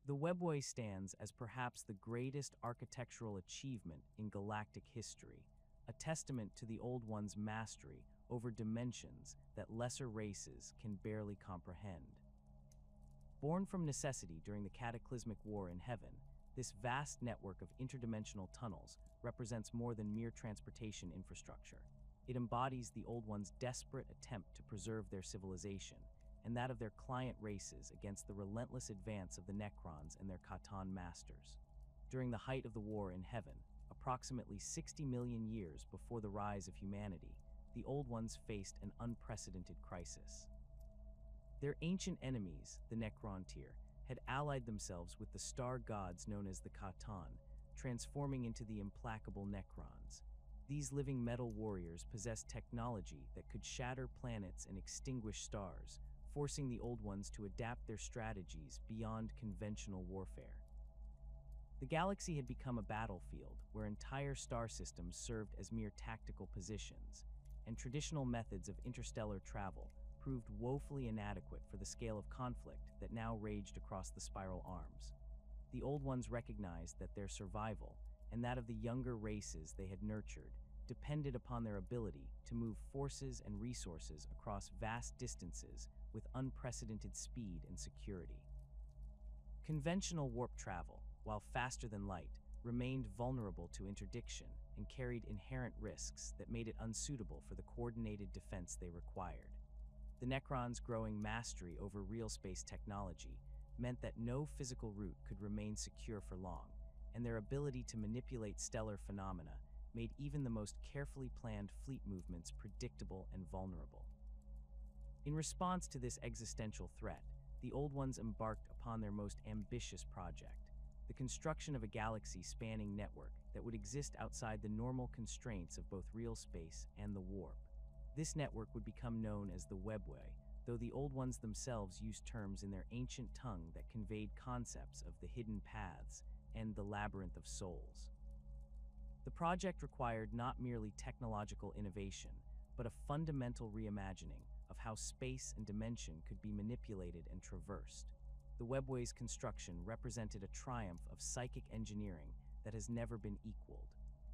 The Webway stands as perhaps the greatest architectural achievement in galactic history, a testament to the Old One's mastery over dimensions that lesser races can barely comprehend. Born from necessity during the cataclysmic war in heaven, this vast network of interdimensional tunnels represents more than mere transportation infrastructure. It embodies the Old One's desperate attempt to preserve their civilization and that of their client races against the relentless advance of the Necrons and their Catan masters. During the height of the war in heaven, approximately 60 million years before the rise of humanity, the Old Ones faced an unprecedented crisis. Their ancient enemies, the Necron tier, had allied themselves with the star gods known as the Catan, transforming into the implacable Necrons. These living metal warriors possessed technology that could shatter planets and extinguish stars, forcing the Old Ones to adapt their strategies beyond conventional warfare. The galaxy had become a battlefield where entire star systems served as mere tactical positions, and traditional methods of interstellar travel proved woefully inadequate for the scale of conflict that now raged across the spiral arms. The Old Ones recognized that their survival, and that of the younger races they had nurtured, depended upon their ability to move forces and resources across vast distances with unprecedented speed and security. Conventional warp travel, while faster than light, remained vulnerable to interdiction and carried inherent risks that made it unsuitable for the coordinated defense they required. The Necrons' growing mastery over realspace technology meant that no physical route could remain secure for long, and their ability to manipulate stellar phenomena made even the most carefully planned fleet movements predictable and vulnerable. In response to this existential threat, the Old Ones embarked upon their most ambitious project, the construction of a galaxy-spanning network that would exist outside the normal constraints of both realspace and the warp. This network would become known as the Webway, though the Old Ones themselves used terms in their ancient tongue that conveyed concepts of the hidden paths and the labyrinth of souls. The project required not merely technological innovation, but a fundamental reimagining of how space and dimension could be manipulated and traversed. The Webway's construction represented a triumph of psychic engineering that has never been equaled.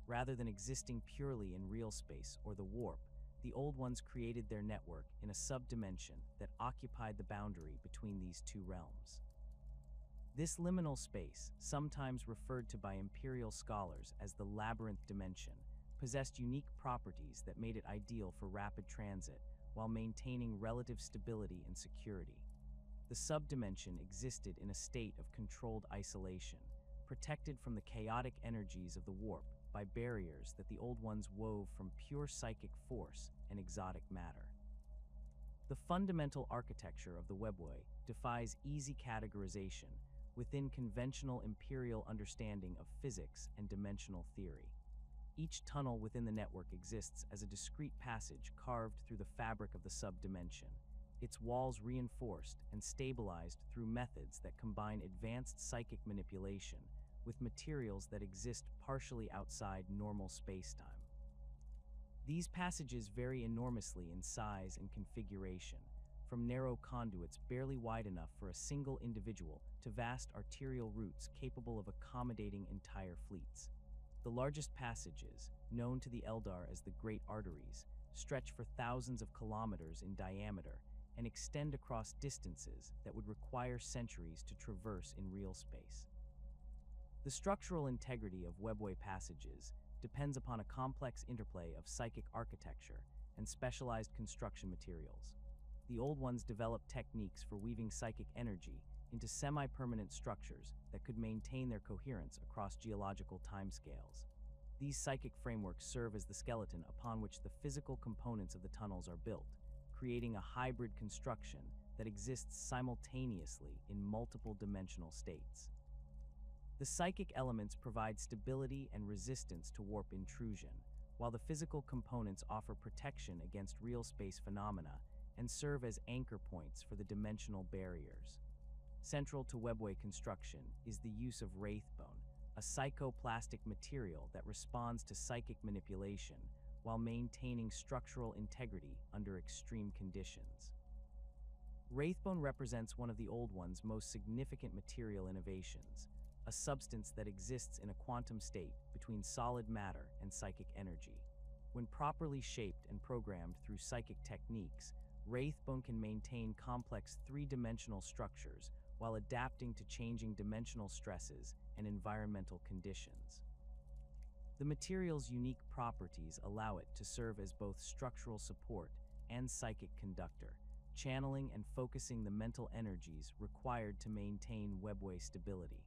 Rather than existing purely in realspace or the warp, the Old Ones created their network in a subdimension that occupied the boundary between these two realms. This liminal space, sometimes referred to by Imperial scholars as the labyrinth dimension, possessed unique properties that made it ideal for rapid transit while maintaining relative stability and security. The subdimension existed in a state of controlled isolation, protected from the chaotic energies of the warp by barriers that the Old Ones wove from pure psychic force and exotic matter. The fundamental architecture of the Webway defies easy categorization within conventional Imperial understanding of physics and dimensional theory. Each tunnel within the network exists as a discrete passage carved through the fabric of the subdimension, its walls reinforced and stabilized through methods that combine advanced psychic manipulation with materials that exist partially outside normal spacetime. These passages vary enormously in size and configuration, from narrow conduits barely wide enough for a single individual to vast arterial routes capable of accommodating entire fleets. The largest passages, known to the Eldar as the Great Arteries, stretch for thousands of kilometers in diameter and extend across distances that would require centuries to traverse in real space. The structural integrity of Webway passages depends upon a complex interplay of psychic architecture and specialized construction materials. The Old Ones developed techniques for weaving psychic energy into semi-permanent structures that could maintain their coherence across geological timescales. These psychic frameworks serve as the skeleton upon which the physical components of the tunnels are built, creating a hybrid construction that exists simultaneously in multiple dimensional states. The psychic elements provide stability and resistance to warp intrusion, while the physical components offer protection against real space phenomena and serve as anchor points for the dimensional barriers. Central to Webway construction is the use of wraithbone, a psychoplastic material that responds to psychic manipulation while maintaining structural integrity under extreme conditions. Wraithbone represents one of the Old One's most significant material innovations, a substance that exists in a quantum state between solid matter and psychic energy. When properly shaped and programmed through psychic techniques, Wraithbone can maintain complex three-dimensional structures while adapting to changing dimensional stresses and environmental conditions. The material's unique properties allow it to serve as both structural support and psychic conductor, channeling and focusing the mental energies required to maintain Webway stability.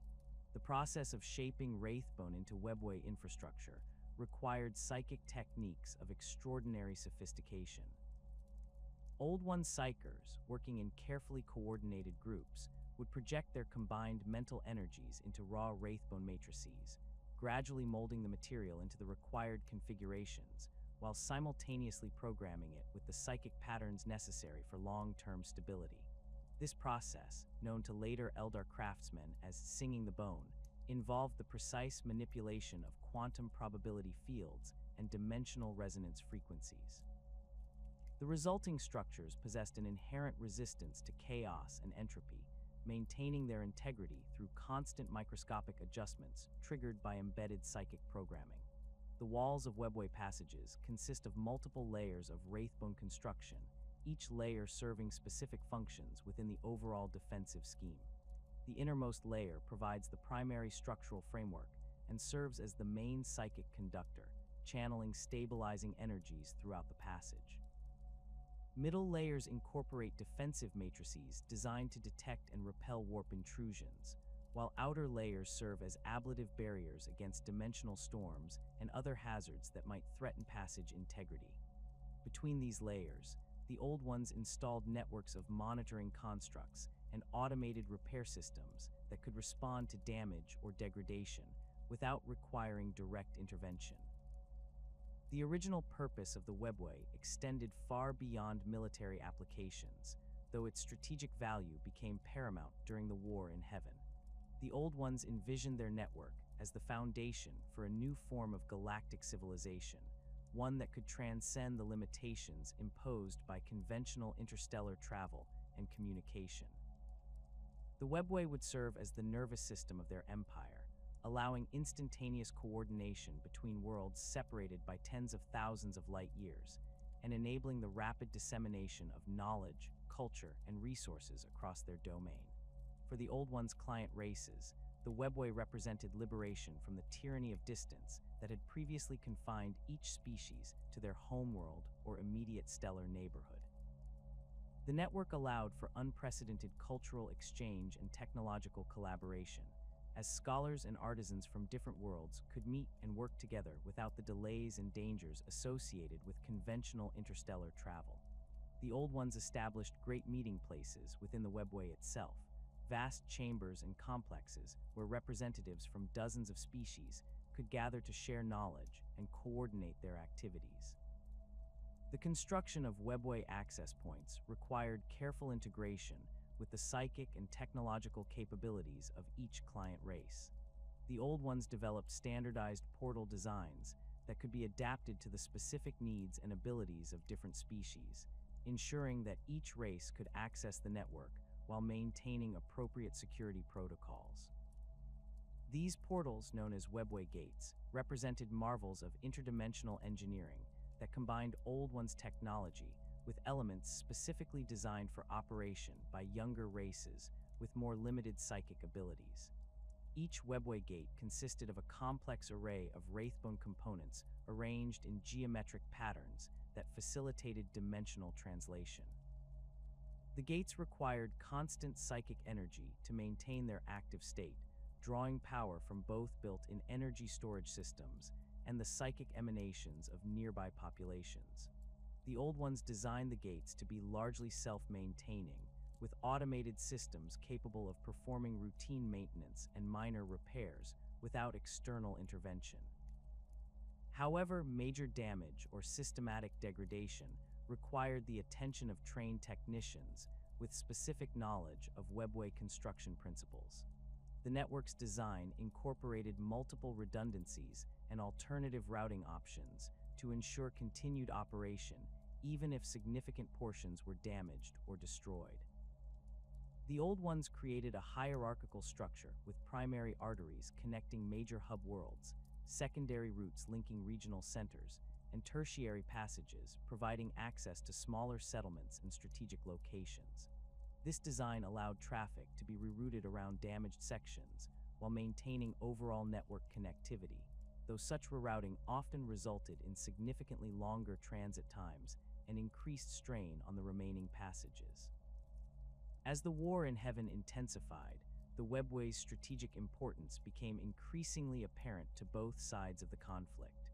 The process of shaping Wraithbone into Webway infrastructure required psychic techniques of extraordinary sophistication. Old One psychers, working in carefully coordinated groups, would project their combined mental energies into raw Wraithbone matrices, gradually molding the material into the required configurations, while simultaneously programming it with the psychic patterns necessary for long-term stability. This process, known to later Eldar craftsmen as singing the bone, involved the precise manipulation of quantum probability fields and dimensional resonance frequencies. The resulting structures possessed an inherent resistance to chaos and entropy, maintaining their integrity through constant microscopic adjustments triggered by embedded psychic programming. The walls of Webway passages consist of multiple layers of Wraithbone construction, each layer serving specific functions within the overall defensive scheme. The innermost layer provides the primary structural framework and serves as the main psychic conductor, channeling stabilizing energies throughout the passage. Middle layers incorporate defensive matrices designed to detect and repel warp intrusions, while outer layers serve as ablative barriers against dimensional storms and other hazards that might threaten passage integrity. Between these layers, the Old Ones installed networks of monitoring constructs and automated repair systems that could respond to damage or degradation without requiring direct intervention. The original purpose of the Webway extended far beyond military applications, though its strategic value became paramount during the War in Heaven. The Old Ones envisioned their network as the foundation for a new form of galactic civilization, one that could transcend the limitations imposed by conventional interstellar travel and communication. The Webway would serve as the nervous system of their empire, allowing instantaneous coordination between worlds separated by tens of thousands of light years, and enabling the rapid dissemination of knowledge, culture, and resources across their domain. For the Old One's client races, the Webway represented liberation from the tyranny of distance that had previously confined each species to their homeworld or immediate stellar neighborhood. The network allowed for unprecedented cultural exchange and technological collaboration, as scholars and artisans from different worlds could meet and work together without the delays and dangers associated with conventional interstellar travel. The Old Ones established great meeting places within the Webway itself, vast chambers and complexes where representatives from dozens of species could gather to share knowledge and coordinate their activities. The construction of Webway access points required careful integration with the psychic and technological capabilities of each client race. The Old Ones developed standardized portal designs that could be adapted to the specific needs and abilities of different species, ensuring that each race could access the network while maintaining appropriate security protocols. These portals, known as Webway gates, represented marvels of interdimensional engineering that combined Old One's technology with elements specifically designed for operation by younger races with more limited psychic abilities. Each Webway gate consisted of a complex array of Wraithbone components arranged in geometric patterns that facilitated dimensional translation. The gates required constant psychic energy to maintain their active state, drawing power from both built-in energy storage systems and the psychic emanations of nearby populations. The Old Ones designed the gates to be largely self-maintaining, with automated systems capable of performing routine maintenance and minor repairs without external intervention. However, major damage or systematic degradation required the attention of trained technicians with specific knowledge of Webway construction principles. The network's design incorporated multiple redundancies and alternative routing options to ensure continued operation, even if significant portions were damaged or destroyed. The Old Ones created a hierarchical structure with primary arteries connecting major hub worlds, secondary routes linking regional centers, and tertiary passages providing access to smaller settlements and strategic locations. This design allowed traffic to be rerouted around damaged sections while maintaining overall network connectivity, though such rerouting often resulted in significantly longer transit times and increased strain on the remaining passages. As the war in Heaven intensified, the Webway's strategic importance became increasingly apparent to both sides of the conflict.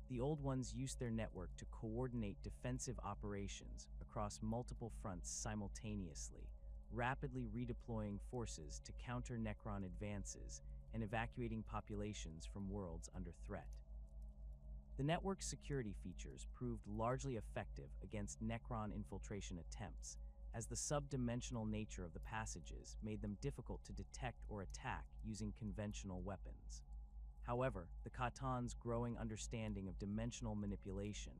The Old Ones used their network to coordinate defensive operations across multiple fronts simultaneously, rapidly redeploying forces to counter Necron advances and evacuating populations from worlds under threat. The network's security features proved largely effective against Necron infiltration attempts, as the subdimensional nature of the passages made them difficult to detect or attack using conventional weapons. However, the Khatan's growing understanding of dimensional manipulation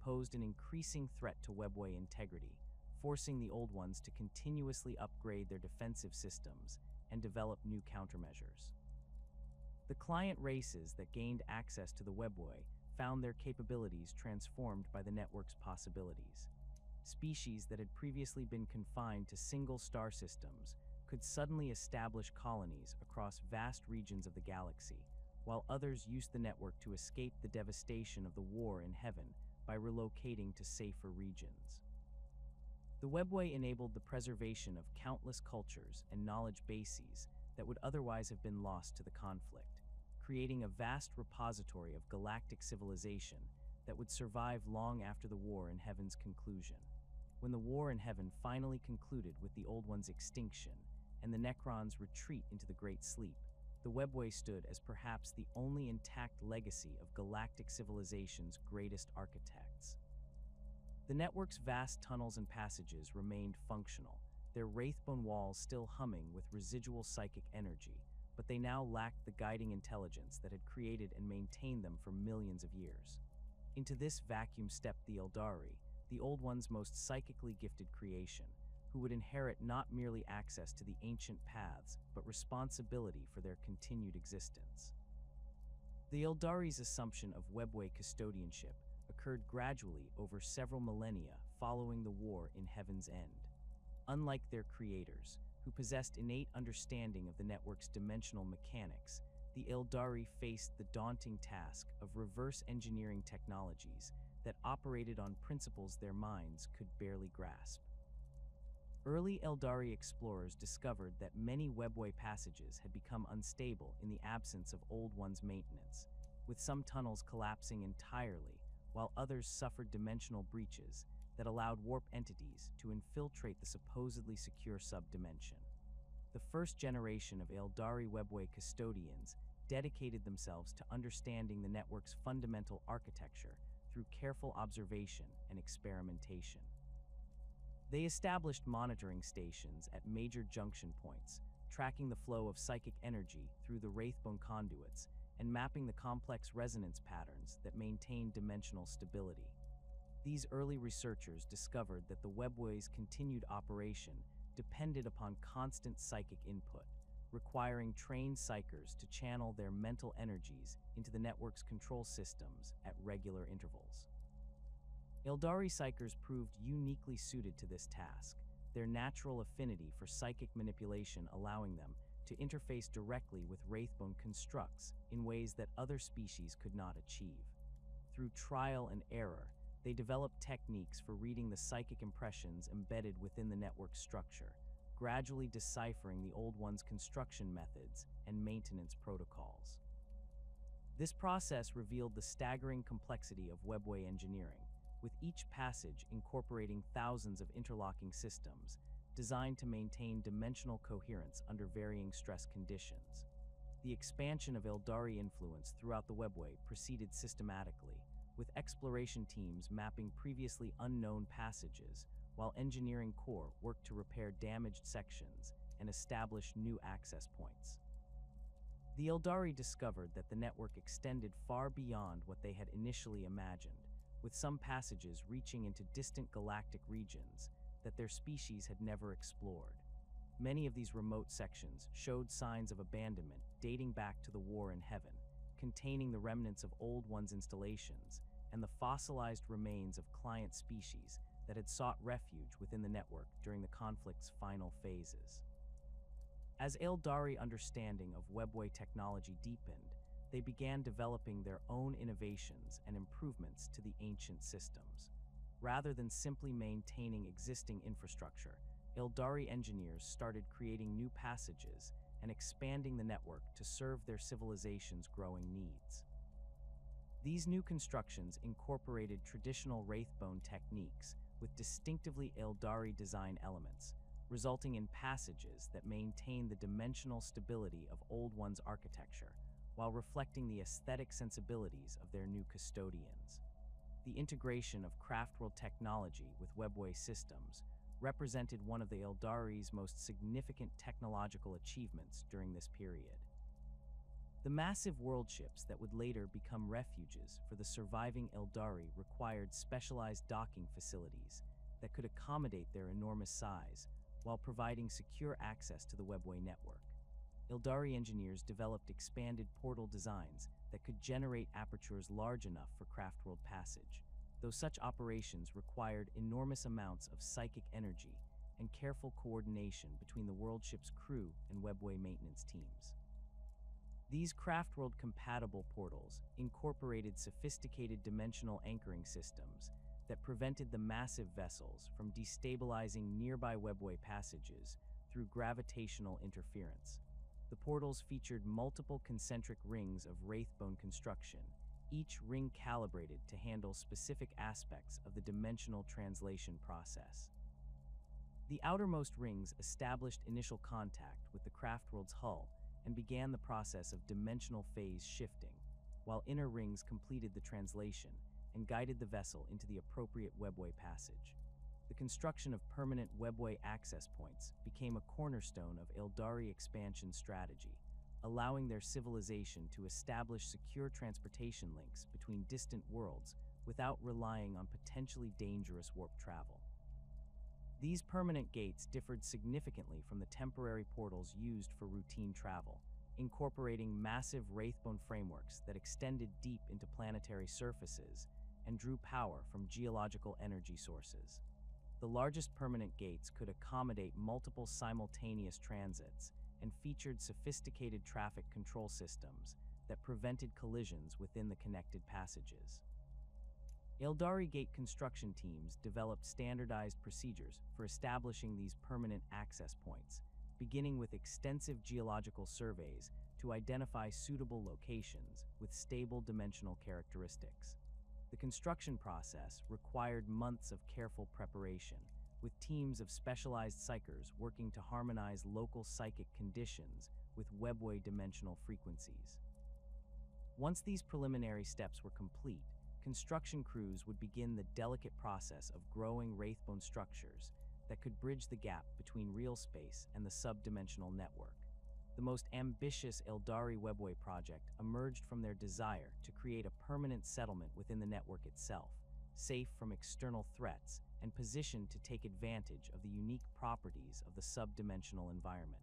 posed an increasing threat to Webway integrity, forcing the Old Ones to continuously upgrade their defensive systems and develop new countermeasures. The client races that gained access to the Webway found their capabilities transformed by the network's possibilities. Species that had previously been confined to single star systems could suddenly establish colonies across vast regions of the galaxy, while others used the network to escape the devastation of the war in Heaven by relocating to safer regions. The Webway enabled the preservation of countless cultures and knowledge bases that would otherwise have been lost to the conflict, creating a vast repository of galactic civilization that would survive long after the war in Heaven's conclusion. When the war in Heaven finally concluded with the Old One's extinction and the Necrons' retreat into the Great Sleep, the Webway stood as perhaps the only intact legacy of galactic civilization's greatest architects. The network's vast tunnels and passages remained functional, their wraithbone walls still humming with residual psychic energy, but they now lacked the guiding intelligence that had created and maintained them for millions of years. Into this vacuum stepped the Aeldari, the Old One's most psychically gifted creation, who would inherit not merely access to the ancient paths, but responsibility for their continued existence. The Aeldari's assumption of Webway custodianship occurred gradually over several millennia following the war in Heaven's End. Unlike their creators, who possessed innate understanding of the network's dimensional mechanics, the Aeldari faced the daunting task of reverse engineering technologies that operated on principles their minds could barely grasp. Early Aeldari explorers discovered that many Webway passages had become unstable in the absence of Old One's maintenance, with some tunnels collapsing entirely, while others suffered dimensional breaches that allowed warp entities to infiltrate the supposedly secure subdimension. The first generation of Aeldari Webway custodians dedicated themselves to understanding the network's fundamental architecture through careful observation and experimentation. They established monitoring stations at major junction points, tracking the flow of psychic energy through the wraithbone conduits and mapping the complex resonance patterns that maintain dimensional stability. These early researchers discovered that the Webway's continued operation depended upon constant psychic input, requiring trained psychers to channel their mental energies into the network's control systems at regular intervals. Aeldari psychers proved uniquely suited to this task, their natural affinity for psychic manipulation allowing them to interface directly with wraithbone constructs in ways that other species could not achieve. Through trial and error, they developed techniques for reading the psychic impressions embedded within the network structure, gradually deciphering the Old One's construction methods and maintenance protocols. This process revealed the staggering complexity of Webway engineering, with each passage incorporating thousands of interlocking systems designed to maintain dimensional coherence under varying stress conditions. The expansion of Aeldari influence throughout the Webway proceeded systematically, with exploration teams mapping previously unknown passages, while engineering corps worked to repair damaged sections and establish new access points. The Aeldari discovered that the network extended far beyond what they had initially imagined, with some passages reaching into distant galactic regions that their species had never explored. Many of these remote sections showed signs of abandonment dating back to the War in Heaven, containing the remnants of Old One's installations and the fossilized remains of client species that had sought refuge within the network during the conflict's final phases. As Aeldari understanding of Webway technology deepened, they began developing their own innovations and improvements to the ancient systems. Rather than simply maintaining existing infrastructure, Aeldari engineers started creating new passages and expanding the network to serve their civilization's growing needs. These new constructions incorporated traditional Wraithbone techniques with distinctively Aeldari design elements, resulting in passages that maintain the dimensional stability of Old One's architecture, while reflecting the aesthetic sensibilities of their new custodians. The integration of craftworld technology with Webway systems represented one of the Aeldari's most significant technological achievements during this period. The massive world ships that would later become refuges for the surviving Aeldari required specialized docking facilities that could accommodate their enormous size while providing secure access to the Webway network. Aeldari engineers developed expanded portal designs that could generate apertures large enough for craftworld passage, though such operations required enormous amounts of psychic energy and careful coordination between the world ship's crew and Webway maintenance teams. These craftworld-compatible portals incorporated sophisticated dimensional anchoring systems that prevented the massive vessels from destabilizing nearby Webway passages through gravitational interference. The portals featured multiple concentric rings of Wraithbone construction, each ring calibrated to handle specific aspects of the dimensional translation process. The outermost rings established initial contact with the craftworld's hull and began the process of dimensional phase shifting, while inner rings completed the translation and guided the vessel into the appropriate Webway passage. The construction of permanent Webway access points became a cornerstone of Aeldari expansion strategy, allowing their civilization to establish secure transportation links between distant worlds without relying on potentially dangerous warp travel. These permanent gates differed significantly from the temporary portals used for routine travel, incorporating massive Wraithbone frameworks that extended deep into planetary surfaces and drew power from geological energy sources. The largest permanent gates could accommodate multiple simultaneous transits and featured sophisticated traffic control systems that prevented collisions within the connected passages. Aeldari gate construction teams developed standardized procedures for establishing these permanent access points, beginning with extensive geological surveys to identify suitable locations with stable dimensional characteristics. The construction process required months of careful preparation, with teams of specialized psychers working to harmonize local psychic conditions with Webway dimensional frequencies. Once these preliminary steps were complete, construction crews would begin the delicate process of growing Wraithbone structures that could bridge the gap between real space and the subdimensional network. The most ambitious Aeldari Webway project emerged from their desire to create a permanent settlement within the network itself, safe from external threats and positioned to take advantage of the unique properties of the subdimensional environment.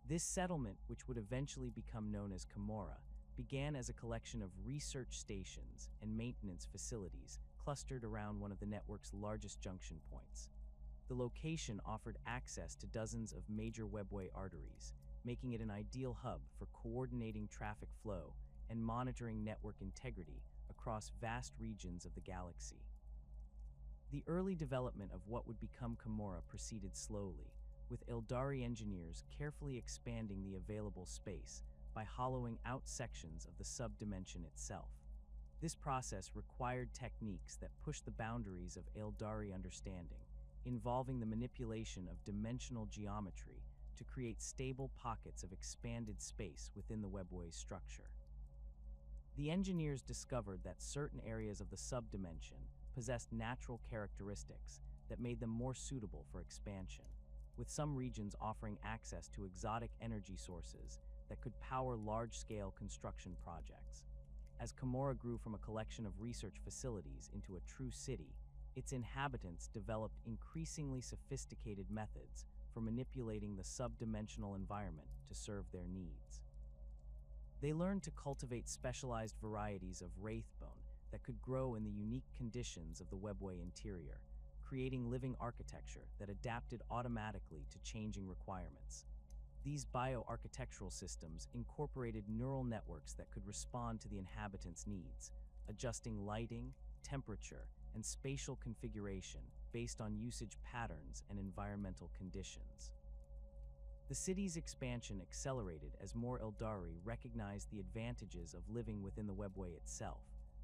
This settlement, which would eventually become known as Camorra, began as a collection of research stations and maintenance facilities clustered around one of the network's largest junction points. The location offered access to dozens of major Webway arteries, making it an ideal hub for coordinating traffic flow and monitoring network integrity across vast regions of the galaxy. The early development of what would become Camorra proceeded slowly, with Aeldari engineers carefully expanding the available space by hollowing out sections of the subdimension itself. This process required techniques that pushed the boundaries of Aeldari understanding, involving the manipulation of dimensional geometry to create stable pockets of expanded space within the Webway's structure. The engineers discovered that certain areas of the subdimension possessed natural characteristics that made them more suitable for expansion, with some regions offering access to exotic energy sources that could power large-scale construction projects. As Camorra grew from a collection of research facilities into a true city, its inhabitants developed increasingly sophisticated methods for manipulating the subdimensional environment to serve their needs. They learned to cultivate specialized varieties of wraithbone that could grow in the unique conditions of the Webway interior, creating living architecture that adapted automatically to changing requirements. These bioarchitectural systems incorporated neural networks that could respond to the inhabitants' needs, adjusting lighting, temperature, and spatial configuration based on usage patterns and environmental conditions. The city's expansion accelerated as more Aeldari recognized the advantages of living within the Webway itself,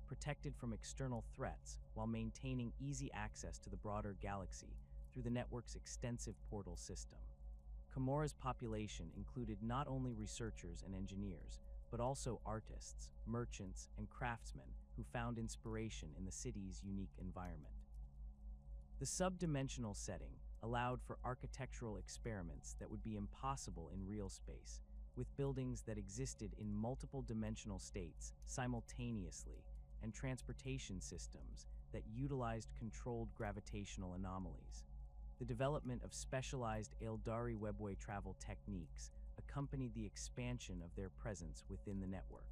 protected from external threats while maintaining easy access to the broader galaxy through the network's extensive portal system. Comora's population included not only researchers and engineers, but also artists, merchants, and craftsmen who found inspiration in the city's unique environment. The subdimensional setting allowed for architectural experiments that would be impossible in real space, with buildings that existed in multiple dimensional states simultaneously and transportation systems that utilized controlled gravitational anomalies. The development of specialized Aeldari Webway travel techniques accompanied the expansion of their presence within the network.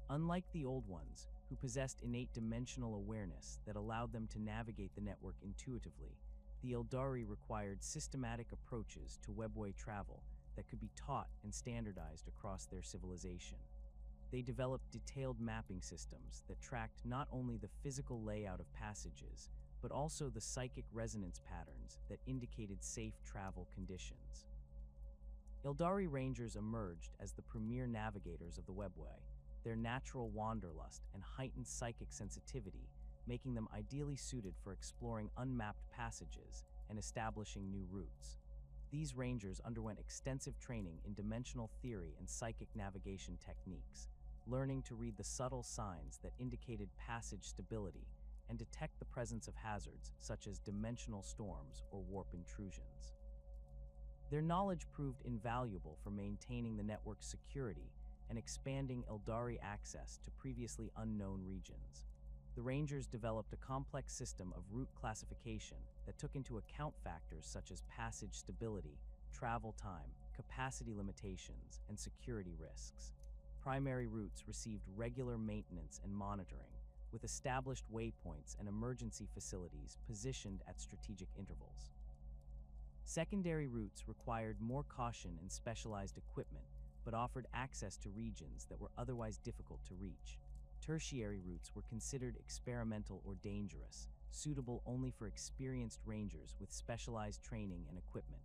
Unlike the old ones, who possessed innate dimensional awareness that allowed them to navigate the network intuitively, the Aeldari required systematic approaches to Webway travel that could be taught and standardized across their civilization. They developed detailed mapping systems that tracked not only the physical layout of passages, but also the psychic resonance patterns that indicated safe travel conditions. Aeldari Rangers emerged as the premier navigators of the Webway, their natural wanderlust and heightened psychic sensitivity making them ideally suited for exploring unmapped passages and establishing new routes. These Rangers underwent extensive training in dimensional theory and psychic navigation techniques, learning to read the subtle signs that indicated passage stability and detect the presence of hazards such as dimensional storms or warp intrusions. Their knowledge proved invaluable for maintaining the network's security and expanding Aeldari access to previously unknown regions. The Rangers developed a complex system of route classification that took into account factors such as passage stability, travel time, capacity limitations, and security risks. Primary routes received regular maintenance and monitoring, with established waypoints and emergency facilities positioned at strategic intervals. Secondary routes required more caution and specialized equipment, but offered access to regions that were otherwise difficult to reach. Tertiary routes were considered experimental or dangerous, suitable only for experienced rangers with specialized training and equipment.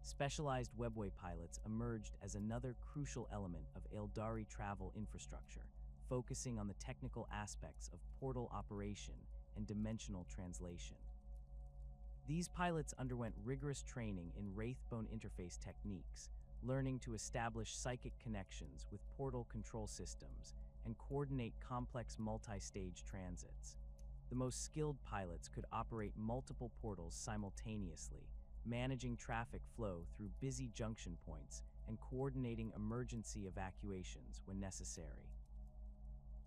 Specialized Webway pilots emerged as another crucial element of Aeldari travel infrastructure, focusing on the technical aspects of portal operation and dimensional translation. These pilots underwent rigorous training in wraithbone interface techniques, learning to establish psychic connections with portal control systems and coordinate complex multi-stage transits. The most skilled pilots could operate multiple portals simultaneously, managing traffic flow through busy junction points and coordinating emergency evacuations when necessary.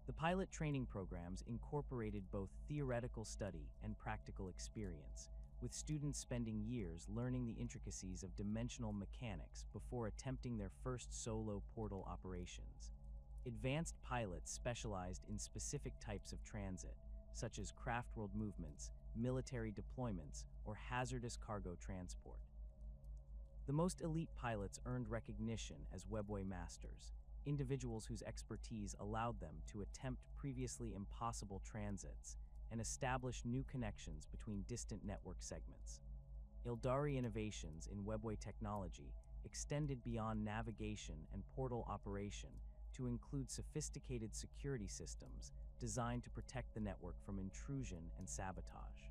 The pilot training programs incorporated both theoretical study and practical experience, with students spending years learning the intricacies of dimensional mechanics before attempting their first solo portal operations. Advanced pilots specialized in specific types of transit, such as craftworld movements, military deployments, or hazardous cargo transport. The most elite pilots earned recognition as Webway masters, individuals whose expertise allowed them to attempt previously impossible transits and establish new connections between distant network segments. Aeldari innovations in Webway technology extended beyond navigation and portal operation to include sophisticated security systems designed to protect the network from intrusion and sabotage.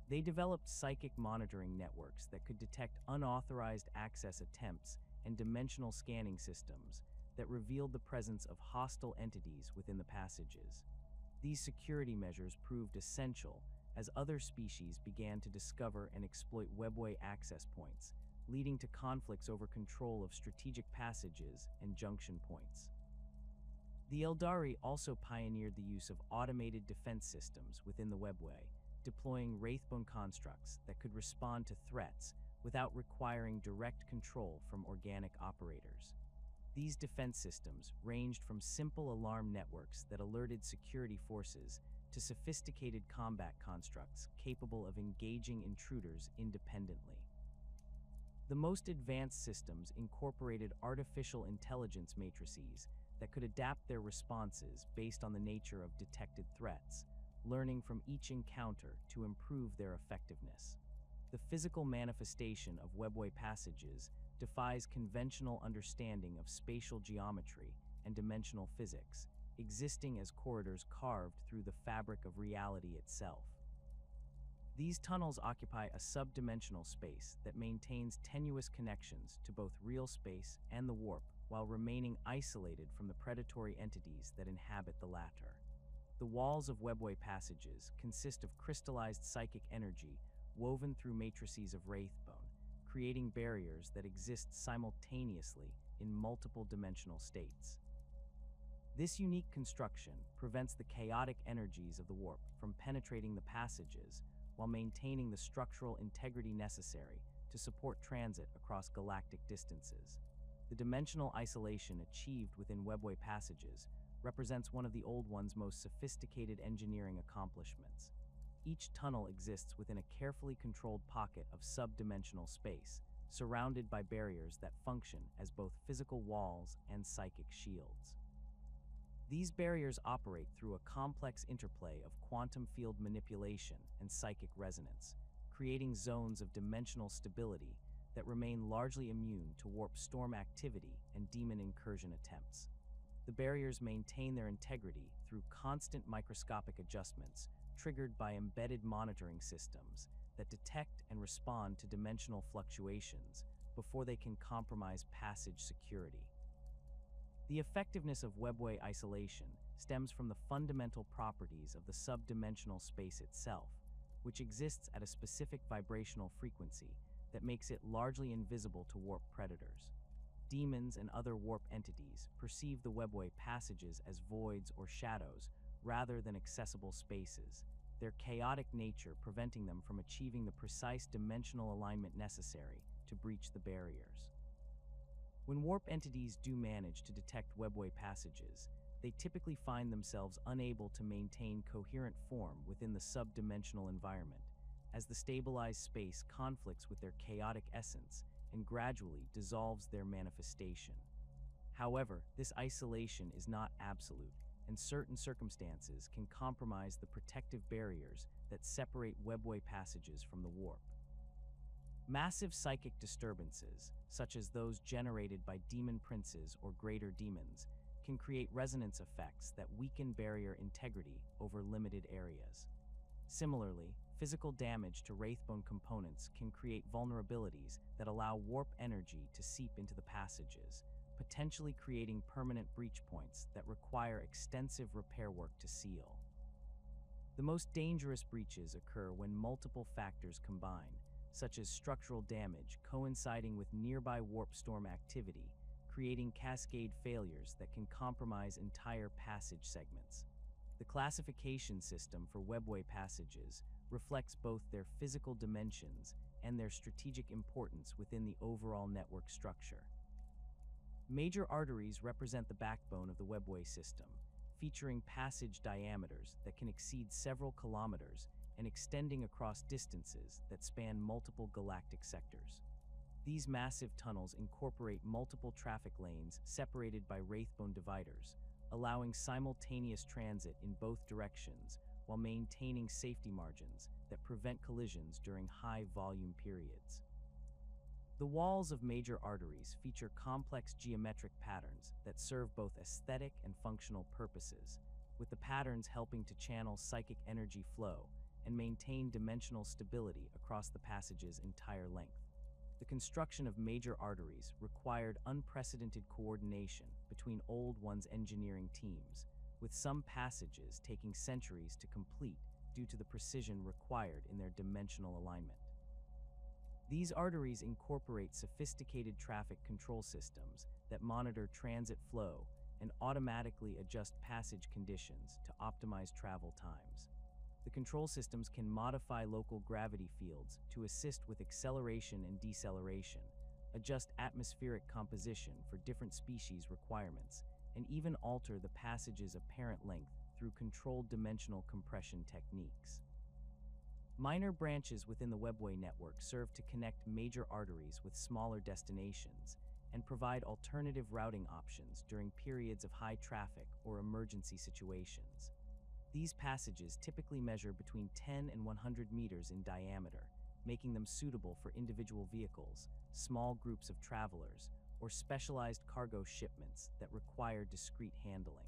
They developed psychic monitoring networks that could detect unauthorized access attempts and dimensional scanning systems that revealed the presence of hostile entities within the passages. These security measures proved essential as other species began to discover and exploit Webway access points, leading to conflicts over control of strategic passages and junction points. The Aeldari also pioneered the use of automated defense systems within the Webway, deploying wraithbone constructs that could respond to threats without requiring direct control from organic operators. These defense systems ranged from simple alarm networks that alerted security forces to sophisticated combat constructs capable of engaging intruders independently. The most advanced systems incorporated artificial intelligence matrices that could adapt their responses based on the nature of detected threats, learning from each encounter to improve their effectiveness. The physical manifestation of Webway passages defies conventional understanding of spatial geometry and dimensional physics, existing as corridors carved through the fabric of reality itself. These tunnels occupy a subdimensional space that maintains tenuous connections to both real space and the warp while remaining isolated from the predatory entities that inhabit the latter. The walls of Webway passages consist of crystallized psychic energy woven through matrices of wraithbone, creating barriers that exist simultaneously in multiple dimensional states. This unique construction prevents the chaotic energies of the warp from penetrating the passages while maintaining the structural integrity necessary to support transit across galactic distances. The dimensional isolation achieved within Webway passages represents one of the Old One's most sophisticated engineering accomplishments. Each tunnel exists within a carefully controlled pocket of subdimensional space, surrounded by barriers that function as both physical walls and psychic shields. These barriers operate through a complex interplay of quantum field manipulation and psychic resonance, creating zones of dimensional stability that remain largely immune to warp storm activity and demon incursion attempts. The barriers maintain their integrity through constant microscopic adjustments triggered by embedded monitoring systems that detect and respond to dimensional fluctuations before they can compromise passage security. The effectiveness of Webway isolation stems from the fundamental properties of the subdimensional space itself, which exists at a specific vibrational frequency that makes it largely invisible to warp predators. Demons and other warp entities perceive the Webway passages as voids or shadows rather than accessible spaces, their chaotic nature preventing them from achieving the precise dimensional alignment necessary to breach the barriers. When warp entities do manage to detect Webway passages, they typically find themselves unable to maintain coherent form within the subdimensional environment, as the stabilized space conflicts with their chaotic essence and gradually dissolves their manifestation. However, this isolation is not absolute, and certain circumstances can compromise the protective barriers that separate Webway passages from the warp. Massive psychic disturbances, such as those generated by demon princes or greater demons, can create resonance effects that weaken barrier integrity over limited areas. Similarly, physical damage to wraithbone components can create vulnerabilities that allow warp energy to seep into the passages, potentially creating permanent breach points that require extensive repair work to seal. The most dangerous breaches occur when multiple factors combine, such as structural damage coinciding with nearby warp storm activity, creating cascade failures that can compromise entire passage segments. The classification system for Webway passages reflects both their physical dimensions and their strategic importance within the overall network structure. Major arteries represent the backbone of the Webway system, featuring passage diameters that can exceed several kilometers and extending across distances that span multiple galactic sectors. These massive tunnels incorporate multiple traffic lanes separated by wraithbone dividers, allowing simultaneous transit in both directions while maintaining safety margins that prevent collisions during high-volume periods. The walls of major arteries feature complex geometric patterns that serve both aesthetic and functional purposes, with the patterns helping to channel psychic energy flow and maintain dimensional stability across the passage's entire length. The construction of major arteries required unprecedented coordination between Old One's engineering teams, with some passages taking centuries to complete due to the precision required in their dimensional alignment. These arteries incorporate sophisticated traffic control systems that monitor transit flow and automatically adjust passage conditions to optimize travel times. The control systems can modify local gravity fields to assist with acceleration and deceleration, adjust atmospheric composition for different species requirements, and even alter the passage's apparent length through controlled dimensional compression techniques. Minor branches within the Webway network serve to connect major arteries with smaller destinations and provide alternative routing options during periods of high traffic or emergency situations. These passages typically measure between 10 and 100 meters in diameter, making them suitable for individual vehicles, small groups of travelers, or specialized cargo shipments that require discrete handling.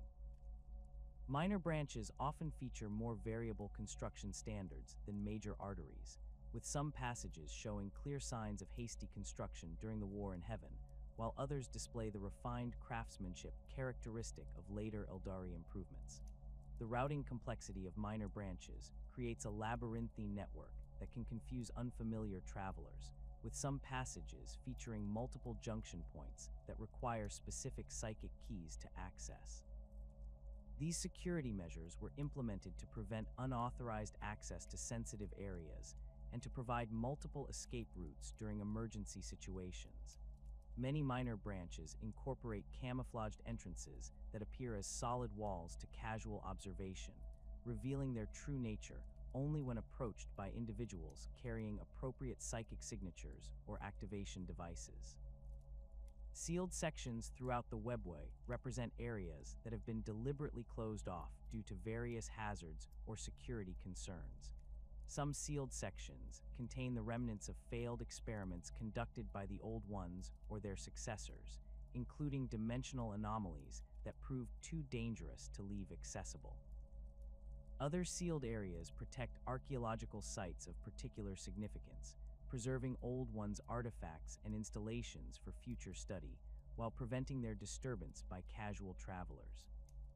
Minor branches often feature more variable construction standards than major arteries, with some passages showing clear signs of hasty construction during the War in Heaven, while others display the refined craftsmanship characteristic of later Aeldari improvements. The routing complexity of minor branches creates a labyrinthine network that can confuse unfamiliar travelers, with some passages featuring multiple junction points that require specific psychic keys to access. These security measures were implemented to prevent unauthorized access to sensitive areas and to provide multiple escape routes during emergency situations. Many minor branches incorporate camouflaged entrances that appear as solid walls to casual observation, revealing their true nature only when approached by individuals carrying appropriate psychic signatures or activation devices. Sealed sections throughout the Webway represent areas that have been deliberately closed off due to various hazards or security concerns. Some sealed sections contain the remnants of failed experiments conducted by the Old Ones or their successors, including dimensional anomalies that proved too dangerous to leave accessible. Other sealed areas protect archaeological sites of particular significance, preserving Old Ones' artifacts and installations for future study, while preventing their disturbance by casual travelers.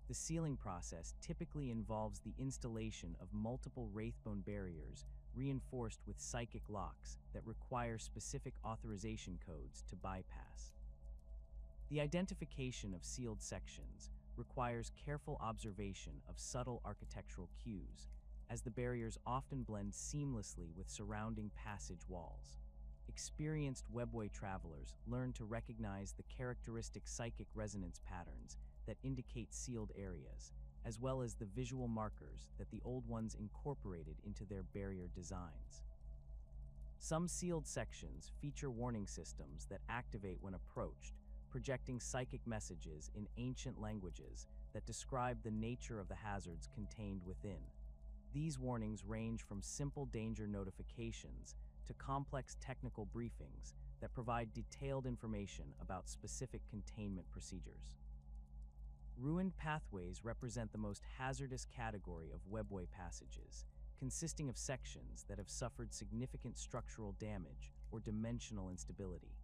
The sealing process typically involves the installation of multiple wraithbone barriers reinforced with psychic locks that require specific authorization codes to bypass. The identification of sealed sections requires careful observation of subtle architectural cues, as the barriers often blend seamlessly with surrounding passage walls. Experienced Webway travelers learn to recognize the characteristic psychic resonance patterns that indicate sealed areas, as well as the visual markers that the Old Ones incorporated into their barrier designs. Some sealed sections feature warning systems that activate when approached, projecting psychic messages in ancient languages that describe the nature of the hazards contained within. These warnings range from simple danger notifications to complex technical briefings that provide detailed information about specific containment procedures. Ruined pathways represent the most hazardous category of Webway passages, consisting of sections that have suffered significant structural damage or dimensional instability.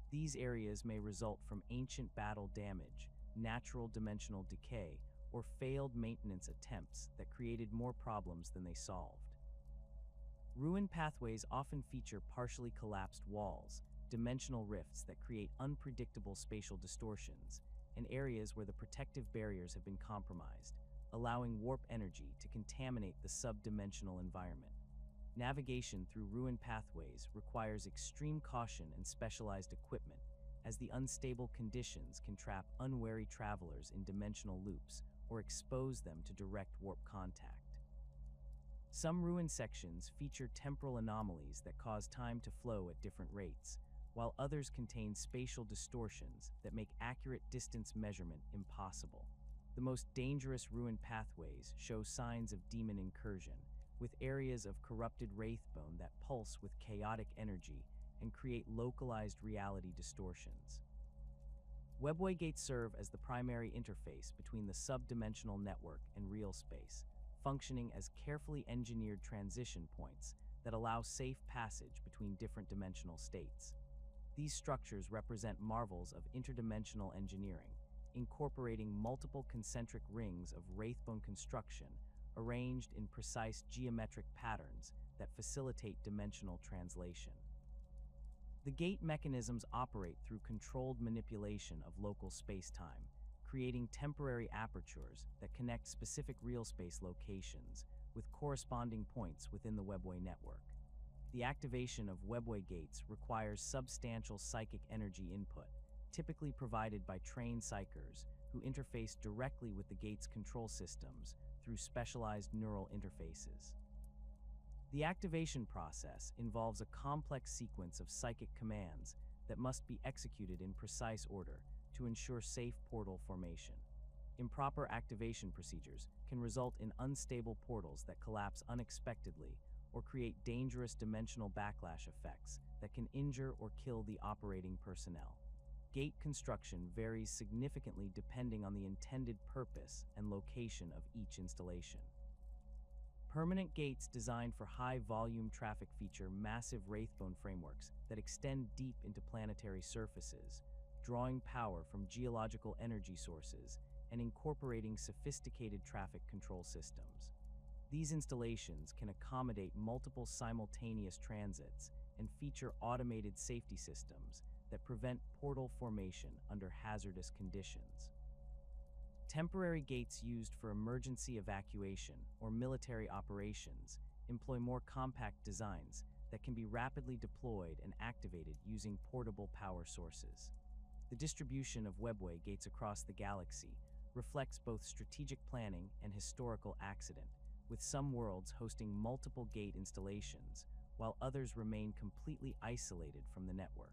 These areas may result from ancient battle damage, natural dimensional decay, or failed maintenance attempts that created more problems than they solved. Ruined pathways often feature partially collapsed walls, dimensional rifts that create unpredictable spatial distortions, and areas where the protective barriers have been compromised, allowing warp energy to contaminate the subdimensional environment. Navigation through ruined pathways requires extreme caution and specialized equipment, as the unstable conditions can trap unwary travelers in dimensional loops or expose them to direct warp contact. Some ruined sections feature temporal anomalies that cause time to flow at different rates, while others contain spatial distortions that make accurate distance measurement impossible. The most dangerous ruined pathways show signs of demon incursion, with areas of corrupted wraithbone that pulse with chaotic energy and create localized reality distortions. Webway gates serve as the primary interface between the subdimensional network and real space, functioning as carefully engineered transition points that allow safe passage between different dimensional states. These structures represent marvels of interdimensional engineering, incorporating multiple concentric rings of wraithbone construction arranged in precise geometric patterns that facilitate dimensional translation. The gate mechanisms operate through controlled manipulation of local space-time, creating temporary apertures that connect specific real space locations, with corresponding points within the Webway network. The activation of Webway gates requires substantial psychic energy input, typically provided by trained psychers who interface directly with the gate's control systems through specialized neural interfaces. The activation process involves a complex sequence of psychic commands that must be executed in precise order to ensure safe portal formation. Improper activation procedures can result in unstable portals that collapse unexpectedly or create dangerous dimensional backlash effects that can injure or kill the operating personnel. Gate construction varies significantly depending on the intended purpose and location of each installation. Permanent gates designed for high-volume traffic feature massive wraithbone frameworks that extend deep into planetary surfaces, drawing power from geological energy sources and incorporating sophisticated traffic control systems. These installations can accommodate multiple simultaneous transits and feature automated safety systems that prevent portal formation under hazardous conditions. Temporary gates used for emergency evacuation or military operations employ more compact designs that can be rapidly deployed and activated using portable power sources. The distribution of Webway gates across the galaxy reflects both strategic planning and historical accident, with some worlds hosting multiple gate installations, while others remain completely isolated from the network.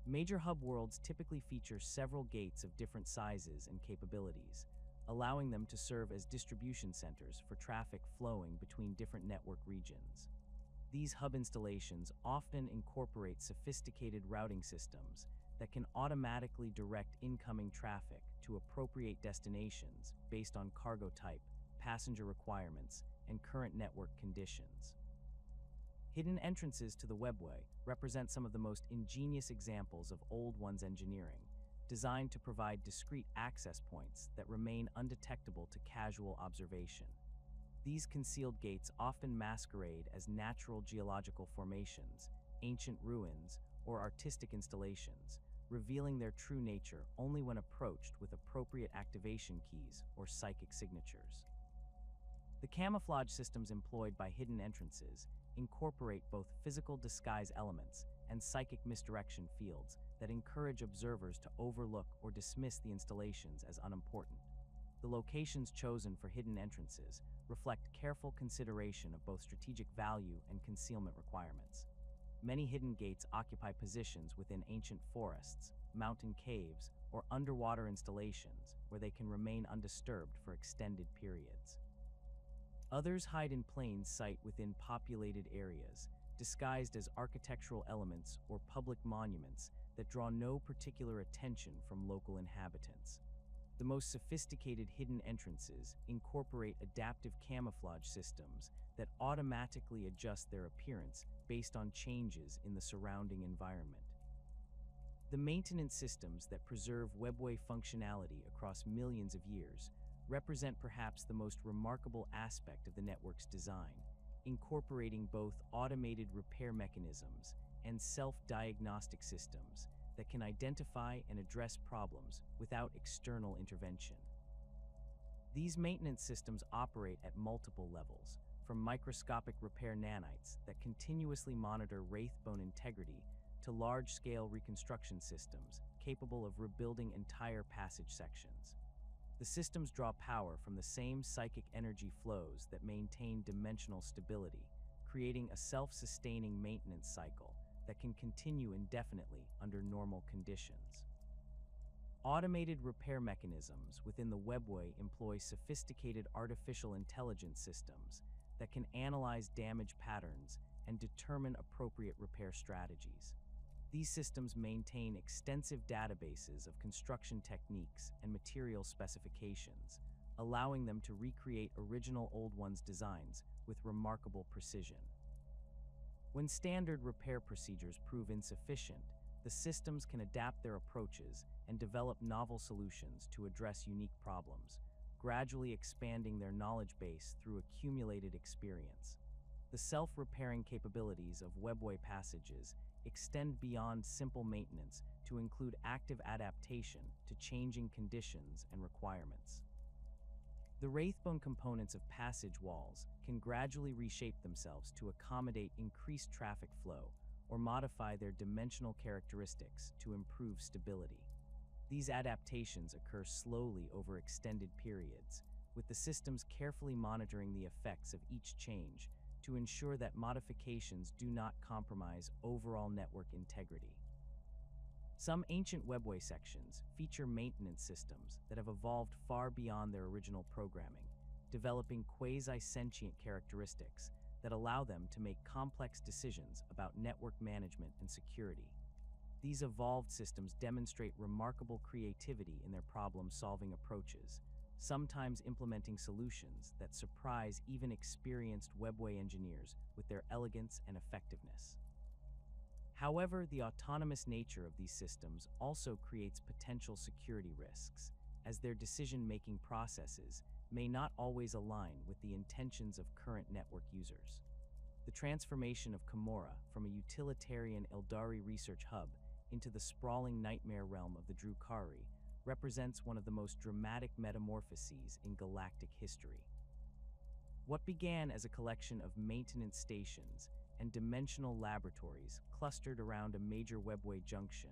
Major hub worlds typically feature several gates of different sizes and capabilities, allowing them to serve as distribution centers for traffic flowing between different network regions. These hub installations often incorporate sophisticated routing systems that can automatically direct incoming traffic to appropriate destinations based on cargo type, passenger requirements, and current network conditions. Hidden entrances to the Webway represent some of the most ingenious examples of Old One's engineering, designed to provide discrete access points that remain undetectable to casual observation. These concealed gates often masquerade as natural geological formations, ancient ruins, or artistic installations, revealing their true nature only when approached with appropriate activation keys or psychic signatures. The camouflage systems employed by hidden entrances incorporate both physical disguise elements and psychic misdirection fields that encourage observers to overlook or dismiss the installations as unimportant. The locations chosen for hidden entrances reflect careful consideration of both strategic value and concealment requirements. Many hidden gates occupy positions within ancient forests, mountain caves, or underwater installations where they can remain undisturbed for extended periods. Others hide in plain sight within populated areas, disguised as architectural elements or public monuments that draw no particular attention from local inhabitants. The most sophisticated hidden entrances incorporate adaptive camouflage systems that automatically adjust their appearance based on changes in the surrounding environment. The maintenance systems that preserve Webway functionality across millions of years represent perhaps the most remarkable aspect of the network's design, incorporating both automated repair mechanisms and self-diagnostic systems that can identify and address problems without external intervention. These maintenance systems operate at multiple levels, from microscopic repair nanites that continuously monitor wraithbone integrity to large-scale reconstruction systems capable of rebuilding entire passage sections. The systems draw power from the same psychic energy flows that maintain dimensional stability, creating a self-sustaining maintenance cycle that can continue indefinitely under normal conditions. Automated repair mechanisms within the Webway employ sophisticated artificial intelligence systems that can analyze damage patterns and determine appropriate repair strategies. These systems maintain extensive databases of construction techniques and material specifications, allowing them to recreate original Old One's designs with remarkable precision. When standard repair procedures prove insufficient, the systems can adapt their approaches and develop novel solutions to address unique problems, gradually expanding their knowledge base through accumulated experience. The self-repairing capabilities of Webway passages extend beyond simple maintenance to include active adaptation to changing conditions and requirements. The wraithbone components of passage walls can gradually reshape themselves to accommodate increased traffic flow or modify their dimensional characteristics to improve stability. These adaptations occur slowly over extended periods, with the systems carefully monitoring the effects of each change to ensure that modifications do not compromise overall network integrity. Some ancient Webway sections feature maintenance systems that have evolved far beyond their original programming, developing quasi-sentient characteristics that allow them to make complex decisions about network management and security. These evolved systems demonstrate remarkable creativity in their problem-solving approaches, sometimes implementing solutions that surprise even experienced Webway engineers with their elegance and effectiveness. However, the autonomous nature of these systems also creates potential security risks, as their decision-making processes may not always align with the intentions of current network users. The transformation of Camorra from a utilitarian Aeldari research hub into the sprawling nightmare realm of the Drukhari represents one of the most dramatic metamorphoses in galactic history. What began as a collection of maintenance stations and dimensional laboratories clustered around a major Webway junction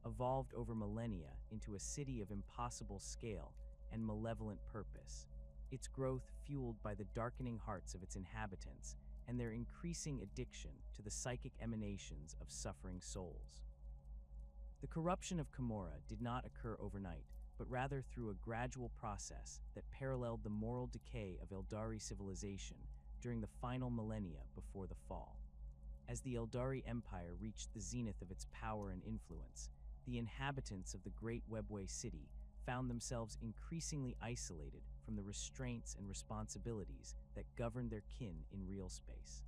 evolved over millennia into a city of impossible scale and malevolent purpose, its growth fueled by the darkening hearts of its inhabitants and their increasing addiction to the psychic emanations of suffering souls. The corruption of Camorra did not occur overnight, but rather through a gradual process that paralleled the moral decay of Aeldari civilization during the final millennia before the fall. As the Aeldari Empire reached the zenith of its power and influence, the inhabitants of the great Webway city found themselves increasingly isolated from the restraints and responsibilities that governed their kin in real space.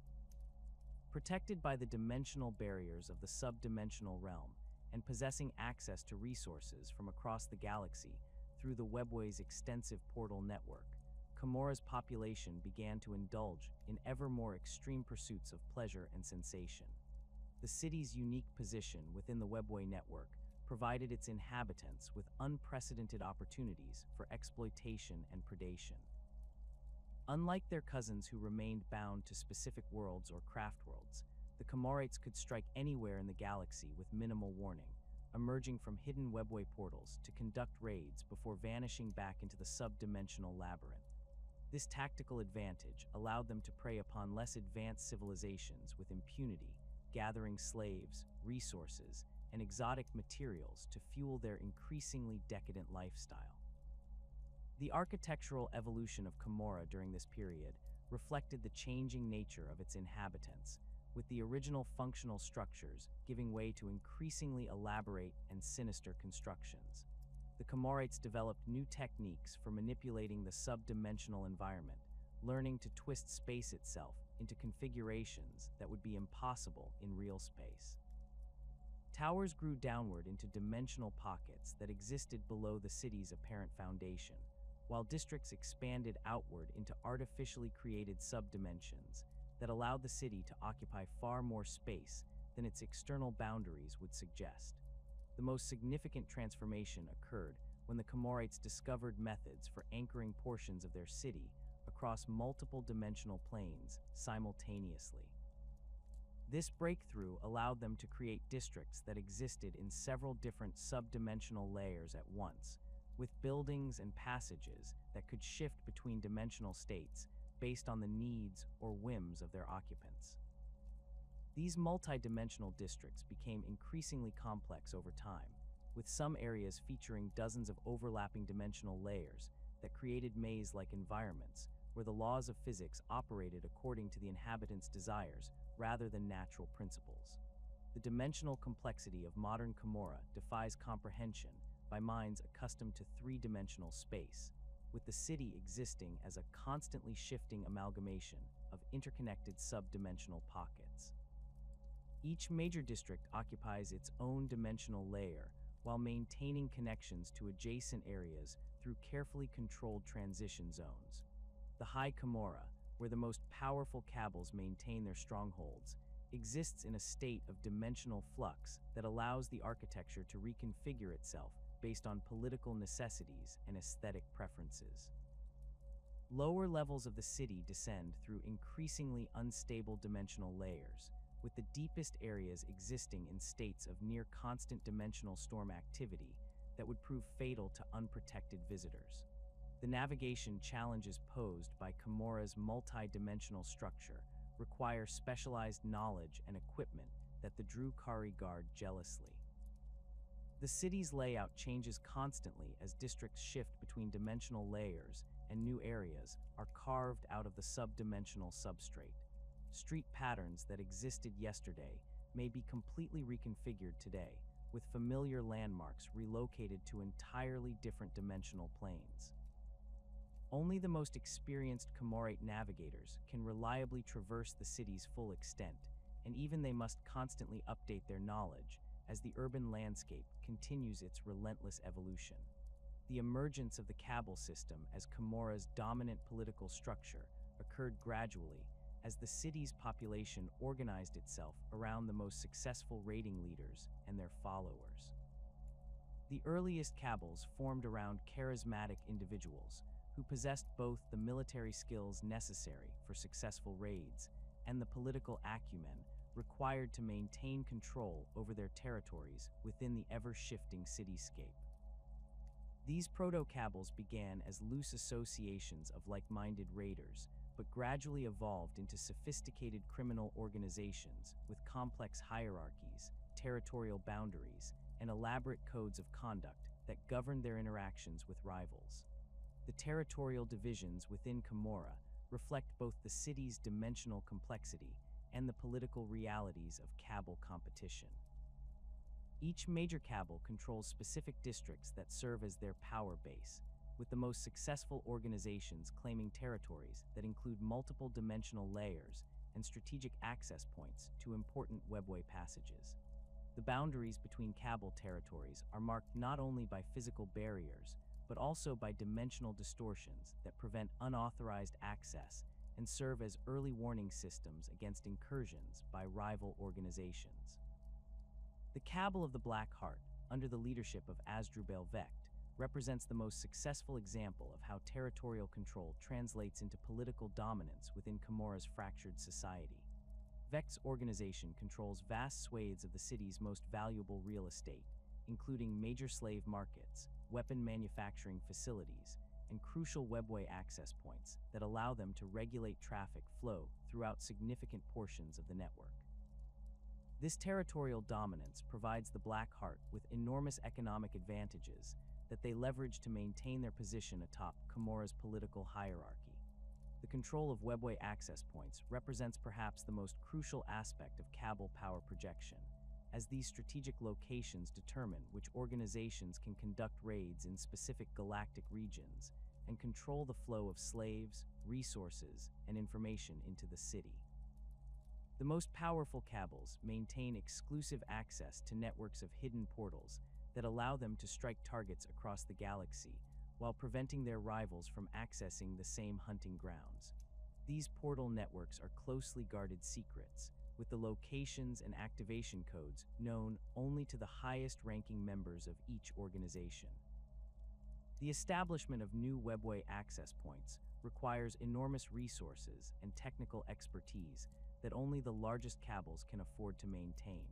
Protected by the dimensional barriers of the subdimensional realm and possessing access to resources from across the galaxy through the Webway's extensive portal network, Camorra's population began to indulge in ever more extreme pursuits of pleasure and sensation. The city's unique position within the Webway network provided its inhabitants with unprecedented opportunities for exploitation and predation. Unlike their cousins who remained bound to specific worlds or craftworlds, the Camorrites could strike anywhere in the galaxy with minimal warning, emerging from hidden Webway portals to conduct raids before vanishing back into the subdimensional labyrinth. This tactical advantage allowed them to prey upon less advanced civilizations with impunity, gathering slaves, resources, and exotic materials to fuel their increasingly decadent lifestyle. The architectural evolution of Camorra during this period reflected the changing nature of its inhabitants, with the original functional structures giving way to increasingly elaborate and sinister constructions. The Camorrites developed new techniques for manipulating the subdimensional environment, learning to twist space itself into configurations that would be impossible in real space. Towers grew downward into dimensional pockets that existed below the city's apparent foundation, while districts expanded outward into artificially created subdimensions that allowed the city to occupy far more space than its external boundaries would suggest. The most significant transformation occurred when the Camorrites discovered methods for anchoring portions of their city across multiple dimensional planes simultaneously. This breakthrough allowed them to create districts that existed in several different subdimensional layers at once, with buildings and passages that could shift between dimensional states based on the needs or whims of their occupants. These multi-dimensional districts became increasingly complex over time, with some areas featuring dozens of overlapping dimensional layers that created maze-like environments where the laws of physics operated according to the inhabitants' desires rather than natural principles. The dimensional complexity of modern Camorra defies comprehension by minds accustomed to three-dimensional space, with the city existing as a constantly shifting amalgamation of interconnected subdimensional pockets. Each major district occupies its own dimensional layer while maintaining connections to adjacent areas through carefully controlled transition zones. The High Camorra, where the most powerful cabals maintain their strongholds, exists in a state of dimensional flux that allows the architecture to reconfigure itself based on political necessities and aesthetic preferences. Lower levels of the city descend through increasingly unstable dimensional layers, with the deepest areas existing in states of near constant dimensional storm activity that would prove fatal to unprotected visitors. The navigation challenges posed by Comora's multi-dimensional structure require specialized knowledge and equipment that the Drukhari guard jealously. The city's layout changes constantly as districts shift between dimensional layers, and new areas are carved out of the subdimensional substrate. Street patterns that existed yesterday may be completely reconfigured today, with familiar landmarks relocated to entirely different dimensional planes. Only the most experienced Comorate navigators can reliably traverse the city's full extent, and even they must constantly update their knowledge as the urban landscape continues its relentless evolution. The emergence of the Cabal system as Comora's dominant political structure occurred gradually as the city's population organized itself around the most successful raiding leaders and their followers. The earliest Cabals formed around charismatic individuals who possessed both the military skills necessary for successful raids and the political acumen required to maintain control over their territories within the ever-shifting cityscape. These proto-Cabals began as loose associations of like-minded raiders, but gradually evolved into sophisticated criminal organizations with complex hierarchies, territorial boundaries, and elaborate codes of conduct that governed their interactions with rivals. The territorial divisions within Comora reflect both the city's dimensional complexity and the political realities of Cabal competition. Each major Cabal controls specific districts that serve as their power base, with the most successful organizations claiming territories that include multiple dimensional layers and strategic access points to important Webway passages. The boundaries between Cabal territories are marked not only by physical barriers, but also by dimensional distortions that prevent unauthorized access and serve as early warning systems against incursions by rival organizations. The Cabal of the Black Heart, under the leadership of Asdrubal Vecht, represents the most successful example of how territorial control translates into political dominance within Comora's fractured society. Vecht's organization controls vast swathes of the city's most valuable real estate, including major slave markets, weapon manufacturing facilities, and crucial Webway access points that allow them to regulate traffic flow throughout significant portions of the network. This territorial dominance provides the Black Heart with enormous economic advantages that they leverage to maintain their position atop Comora's political hierarchy. The control of Webway access points represents perhaps the most crucial aspect of Cabal power projection, as these strategic locations determine which organizations can conduct raids in specific galactic regions and control the flow of slaves, resources, and information into the city. The most powerful Cabals maintain exclusive access to networks of hidden portals that allow them to strike targets across the galaxy while preventing their rivals from accessing the same hunting grounds. These portal networks are closely guarded secrets, with the locations and activation codes known only to the highest-ranking members of each organization. The establishment of new Webway access points requires enormous resources and technical expertise that only the largest Cabals can afford to maintain.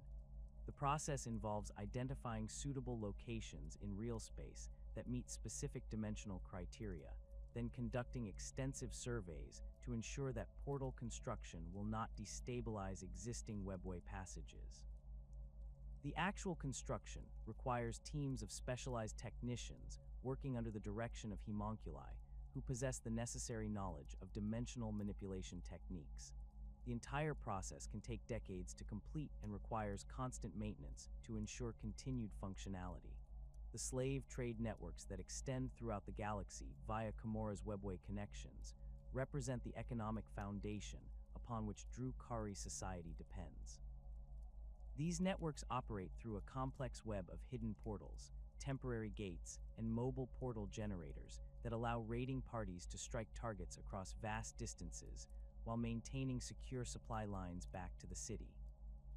The process involves identifying suitable locations in real space that meet specific dimensional criteria, then conducting extensive surveys to ensure that portal construction will not destabilize existing Webway passages. The actual construction requires teams of specialized technicians working under the direction of homunculi who possess the necessary knowledge of dimensional manipulation techniques. The entire process can take decades to complete and requires constant maintenance to ensure continued functionality. The slave trade networks that extend throughout the galaxy via Comora's Webway connections represent the economic foundation upon which Drukhari society depends. These networks operate through a complex web of hidden portals, temporary gates, and mobile portal generators that allow raiding parties to strike targets across vast distances while maintaining secure supply lines back to the city.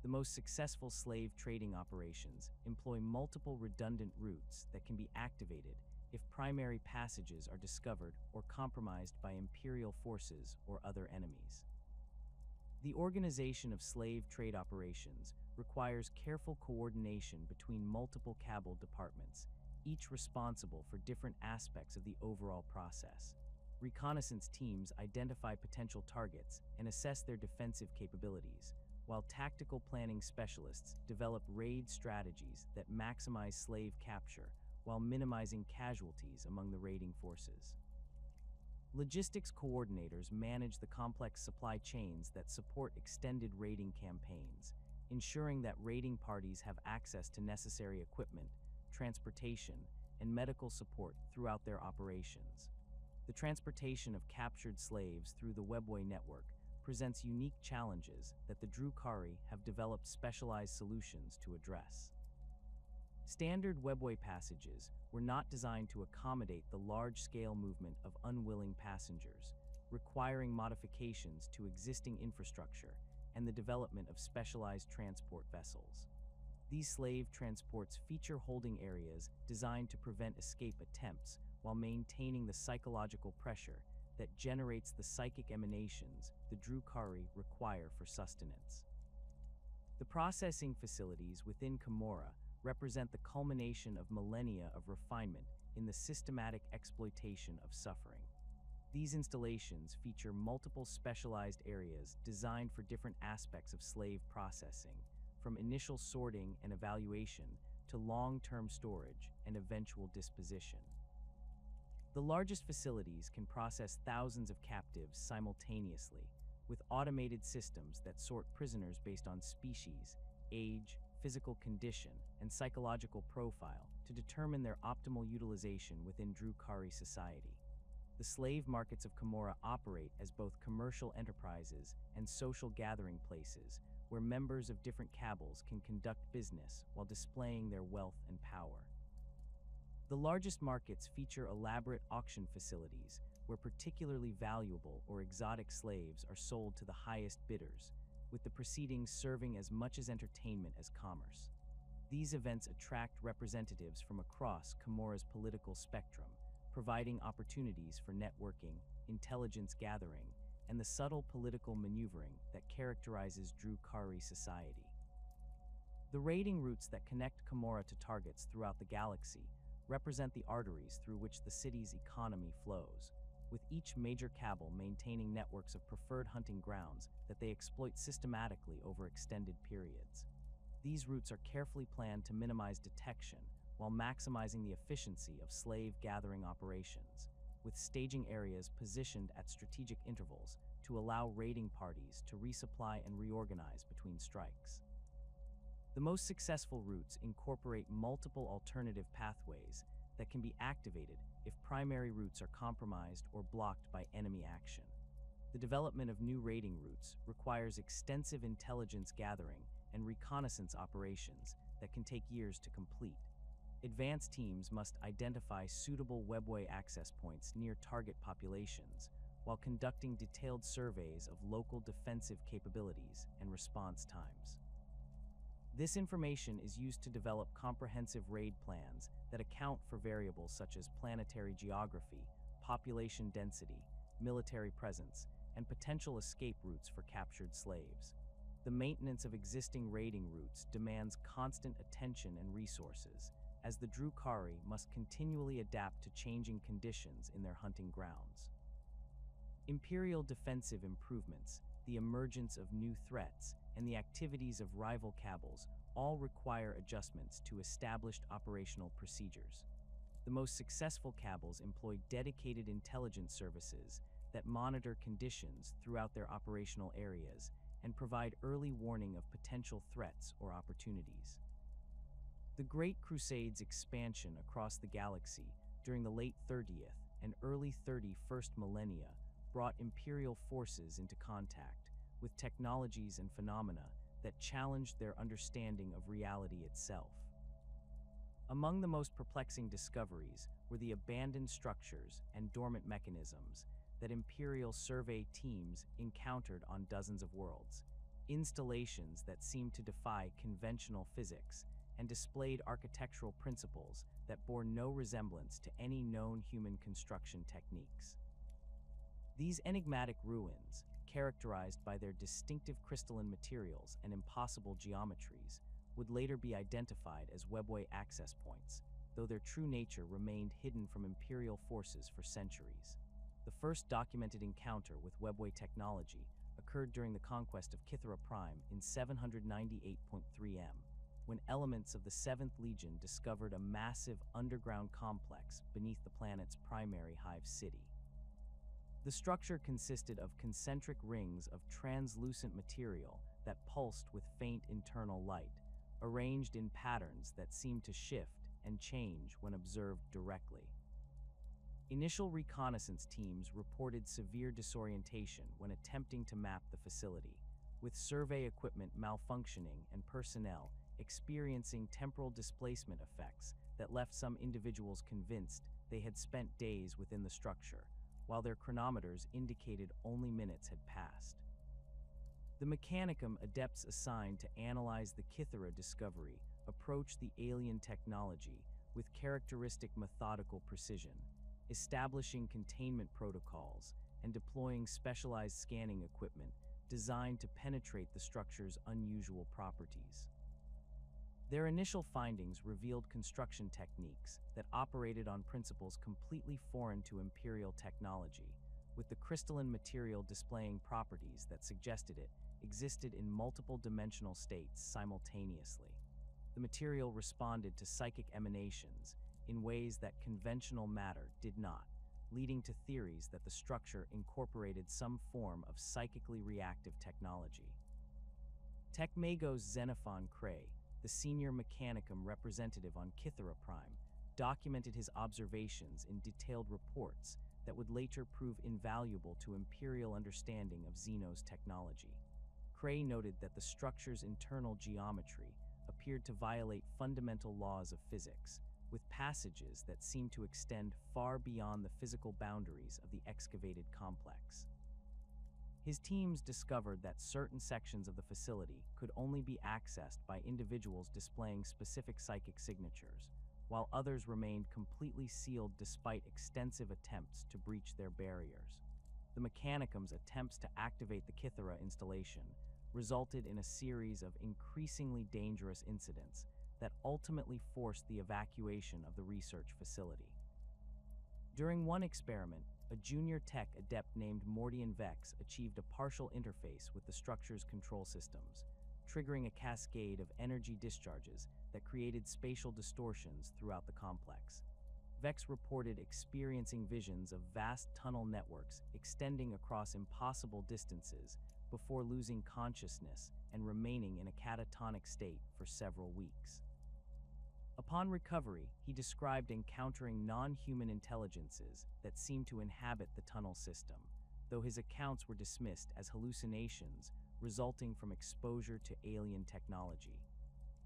The most successful slave trading operations employ multiple redundant routes that can be activated if primary passages are discovered or compromised by Imperial forces or other enemies. The organization of slave trade operations requires careful coordination between multiple Cabal departments, each responsible for different aspects of the overall process. Reconnaissance teams identify potential targets and assess their defensive capabilities, while tactical planning specialists develop raid strategies that maximize slave capture while minimizing casualties among the raiding forces. Logistics coordinators manage the complex supply chains that support extended raiding campaigns, ensuring that raiding parties have access to necessary equipment, transportation, and medical support throughout their operations. The transportation of captured slaves through the Webway network presents unique challenges that the Drukhari have developed specialized solutions to address. Standard Webway passages were not designed to accommodate the large-scale movement of unwilling passengers, requiring modifications to existing infrastructure and the development of specialized transport vessels. These slave transports feature holding areas designed to prevent escape attempts while maintaining the psychological pressure that generates the psychic emanations the Drukhari require for sustenance. The processing facilities within Camorra represent the culmination of millennia of refinement in the systematic exploitation of suffering. These installations feature multiple specialized areas designed for different aspects of slave processing, from initial sorting and evaluation to long-term storage and eventual disposition. The largest facilities can process thousands of captives simultaneously, with automated systems that sort prisoners based on species, age, physical condition, and psychological profile to determine their optimal utilization within Drukhari society. The slave markets of Camorra operate as both commercial enterprises and social gathering places where members of different cabals can conduct business while displaying their wealth and power. The largest markets feature elaborate auction facilities where particularly valuable or exotic slaves are sold to the highest bidders, with the proceedings serving as much as entertainment as commerce. These events attract representatives from across Camorra's political spectrum, providing opportunities for networking, intelligence gathering, and the subtle political maneuvering that characterizes Drukhari society. The raiding routes that connect Camorra to targets throughout the galaxy represent the arteries through which the city's economy flows, with each major cabal maintaining networks of preferred hunting grounds that they exploit systematically over extended periods. These routes are carefully planned to minimize detection while maximizing the efficiency of slave gathering operations, with staging areas positioned at strategic intervals to allow raiding parties to resupply and reorganize between strikes. The most successful routes incorporate multiple alternative pathways that can be activated if primary routes are compromised or blocked by enemy action. The development of new raiding routes requires extensive intelligence gathering and reconnaissance operations that can take years to complete. Advanced teams must identify suitable Webway access points near target populations while conducting detailed surveys of local defensive capabilities and response times. This information is used to develop comprehensive raid plans that account for variables such as planetary geography, population density, military presence, and potential escape routes for captured slaves. The maintenance of existing raiding routes demands constant attention and resources, as the Drukhari must continually adapt to changing conditions in their hunting grounds. Imperial defensive improvements, the emergence of new threats, and the activities of rival cabals all require adjustments to established operational procedures. The most successful cabals employ dedicated intelligence services that monitor conditions throughout their operational areas and provide early warning of potential threats or opportunities. The Great Crusade's expansion across the galaxy during the late 30th and early 31st millennia brought Imperial forces into contact with technologies and phenomena that challenged their understanding of reality itself. Among the most perplexing discoveries were the abandoned structures and dormant mechanisms that Imperial survey teams encountered on dozens of worlds, installations that seemed to defy conventional physics and displayed architectural principles that bore no resemblance to any known human construction techniques. These enigmatic ruins, characterized by their distinctive crystalline materials and impossible geometries, would later be identified as Webway access points, though their true nature remained hidden from Imperial forces for centuries. The first documented encounter with Webway technology occurred during the conquest of Kythera Prime in 798.3 M, when elements of the 7th Legion discovered a massive underground complex beneath the planet's primary hive city. The structure consisted of concentric rings of translucent material that pulsed with faint internal light, arranged in patterns that seemed to shift and change when observed directly. Initial reconnaissance teams reported severe disorientation when attempting to map the facility, with survey equipment malfunctioning and personnel experiencing temporal displacement effects that left some individuals convinced they had spent days within the structure, while their chronometers indicated only minutes had passed. The Mechanicum adepts assigned to analyze the Kythera discovery approached the alien technology with characteristic methodical precision, establishing containment protocols and deploying specialized scanning equipment designed to penetrate the structure's unusual properties. Their initial findings revealed construction techniques that operated on principles completely foreign to Imperial technology, with the crystalline material displaying properties that suggested it existed in multiple dimensional states simultaneously. The material responded to psychic emanations in ways that conventional matter did not, leading to theories that the structure incorporated some form of psychically reactive technology. Techmagos Xenophon Cray, the senior Mechanicum representative on Kythera Prime, documented his observations in detailed reports that would later prove invaluable to Imperial understanding of Xeno's technology. Cray noted that the structure's internal geometry appeared to violate fundamental laws of physics, with passages that seemed to extend far beyond the physical boundaries of the excavated complex. His teams discovered that certain sections of the facility could only be accessed by individuals displaying specific psychic signatures, while others remained completely sealed despite extensive attempts to breach their barriers. The Mechanicum's attempts to activate the Kythera installation resulted in a series of increasingly dangerous incidents that ultimately forced the evacuation of the research facility. During one experiment, a junior tech adept named Mordian Vex achieved a partial interface with the structure's control systems, triggering a cascade of energy discharges that created spatial distortions throughout the complex. Vex reported experiencing visions of vast tunnel networks extending across impossible distances before losing consciousness and remaining in a catatonic state for several weeks. Upon recovery, he described encountering non-human intelligences that seemed to inhabit the tunnel system, though his accounts were dismissed as hallucinations resulting from exposure to alien technology.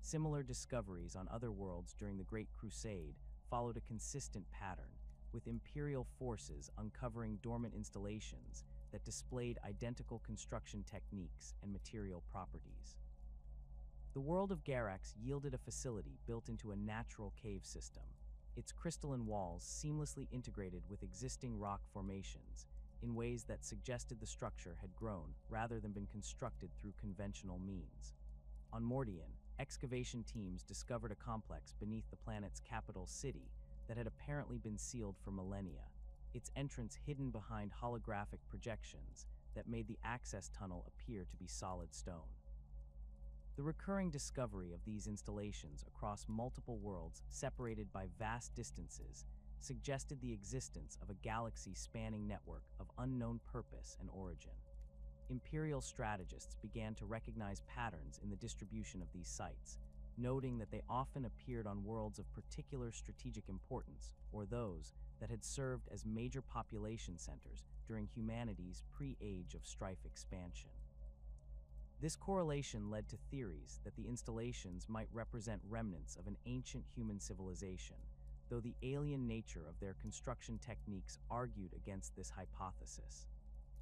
Similar discoveries on other worlds during the Great Crusade followed a consistent pattern, with Imperial forces uncovering dormant installations that displayed identical construction techniques and material properties. The world of Garax yielded a facility built into a natural cave system, its crystalline walls seamlessly integrated with existing rock formations in ways that suggested the structure had grown rather than been constructed through conventional means. On Mordian, excavation teams discovered a complex beneath the planet's capital city that had apparently been sealed for millennia, its entrance hidden behind holographic projections that made the access tunnel appear to be solid stone. The recurring discovery of these installations across multiple worlds separated by vast distances suggested the existence of a galaxy-spanning network of unknown purpose and origin. Imperial strategists began to recognize patterns in the distribution of these sites, noting that they often appeared on worlds of particular strategic importance, or those that had served as major population centers during humanity's pre-age of strife expansion. This correlation led to theories that the installations might represent remnants of an ancient human civilization, though the alien nature of their construction techniques argued against this hypothesis.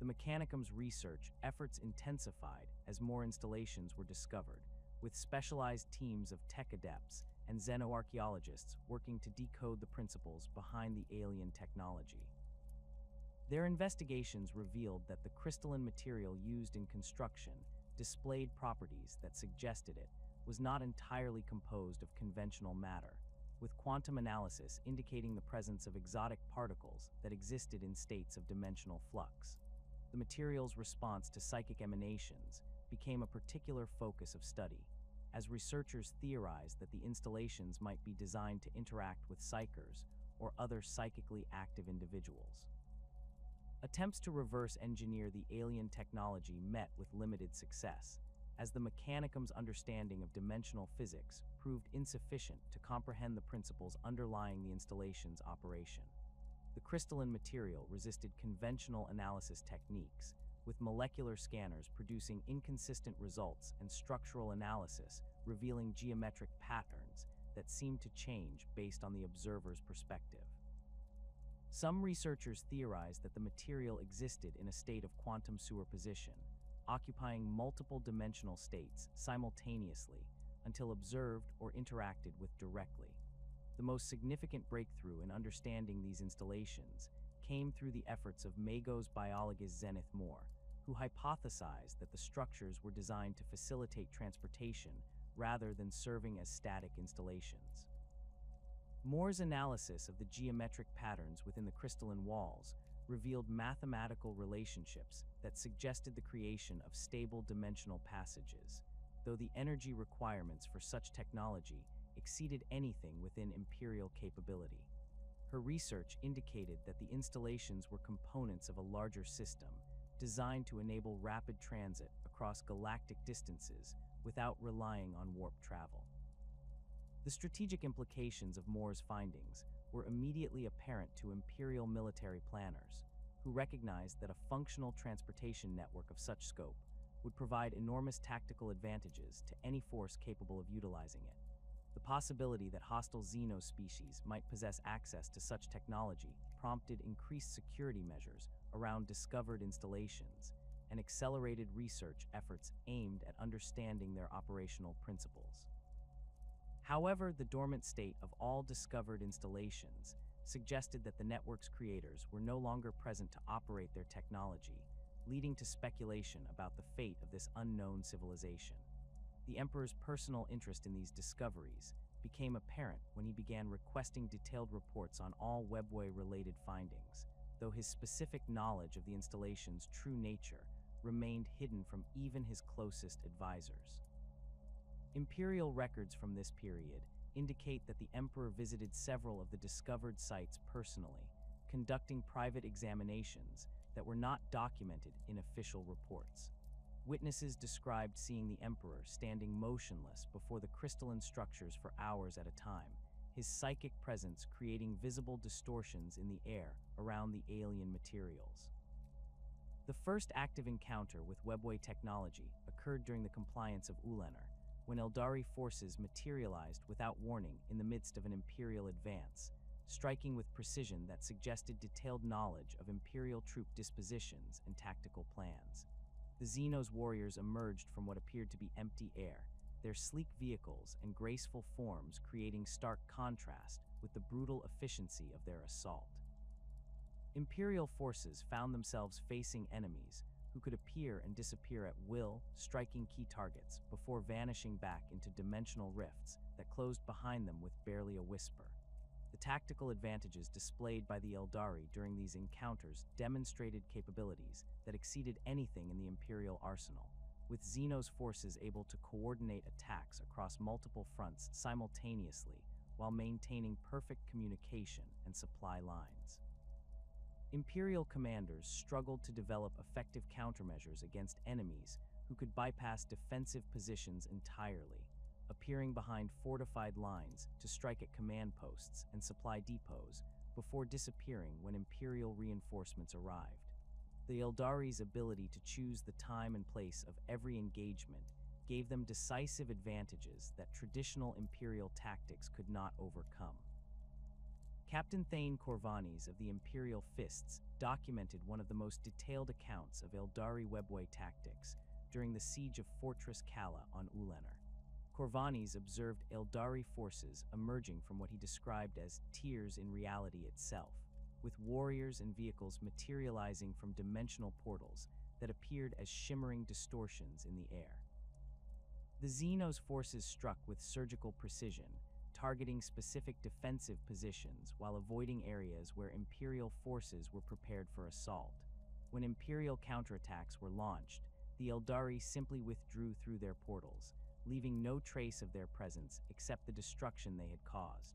The Mechanicum's research efforts intensified as more installations were discovered, with specialized teams of tech adepts and xenoarchaeologists working to decode the principles behind the alien technology. Their investigations revealed that the crystalline material used in construction displayed properties that suggested it was not entirely composed of conventional matter, with quantum analysis indicating the presence of exotic particles that existed in states of dimensional flux. The material's response to psychic emanations became a particular focus of study, as researchers theorized that the installations might be designed to interact with psychers or other psychically active individuals. Attempts to reverse engineer the alien technology met with limited success, as the Mechanicum's understanding of dimensional physics proved insufficient to comprehend the principles underlying the installation's operation. The crystalline material resisted conventional analysis techniques, with molecular scanners producing inconsistent results and structural analysis revealing geometric patterns that seemed to change based on the observer's perspective. Some researchers theorized that the material existed in a state of quantum superposition, occupying multiple dimensional states simultaneously until observed or interacted with directly. The most significant breakthrough in understanding these installations came through the efforts of Magos biologist Zenith Moore, who hypothesized that the structures were designed to facilitate transportation rather than serving as static installations. Moore's analysis of the geometric patterns within the crystalline walls revealed mathematical relationships that suggested the creation of stable dimensional passages, though the energy requirements for such technology exceeded anything within Imperial capability. Her research indicated that the installations were components of a larger system designed to enable rapid transit across galactic distances without relying on warp travel. The strategic implications of Moore's findings were immediately apparent to Imperial military planners, who recognized that a functional transportation network of such scope would provide enormous tactical advantages to any force capable of utilizing it. The possibility that hostile Xeno species might possess access to such technology prompted increased security measures around discovered installations and accelerated research efforts aimed at understanding their operational principles. However, the dormant state of all discovered installations suggested that the network's creators were no longer present to operate their technology, leading to speculation about the fate of this unknown civilization. The Emperor's personal interest in these discoveries became apparent when he began requesting detailed reports on all Webway-related findings, though his specific knowledge of the installation's true nature remained hidden from even his closest advisors. Imperial records from this period indicate that the Emperor visited several of the discovered sites personally, conducting private examinations that were not documented in official reports. Witnesses described seeing the Emperor standing motionless before the crystalline structures for hours at a time, his psychic presence creating visible distortions in the air around the alien materials. The first active encounter with Webway technology occurred during the compliance of Ulanor, when Aeldari forces materialized without warning in the midst of an Imperial advance, striking with precision that suggested detailed knowledge of Imperial troop dispositions and tactical plans. The Xenos warriors emerged from what appeared to be empty air, their sleek vehicles and graceful forms creating stark contrast with the brutal efficiency of their assault. Imperial forces found themselves facing enemies who could appear and disappear at will, striking key targets before vanishing back into dimensional rifts that closed behind them with barely a whisper. The tactical advantages displayed by the Aeldari during these encounters demonstrated capabilities that exceeded anything in the Imperial arsenal, with Xenos forces able to coordinate attacks across multiple fronts simultaneously while maintaining perfect communication and supply lines. Imperial commanders struggled to develop effective countermeasures against enemies who could bypass defensive positions entirely, appearing behind fortified lines to strike at command posts and supply depots before disappearing when Imperial reinforcements arrived. The Aeldari's ability to choose the time and place of every engagement gave them decisive advantages that traditional Imperial tactics could not overcome. Captain Thane Corvanis of the Imperial Fists documented one of the most detailed accounts of Aeldari Webway tactics during the siege of Fortress Kala on Ulanor. Corvanis observed Aeldari forces emerging from what he described as tiers in reality itself, with warriors and vehicles materializing from dimensional portals that appeared as shimmering distortions in the air. The Xenos forces struck with surgical precision, targeting specific defensive positions while avoiding areas where Imperial forces were prepared for assault. When Imperial counterattacks were launched, the Aeldari simply withdrew through their portals, leaving no trace of their presence except the destruction they had caused.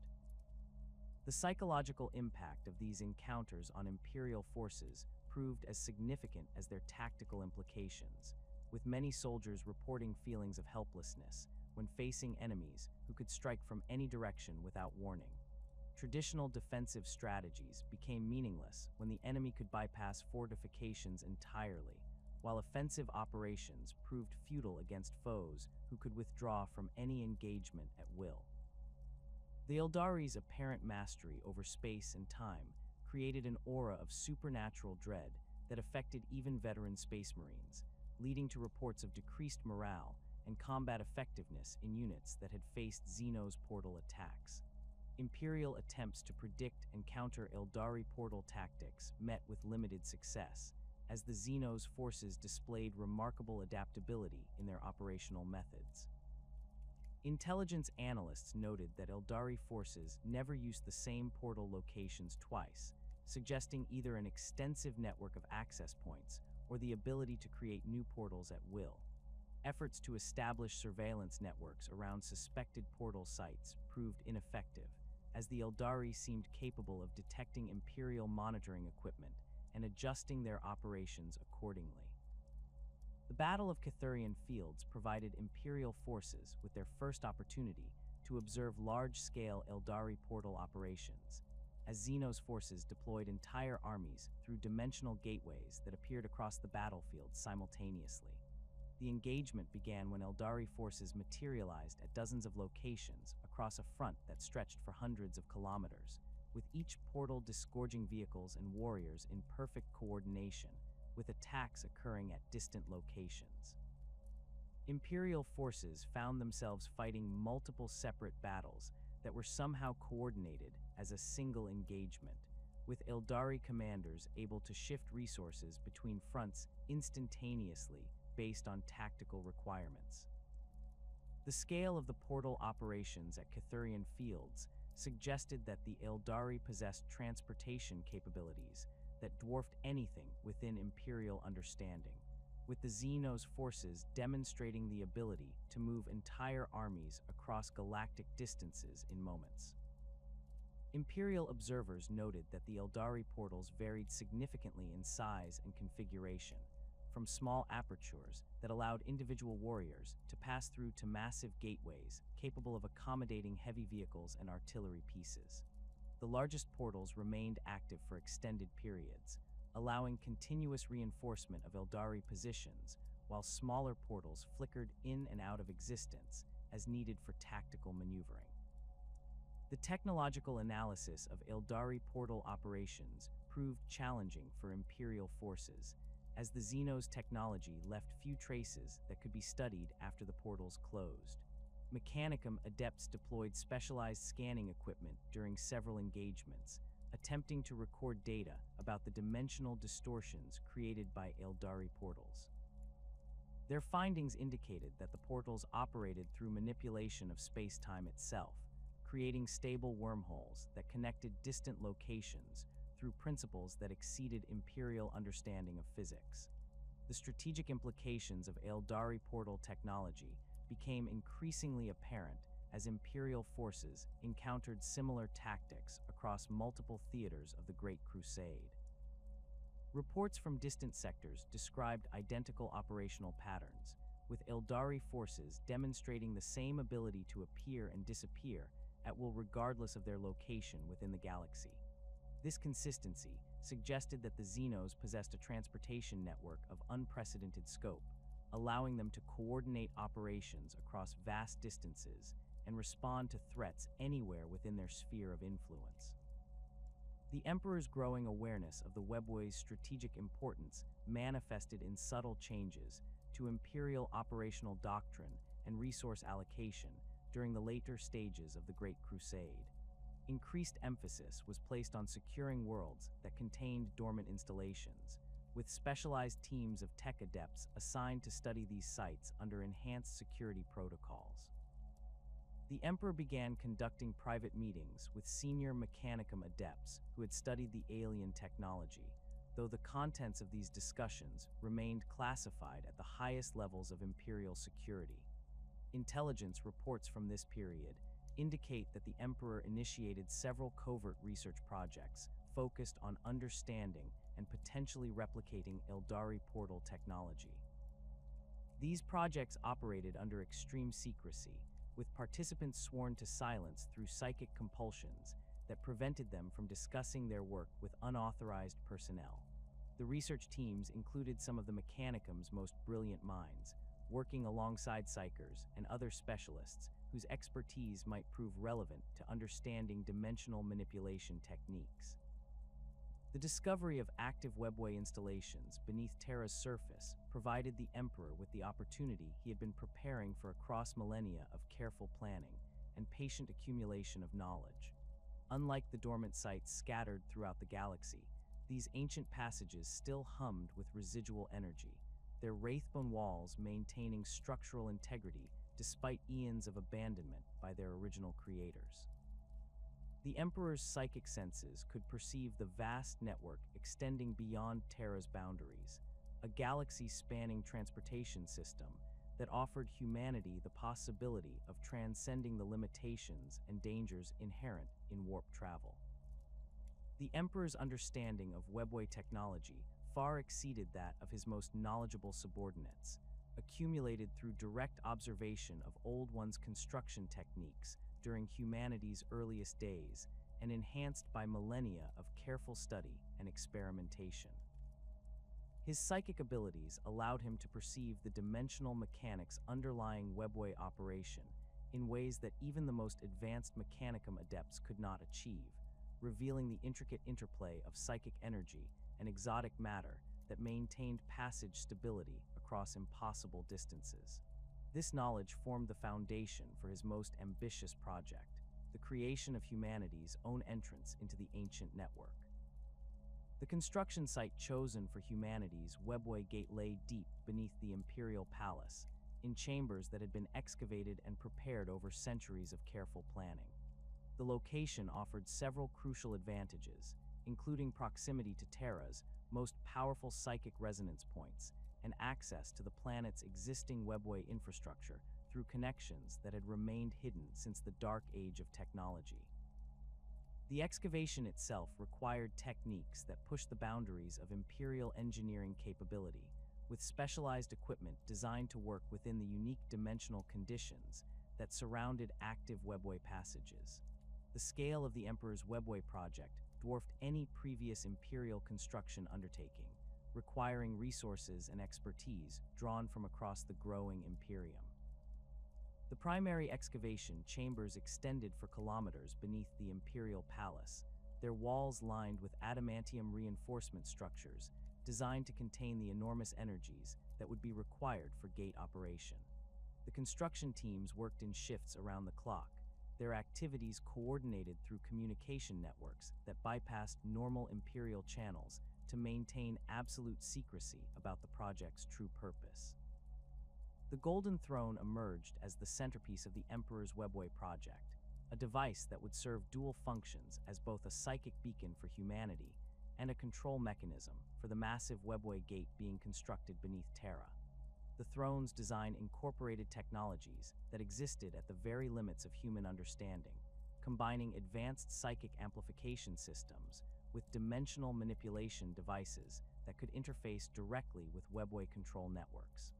The psychological impact of these encounters on Imperial forces proved as significant as their tactical implications, with many soldiers reporting feelings of helplessness when facing enemies who could strike from any direction without warning. Traditional defensive strategies became meaningless when the enemy could bypass fortifications entirely, while offensive operations proved futile against foes who could withdraw from any engagement at will. The Aeldari's apparent mastery over space and time created an aura of supernatural dread that affected even veteran space marines, leading to reports of decreased morale and combat effectiveness in units that had faced Xenos portal attacks. Imperial attempts to predict and counter Aeldari portal tactics met with limited success, as the Xenos forces displayed remarkable adaptability in their operational methods. Intelligence analysts noted that Aeldari forces never used the same portal locations twice, suggesting either an extensive network of access points or the ability to create new portals at will. Efforts to establish surveillance networks around suspected portal sites proved ineffective, as the Aeldari seemed capable of detecting Imperial monitoring equipment and adjusting their operations accordingly. The Battle of Cathurian Fields provided Imperial forces with their first opportunity to observe large-scale Aeldari portal operations, as Xenos forces deployed entire armies through dimensional gateways that appeared across the battlefield simultaneously. The engagement began when Aeldari forces materialized at dozens of locations across a front that stretched for hundreds of kilometers, with each portal disgorging vehicles and warriors in perfect coordination, with attacks occurring at distant locations. Imperial forces found themselves fighting multiple separate battles that were somehow coordinated as a single engagement, with Aeldari commanders able to shift resources between fronts instantaneously based on tactical requirements. The scale of the portal operations at Cathurian Fields suggested that the Aeldari possessed transportation capabilities that dwarfed anything within Imperial understanding, with the Xenos forces demonstrating the ability to move entire armies across galactic distances in moments. Imperial observers noted that the Aeldari portals varied significantly in size and configuration, from small apertures that allowed individual warriors to pass through to massive gateways capable of accommodating heavy vehicles and artillery pieces. The largest portals remained active for extended periods, allowing continuous reinforcement of Aeldari positions, while smaller portals flickered in and out of existence as needed for tactical maneuvering. The technological analysis of Aeldari portal operations proved challenging for Imperial forces, as the Xenos technology left few traces that could be studied after the portals closed. Mechanicum adepts deployed specialized scanning equipment during several engagements, attempting to record data about the dimensional distortions created by Aeldari portals. Their findings indicated that the portals operated through manipulation of space-time itself, creating stable wormholes that connected distant locations through principles that exceeded Imperial understanding of physics. The strategic implications of Aeldari portal technology became increasingly apparent as Imperial forces encountered similar tactics across multiple theaters of the Great Crusade. Reports from distant sectors described identical operational patterns, with Aeldari forces demonstrating the same ability to appear and disappear at will regardless of their location within the galaxy. This consistency suggested that the Xenos possessed a transportation network of unprecedented scope, allowing them to coordinate operations across vast distances and respond to threats anywhere within their sphere of influence. The Emperor's growing awareness of the Webway's strategic importance manifested in subtle changes to Imperial operational doctrine and resource allocation during the later stages of the Great Crusade. Increased emphasis was placed on securing worlds that contained dormant installations, with specialized teams of tech adepts assigned to study these sites under enhanced security protocols. The Emperor began conducting private meetings with senior Mechanicum adepts who had studied the alien technology, though the contents of these discussions remained classified at the highest levels of Imperial security. Intelligence reports from this period indicate that the Emperor initiated several covert research projects focused on understanding and potentially replicating Aeldari portal technology. These projects operated under extreme secrecy, with participants sworn to silence through psychic compulsions that prevented them from discussing their work with unauthorized personnel. The research teams included some of the Mechanicum's most brilliant minds, working alongside psychers and other specialists whose expertise might prove relevant to understanding dimensional manipulation techniques. The discovery of active Webway installations beneath Terra's surface provided the Emperor with the opportunity he had been preparing for across millennia of careful planning and patient accumulation of knowledge. Unlike the dormant sites scattered throughout the galaxy, these ancient passages still hummed with residual energy, their wraithbone walls maintaining structural integrity despite eons of abandonment by their original creators. The Emperor's psychic senses could perceive the vast network extending beyond Terra's boundaries, a galaxy-spanning transportation system that offered humanity the possibility of transcending the limitations and dangers inherent in warp travel. The Emperor's understanding of Webway technology far exceeded that of his most knowledgeable subordinates, accumulated through direct observation of Old One's construction techniques during humanity's earliest days and enhanced by millennia of careful study and experimentation. His psychic abilities allowed him to perceive the dimensional mechanics underlying Webway operation in ways that even the most advanced Mechanicum adepts could not achieve, revealing the intricate interplay of psychic energy and exotic matter that maintained passage stability across impossible distances. This knowledge formed the foundation for his most ambitious project, the creation of humanity's own entrance into the ancient network. The construction site chosen for humanity's Webway gate lay deep beneath the Imperial Palace, in chambers that had been excavated and prepared over centuries of careful planning. The location offered several crucial advantages, including proximity to Terra's most powerful psychic resonance points and access to the planet's existing Webway infrastructure through connections that had remained hidden since the dark age of technology. The excavation itself required techniques that pushed the boundaries of Imperial engineering capability, with specialized equipment designed to work within the unique dimensional conditions that surrounded active Webway passages. The scale of the Emperor's Webway project dwarfed any previous Imperial construction undertaking, requiring resources and expertise drawn from across the growing Imperium. The primary excavation chambers extended for kilometers beneath the Imperial Palace, their walls lined with adamantium reinforcement structures designed to contain the enormous energies that would be required for gate operation. The construction teams worked in shifts around the clock, their activities coordinated through communication networks that bypassed normal Imperial channels to maintain absolute secrecy about the project's true purpose. The Golden Throne emerged as the centerpiece of the Emperor's Webway project, a device that would serve dual functions as both a psychic beacon for humanity and a control mechanism for the massive Webway gate being constructed beneath Terra. The throne's design incorporated technologies that existed at the very limits of human understanding, combining advanced psychic amplification systems with dimensional manipulation devices that could interface directly with Webway control networks.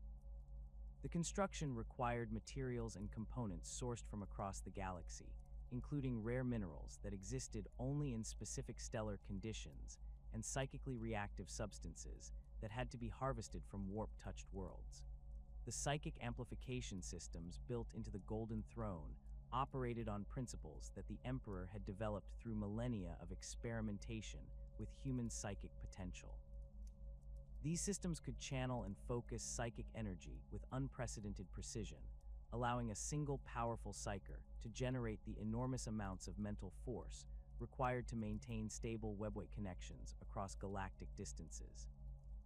The construction required materials and components sourced from across the galaxy, including rare minerals that existed only in specific stellar conditions and psychically reactive substances that had to be harvested from warp-touched worlds. The psychic amplification systems built into the Golden Throne operated on principles that the Emperor had developed through millennia of experimentation with human psychic potential. These systems could channel and focus psychic energy with unprecedented precision, allowing a single powerful psyker to generate the enormous amounts of mental force required to maintain stable Webway connections across galactic distances.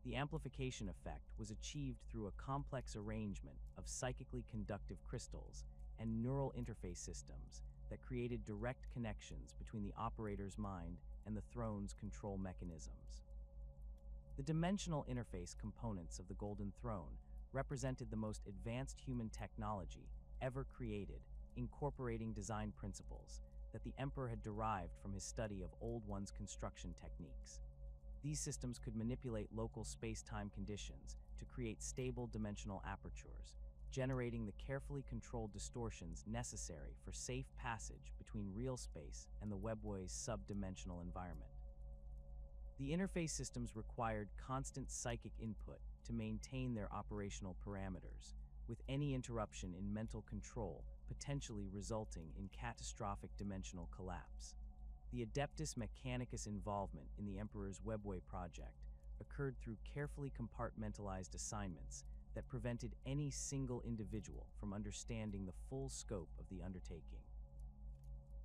The amplification effect was achieved through a complex arrangement of psychically conductive crystals and neural interface systems that created direct connections between the operator's mind and the throne's control mechanisms. The dimensional interface components of the Golden Throne represented the most advanced human technology ever created, incorporating design principles that the Emperor had derived from his study of Old One's construction techniques. These systems could manipulate local space-time conditions to create stable dimensional apertures, generating the carefully controlled distortions necessary for safe passage between real space and the Webway's sub-dimensional environment. The interface systems required constant psychic input to maintain their operational parameters, with any interruption in mental control potentially resulting in catastrophic dimensional collapse. The Adeptus Mechanicus involvement in the Emperor's Webway project occurred through carefully compartmentalized assignments that prevented any single individual from understanding the full scope of the undertaking.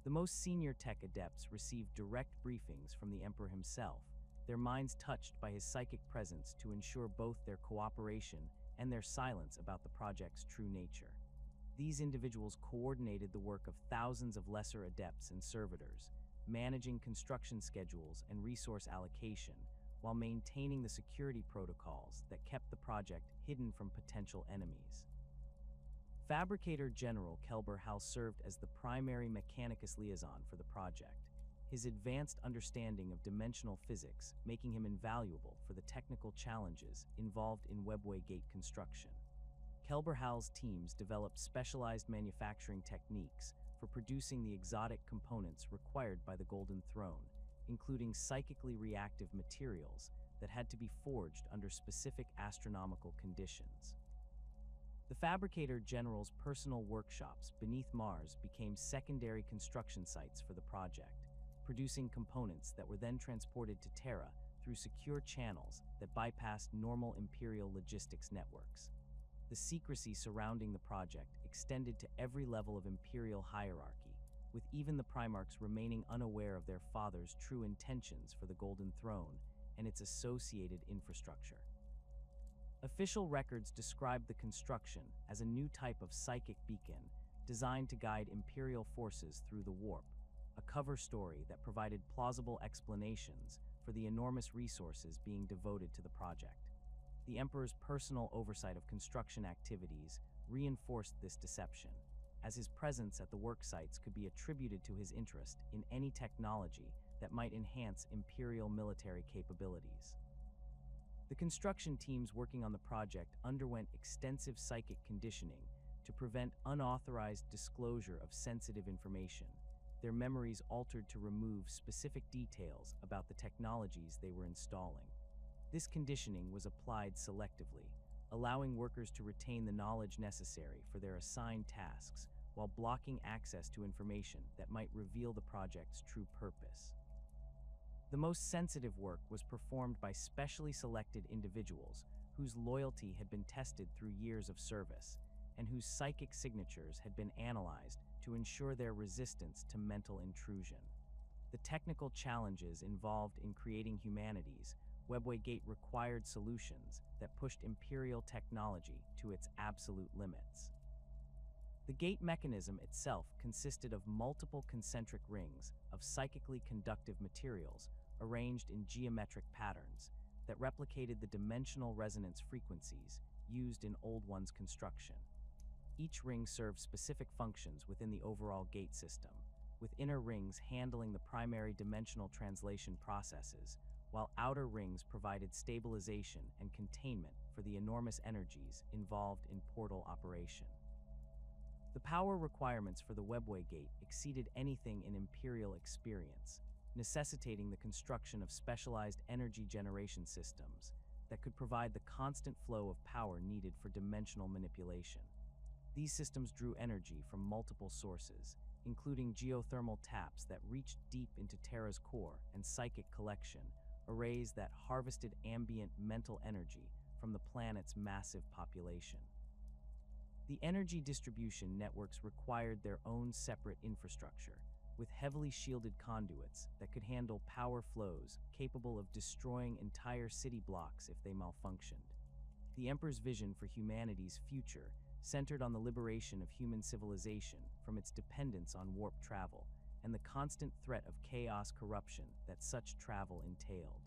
The most senior tech adepts received direct briefings from the Emperor himself, their minds touched by his psychic presence to ensure both their cooperation and their silence about the project's true nature. These individuals coordinated the work of thousands of lesser adepts and servitors, managing construction schedules and resource allocation, while maintaining the security protocols that kept the project hidden from potential enemies. Fabricator General Kelber Hal served as the primary Mechanicus liaison for the project, his advanced understanding of dimensional physics making him invaluable for the technical challenges involved in Webway gate construction. Kelber Hal's teams developed specialized manufacturing techniques for producing the exotic components required by the Golden Throne, including psychically reactive materials that had to be forged under specific astronomical conditions. The Fabricator General's personal workshops beneath Mars became secondary construction sites for the project, producing components that were then transported to Terra through secure channels that bypassed normal Imperial logistics networks. The secrecy surrounding the project extended to every level of Imperial hierarchy, with even the Primarchs remaining unaware of their father's true intentions for the Golden Throne and its associated infrastructure. Official records described the construction as a new type of psychic beacon designed to guide Imperial forces through the warp, a cover story that provided plausible explanations for the enormous resources being devoted to the project. The Emperor's personal oversight of construction activities reinforced this deception, as his presence at the work sites could be attributed to his interest in any technology that might enhance Imperial military capabilities. The construction teams working on the project underwent extensive psychic conditioning to prevent unauthorized disclosure of sensitive information, their memories altered to remove specific details about the technologies they were installing. This conditioning was applied selectively, allowing workers to retain the knowledge necessary for their assigned tasks while blocking access to information that might reveal the project's true purpose. The most sensitive work was performed by specially selected individuals whose loyalty had been tested through years of service and whose psychic signatures had been analyzed to ensure their resistance to mental intrusion. The technical challenges involved in creating humanity's Webway Gate required solutions that pushed Imperial technology to its absolute limits. The gate mechanism itself consisted of multiple concentric rings of psychically conductive materials arranged in geometric patterns that replicated the dimensional resonance frequencies used in Old One's construction. Each ring served specific functions within the overall gate system, with inner rings handling the primary dimensional translation processes, while outer rings provided stabilization and containment for the enormous energies involved in portal operation. The power requirements for the Webway Gate exceeded anything in Imperial experience, necessitating the construction of specialized energy generation systems that could provide the constant flow of power needed for dimensional manipulation. These systems drew energy from multiple sources, including geothermal taps that reached deep into Terra's core and psychic collection, arrays that harvested ambient mental energy from the planet's massive population. The energy distribution networks required their own separate infrastructure, with heavily shielded conduits that could handle power flows capable of destroying entire city blocks if they malfunctioned. The Emperor's vision for humanity's future centered on the liberation of human civilization from its dependence on warp travel and the constant threat of chaos corruption that such travel entailed.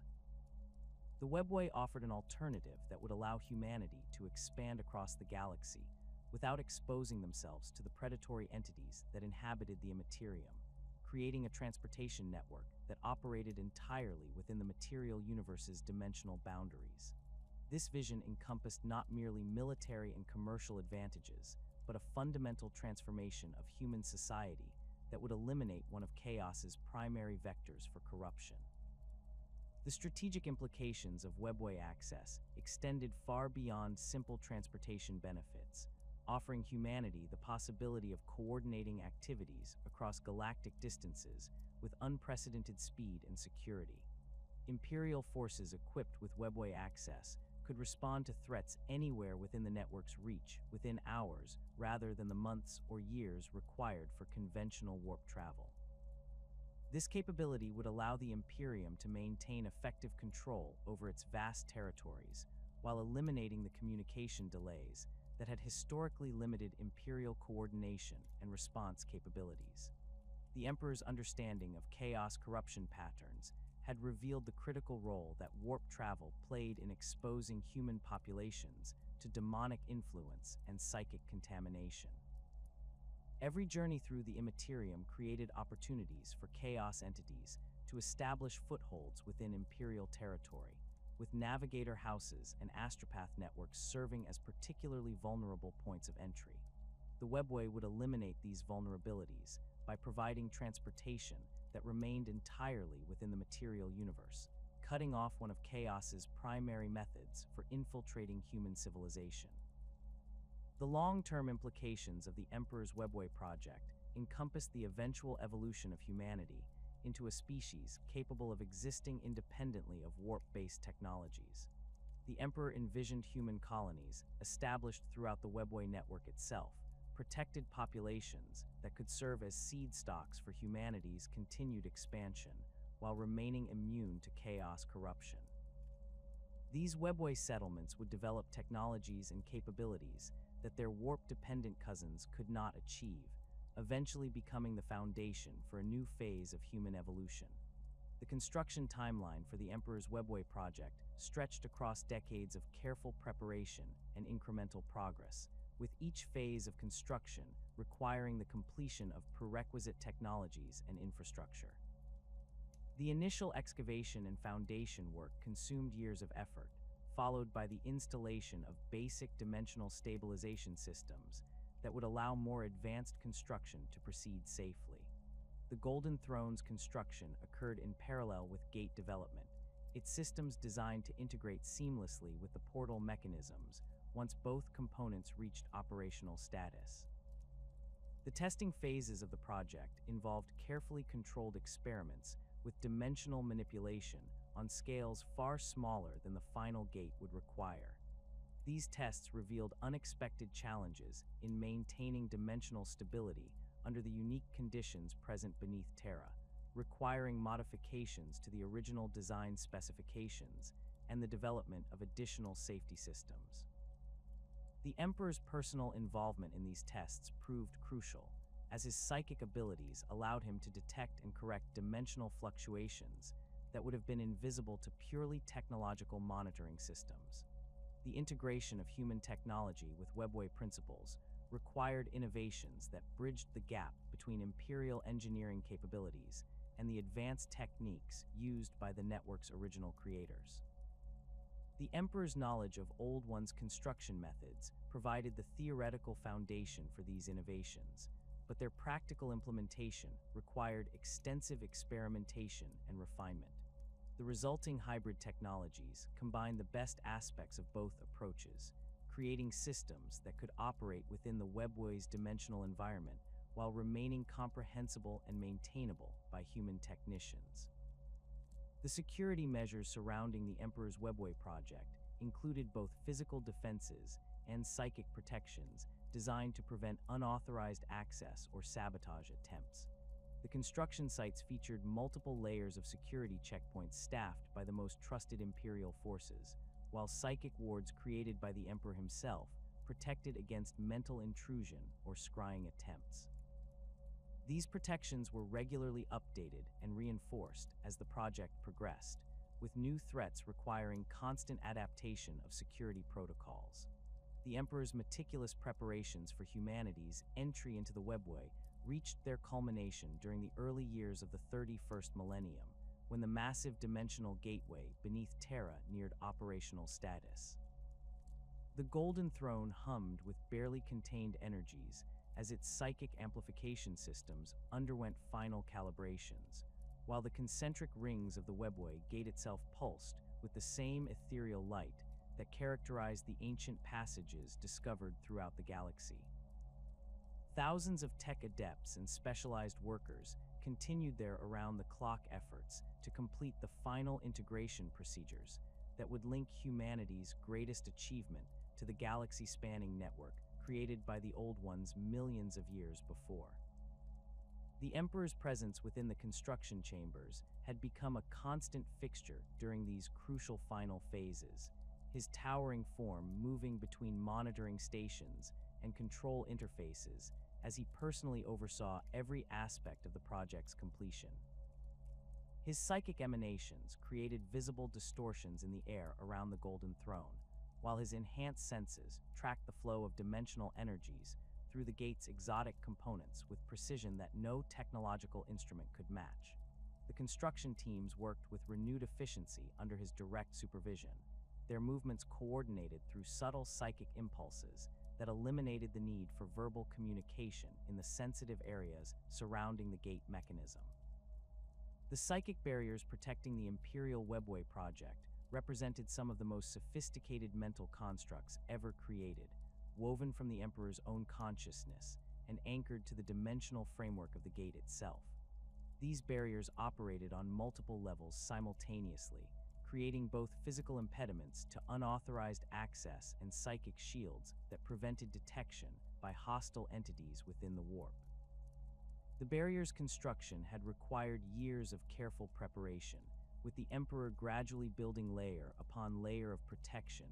The Webway offered an alternative that would allow humanity to expand across the galaxy without exposing themselves to the predatory entities that inhabited the Immaterium, creating a transportation network that operated entirely within the material universe's dimensional boundaries. This vision encompassed not merely military and commercial advantages, but a fundamental transformation of human society that would eliminate one of Chaos's primary vectors for corruption. The strategic implications of Webway access extended far beyond simple transportation benefits, offering humanity the possibility of coordinating activities across galactic distances with unprecedented speed and security. Imperial forces equipped with Webway access could respond to threats anywhere within the network's reach within hours rather than the months or years required for conventional warp travel. This capability would allow the Imperium to maintain effective control over its vast territories while eliminating the communication delays that had historically limited Imperial coordination and response capabilities. The Emperor's understanding of chaos corruption patterns had revealed the critical role that warp travel played in exposing human populations to demonic influence and psychic contamination. Every journey through the Immaterium created opportunities for chaos entities to establish footholds within Imperial territory, with navigator houses and astropath networks serving as particularly vulnerable points of entry. The Webway would eliminate these vulnerabilities by providing transportation that remained entirely within the material universe, cutting off one of Chaos's primary methods for infiltrating human civilization. The long-term implications of the Emperor's Webway project encompassed the eventual evolution of humanity into a species capable of existing independently of warp-based technologies. The Emperor envisioned human colonies established throughout the Webway network itself, protected populations that could serve as seed stocks for humanity's continued expansion while remaining immune to chaos corruption. These Webway settlements would develop technologies and capabilities that their warp-dependent cousins could not achieve, eventually becoming the foundation for a new phase of human evolution. The construction timeline for the Emperor's Webway project stretched across decades of careful preparation and incremental progress, with each phase of construction requiring the completion of prerequisite technologies and infrastructure. The initial excavation and foundation work consumed years of effort, followed by the installation of basic dimensional stabilization systems that would allow more advanced construction to proceed safely. The Golden Throne's construction occurred in parallel with gate development, its systems designed to integrate seamlessly with the portal mechanisms once both components reached operational status. The testing phases of the project involved carefully controlled experiments with dimensional manipulation on scales far smaller than the final gate would require. These tests revealed unexpected challenges in maintaining dimensional stability under the unique conditions present beneath Terra, requiring modifications to the original design specifications and the development of additional safety systems. The Emperor's personal involvement in these tests proved crucial, as his psychic abilities allowed him to detect and correct dimensional fluctuations that would have been invisible to purely technological monitoring systems. The integration of human technology with Webway principles required innovations that bridged the gap between Imperial engineering capabilities and the advanced techniques used by the network's original creators. The Emperor's knowledge of Old One's construction methods provided the theoretical foundation for these innovations, but their practical implementation required extensive experimentation and refinement. The resulting hybrid technologies combined the best aspects of both approaches, creating systems that could operate within the Webway's dimensional environment while remaining comprehensible and maintainable by human technicians. The security measures surrounding the Emperor's Webway project included both physical defenses and psychic protections designed to prevent unauthorized access or sabotage attempts. The construction sites featured multiple layers of security checkpoints staffed by the most trusted Imperial forces, while psychic wards created by the Emperor himself protected against mental intrusion or scrying attempts. These protections were regularly updated and reinforced as the project progressed, with new threats requiring constant adaptation of security protocols. The Emperor's meticulous preparations for humanity's entry into the Webway reached their culmination during the early years of the 31st millennium, when the massive dimensional gateway beneath Terra neared operational status. The Golden Throne hummed with barely contained energies as its psychic amplification systems underwent final calibrations, while the concentric rings of the Webway gate itself pulsed with the same ethereal light that characterized the ancient passages discovered throughout the galaxy. Thousands of tech adepts and specialized workers continued their around-the-clock efforts to complete the final integration procedures that would link humanity's greatest achievement to the galaxy-spanning network created by the Old Ones millions of years before. The Emperor's presence within the construction chambers had become a constant fixture during these crucial final phases, his towering form moving between monitoring stations and control interfaces as he personally oversaw every aspect of the project's completion. His psychic emanations created visible distortions in the air around the Golden Throne, while his enhanced senses tracked the flow of dimensional energies through the gate's exotic components with precision that no technological instrument could match. The construction teams worked with renewed efficiency under his direct supervision, their movements coordinated through subtle psychic impulses that eliminated the need for verbal communication in the sensitive areas surrounding the gate mechanism. The psychic barriers protecting the Imperial Webway project represented some of the most sophisticated mental constructs ever created, woven from the Emperor's own consciousness and anchored to the dimensional framework of the gate itself. These barriers operated on multiple levels simultaneously, creating both physical impediments to unauthorized access and psychic shields that prevented detection by hostile entities within the warp. The barrier's construction had required years of careful preparation, with the Emperor gradually building layer upon layer of protection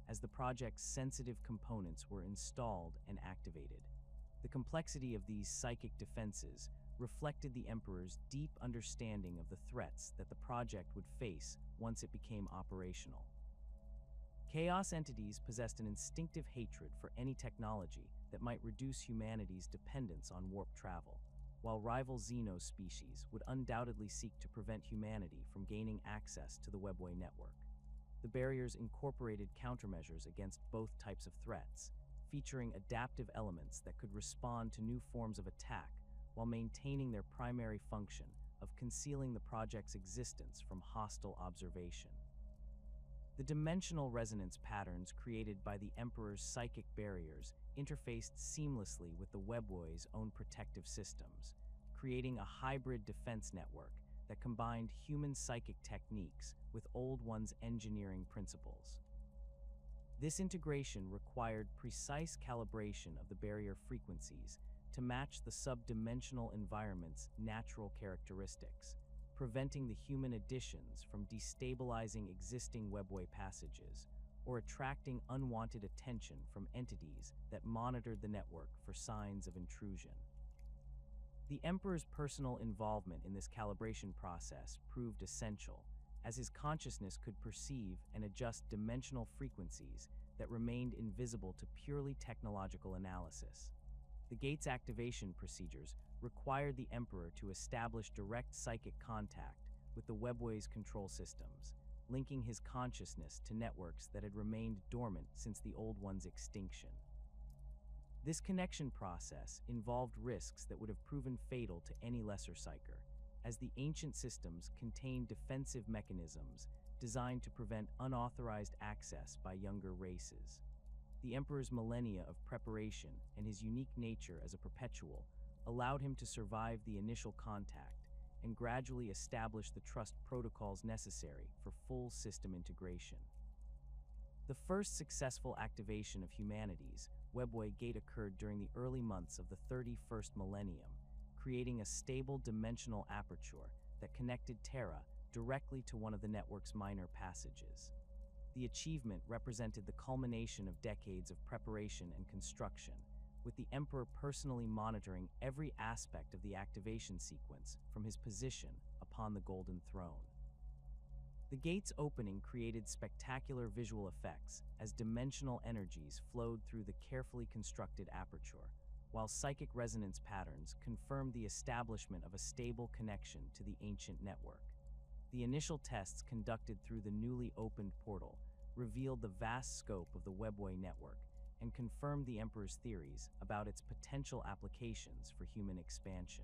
as the project's sensitive components were installed and activated. The complexity of these psychic defenses reflected the Emperor's deep understanding of the threats that the project would face once it became operational. Chaos entities possessed an instinctive hatred for any technology that might reduce humanity's dependence on warp travel, while rival Xeno species would undoubtedly seek to prevent humanity from gaining access to the Webway network. The barriers incorporated countermeasures against both types of threats, featuring adaptive elements that could respond to new forms of attack while maintaining their primary function of concealing the project's existence from hostile observation. The dimensional resonance patterns created by the Emperor's psychic barriers interfaced seamlessly with the Webway's own protective systems, creating a hybrid defense network that combined human psychic techniques with Old One's engineering principles. This integration required precise calibration of the barrier frequencies to match the subdimensional environment's natural characteristics, preventing the human additions from destabilizing existing Webway passages or attracting unwanted attention from entities that monitored the network for signs of intrusion. The Emperor's personal involvement in this calibration process proved essential, as his consciousness could perceive and adjust dimensional frequencies that remained invisible to purely technological analysis. The gate's activation procedures required the Emperor to establish direct psychic contact with the Webway's control systems, linking his consciousness to networks that had remained dormant since the Old One's extinction. This connection process involved risks that would have proven fatal to any lesser psyker, as the ancient systems contained defensive mechanisms designed to prevent unauthorized access by younger races. The Emperor's millennia of preparation and his unique nature as a perpetual allowed him to survive the initial contact and gradually establish the trust protocols necessary for full system integration. The first successful activation of humanity's Webway gate occurred during the early months of the 31st millennium, creating a stable dimensional aperture that connected Terra directly to one of the network's minor passages. The achievement represented the culmination of decades of preparation and construction, with the Emperor personally monitoring every aspect of the activation sequence from his position upon the Golden Throne. The gate's opening created spectacular visual effects as dimensional energies flowed through the carefully constructed aperture, while psychic resonance patterns confirmed the establishment of a stable connection to the ancient network. The initial tests conducted through the newly opened portal revealed the vast scope of the Webway network and confirmed the Emperor's theories about its potential applications for human expansion.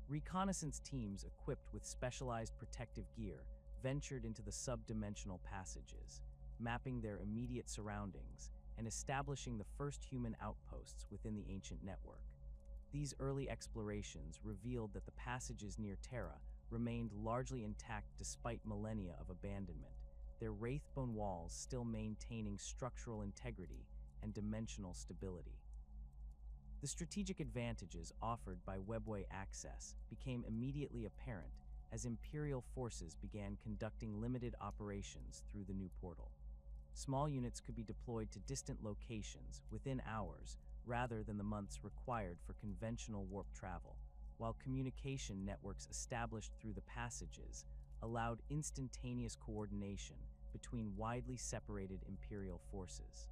Reconnaissance teams equipped with specialized protective gear ventured into the subdimensional passages, mapping their immediate surroundings and establishing the first human outposts within the ancient network. These early explorations revealed that the passages near Terra remained largely intact despite millennia of abandonment, their wraithbone walls still maintaining structural integrity and dimensional stability. The strategic advantages offered by Webway access became immediately apparent as Imperial forces began conducting limited operations through the new portal. Small units could be deployed to distant locations within hours rather than the months required for conventional warp travel, while communication networks established through the passages allowed instantaneous coordination between widely separated Imperial forces.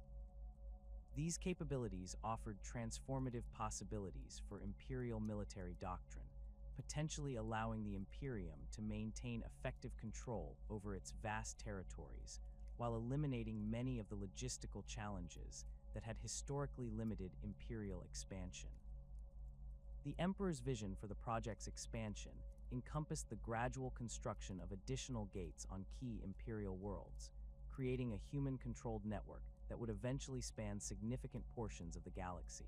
These capabilities offered transformative possibilities for Imperial military doctrine, potentially allowing the Imperium to maintain effective control over its vast territories, while eliminating many of the logistical challenges that had historically limited Imperial expansion. The Emperor's vision for the project's expansion encompassed the gradual construction of additional gates on key Imperial worlds, creating a human-controlled network that would eventually span significant portions of the galaxy.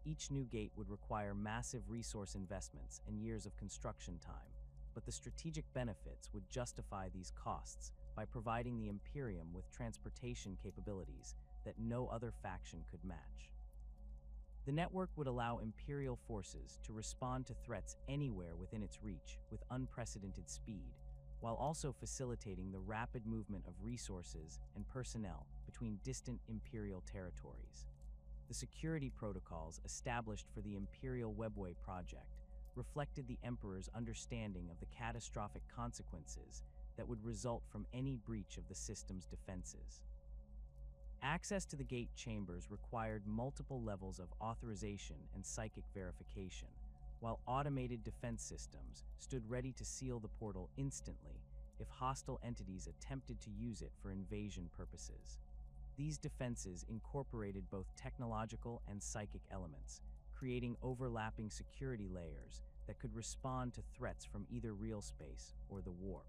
Each new gate would require massive resource investments and years of construction time, but the strategic benefits would justify these costs by providing the Imperium with transportation capabilities that no other faction could match. The network would allow Imperial forces to respond to threats anywhere within its reach with unprecedented speed, while also facilitating the rapid movement of resources and personnel between distant Imperial territories. The security protocols established for the Imperial Webway project reflected the Emperor's understanding of the catastrophic consequences that would result from any breach of the system's defenses. Access to the gate chambers required multiple levels of authorization and psychic verification, while automated defense systems stood ready to seal the portal instantly if hostile entities attempted to use it for invasion purposes. These defenses incorporated both technological and psychic elements, creating overlapping security layers that could respond to threats from either realspace or the warp.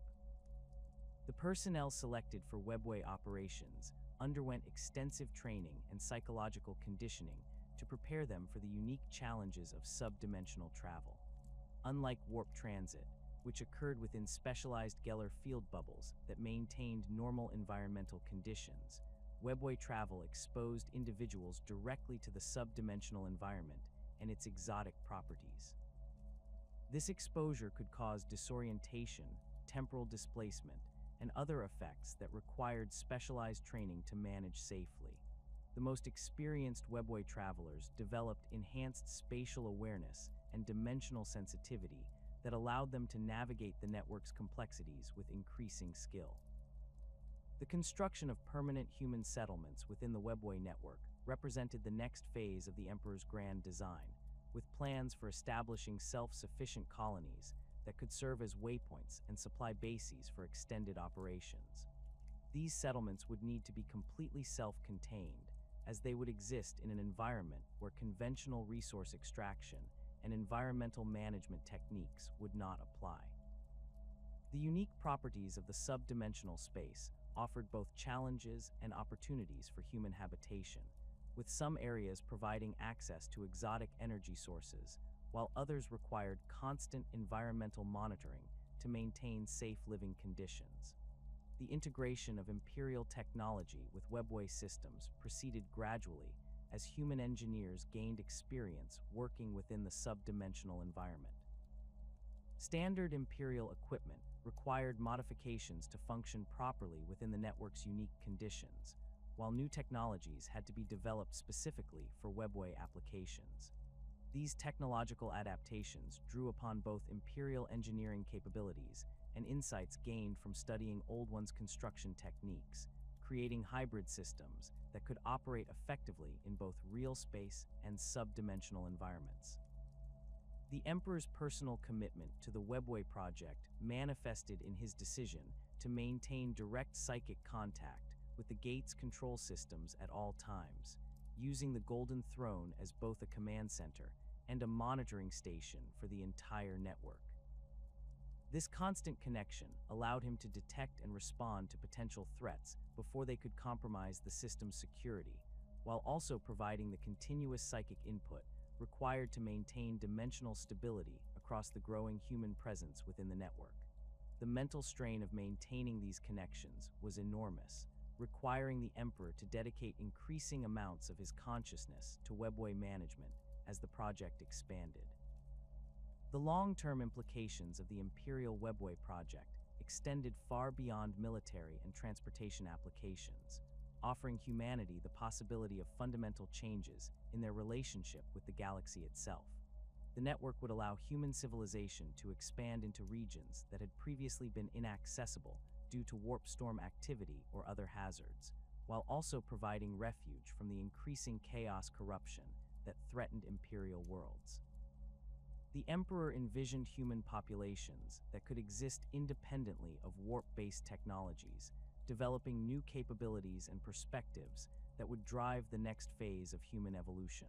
The personnel selected for Webway operations underwent extensive training and psychological conditioning to prepare them for the unique challenges of subdimensional travel. Unlike warp transit, which occurred within specialized Geller field bubbles that maintained normal environmental conditions, Webway travel exposed individuals directly to the subdimensional environment and its exotic properties. This exposure could cause disorientation, temporal displacement, and other effects that required specialized training to manage safely. The most experienced Webway travelers developed enhanced spatial awareness and dimensional sensitivity that allowed them to navigate the network's complexities with increasing skill. The construction of permanent human settlements within the Webway network represented the next phase of the Emperor's grand design, with plans for establishing self-sufficient colonies that could serve as waypoints and supply bases for extended operations. These settlements would need to be completely self-contained, as they would exist in an environment where conventional resource extraction and environmental management techniques would not apply. The unique properties of the subdimensional space offered both challenges and opportunities for human habitation, with some areas providing access to exotic energy sources, while others required constant environmental monitoring to maintain safe living conditions. The integration of Imperial technology with Webway systems proceeded gradually as human engineers gained experience working within the subdimensional environment. Standard Imperial equipment required modifications to function properly within the network's unique conditions, while new technologies had to be developed specifically for Webway applications. These technological adaptations drew upon both Imperial engineering capabilities and insights gained from studying Old One's construction techniques, creating hybrid systems that could operate effectively in both real space and subdimensional environments. The Emperor's personal commitment to the Webway project manifested in his decision to maintain direct psychic contact with the gate's control systems at all times, using the Golden Throne as both a command center and a monitoring station for the entire network. This constant connection allowed him to detect and respond to potential threats before they could compromise the system's security, while also providing the continuous psychic input required to maintain dimensional stability across the growing human presence within the network. The mental strain of maintaining these connections was enormous, requiring the Emperor to dedicate increasing amounts of his consciousness to Webway management as the project expanded. The long-term implications of the Imperial Webway project extended far beyond military and transportation applications, offering humanity the possibility of fundamental changes in their relationship with the galaxy itself. The network would allow human civilization to expand into regions that had previously been inaccessible due to warp storm activity or other hazards, while also providing refuge from the increasing chaos corruption that threatened Imperial worlds. The Emperor envisioned human populations that could exist independently of warp-based technologies, developing new capabilities and perspectives that would drive the next phase of human evolution.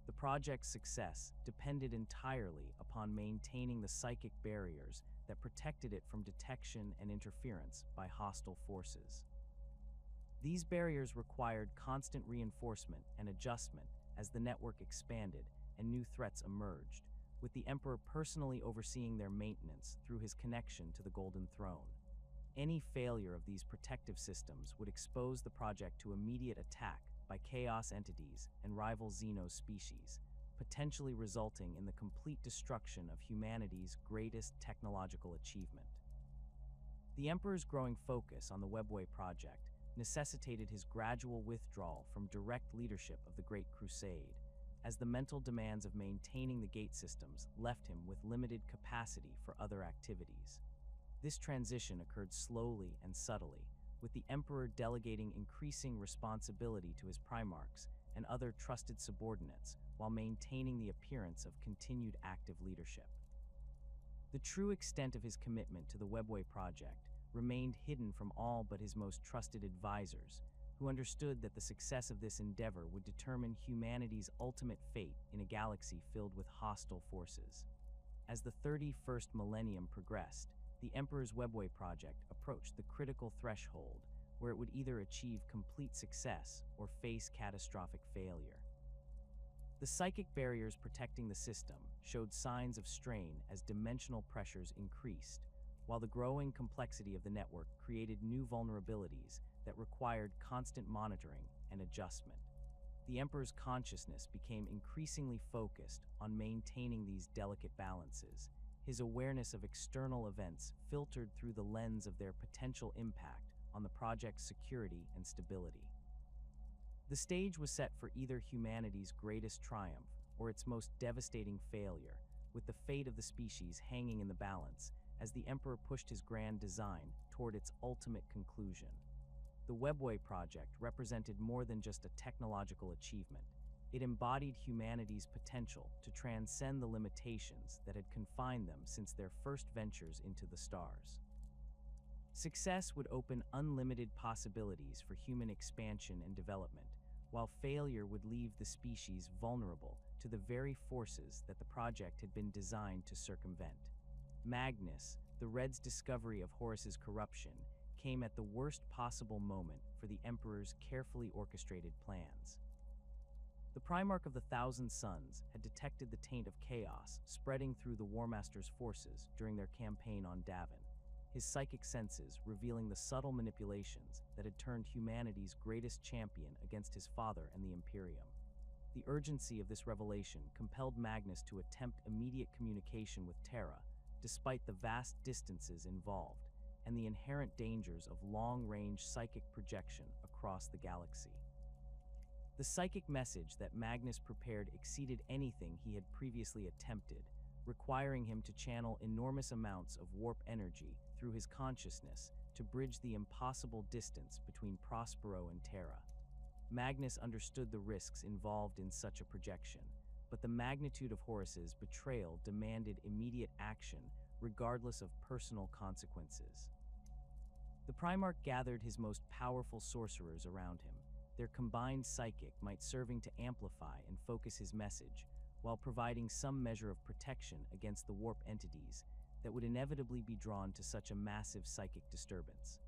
The project's success depended entirely upon maintaining the psychic barriers that protected it from detection and interference by hostile forces. These barriers required constant reinforcement and adjustment as the network expanded and new threats emerged, with the Emperor personally overseeing their maintenance through his connection to the Golden Throne. Any failure of these protective systems would expose the project to immediate attack by chaos entities and rival Xeno species, potentially resulting in the complete destruction of humanity's greatest technological achievement. The Emperor's growing focus on the Webway project necessitated his gradual withdrawal from direct leadership of the Great Crusade, as the mental demands of maintaining the gate systems left him with limited capacity for other activities. This transition occurred slowly and subtly, with the Emperor delegating increasing responsibility to his primarchs and other trusted subordinates while maintaining the appearance of continued active leadership. The true extent of his commitment to the Webway project remained hidden from all but his most trusted advisors, who understood that the success of this endeavor would determine humanity's ultimate fate in a galaxy filled with hostile forces. As the 31st millennium progressed, the Emperor's Webway project approached the critical threshold where it would either achieve complete success or face catastrophic failure. The psychic barriers protecting the system showed signs of strain as dimensional pressures increased, while the growing complexity of the network created new vulnerabilities that required constant monitoring and adjustment. The Emperor's consciousness became increasingly focused on maintaining these delicate balances, his awareness of external events filtered through the lens of their potential impact on the project's security and stability. The stage was set for either humanity's greatest triumph or its most devastating failure, with the fate of the species hanging in the balance as the Emperor pushed his grand design toward its ultimate conclusion. The Webway project represented more than just a technological achievement. It embodied humanity's potential to transcend the limitations that had confined them since their first ventures into the stars. Success would open unlimited possibilities for human expansion and development, while failure would leave the species vulnerable to the very forces that the project had been designed to circumvent. Magnus, the Red's discovery of Horus's corruption, came at the worst possible moment for the Emperor's carefully orchestrated plans. The Primarch of the Thousand Suns had detected the taint of chaos spreading through the War Master's forces during their campaign on Davin. his psychic senses revealing the subtle manipulations that had turned humanity's greatest champion against his father and the Imperium. The urgency of this revelation compelled Magnus to attempt immediate communication with Terra, despite the vast distances involved and the inherent dangers of long-range psychic projection across the galaxy. The psychic message that Magnus prepared exceeded anything he had previously attempted, requiring him to channel enormous amounts of warp energy through his consciousness to bridge the impossible distance between Prospero and Terra. Magnus understood the risks involved in such a projection, but the magnitude of Horus's betrayal demanded immediate action regardless of personal consequences. The Primarch gathered his most powerful sorcerers around him, their combined psychic might serving to amplify and focus his message, while providing some measure of protection against the warp entities that would inevitably be drawn to such a massive psychic disturbance.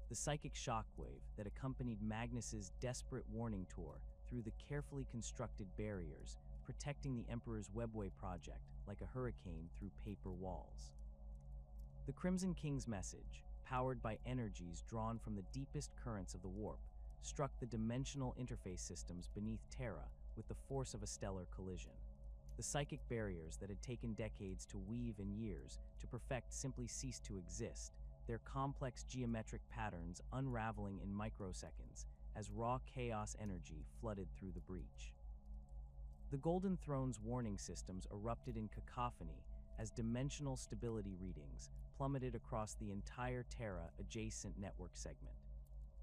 The psychic shockwave that accompanied Magnus's desperate warning tour through the carefully constructed barriers, protecting the Emperor's Webway project like a hurricane through paper walls. The Crimson King's message, powered by energies drawn from the deepest currents of the warp, struck the dimensional interface systems beneath Terra with the force of a stellar collision. The psychic barriers that had taken decades to weave and years to perfect simply ceased to exist, their complex geometric patterns unraveling in microseconds as raw chaos energy flooded through the breach. The Golden Throne's warning systems erupted in cacophony as dimensional stability readings plummeted across the entire Terra-adjacent network segment.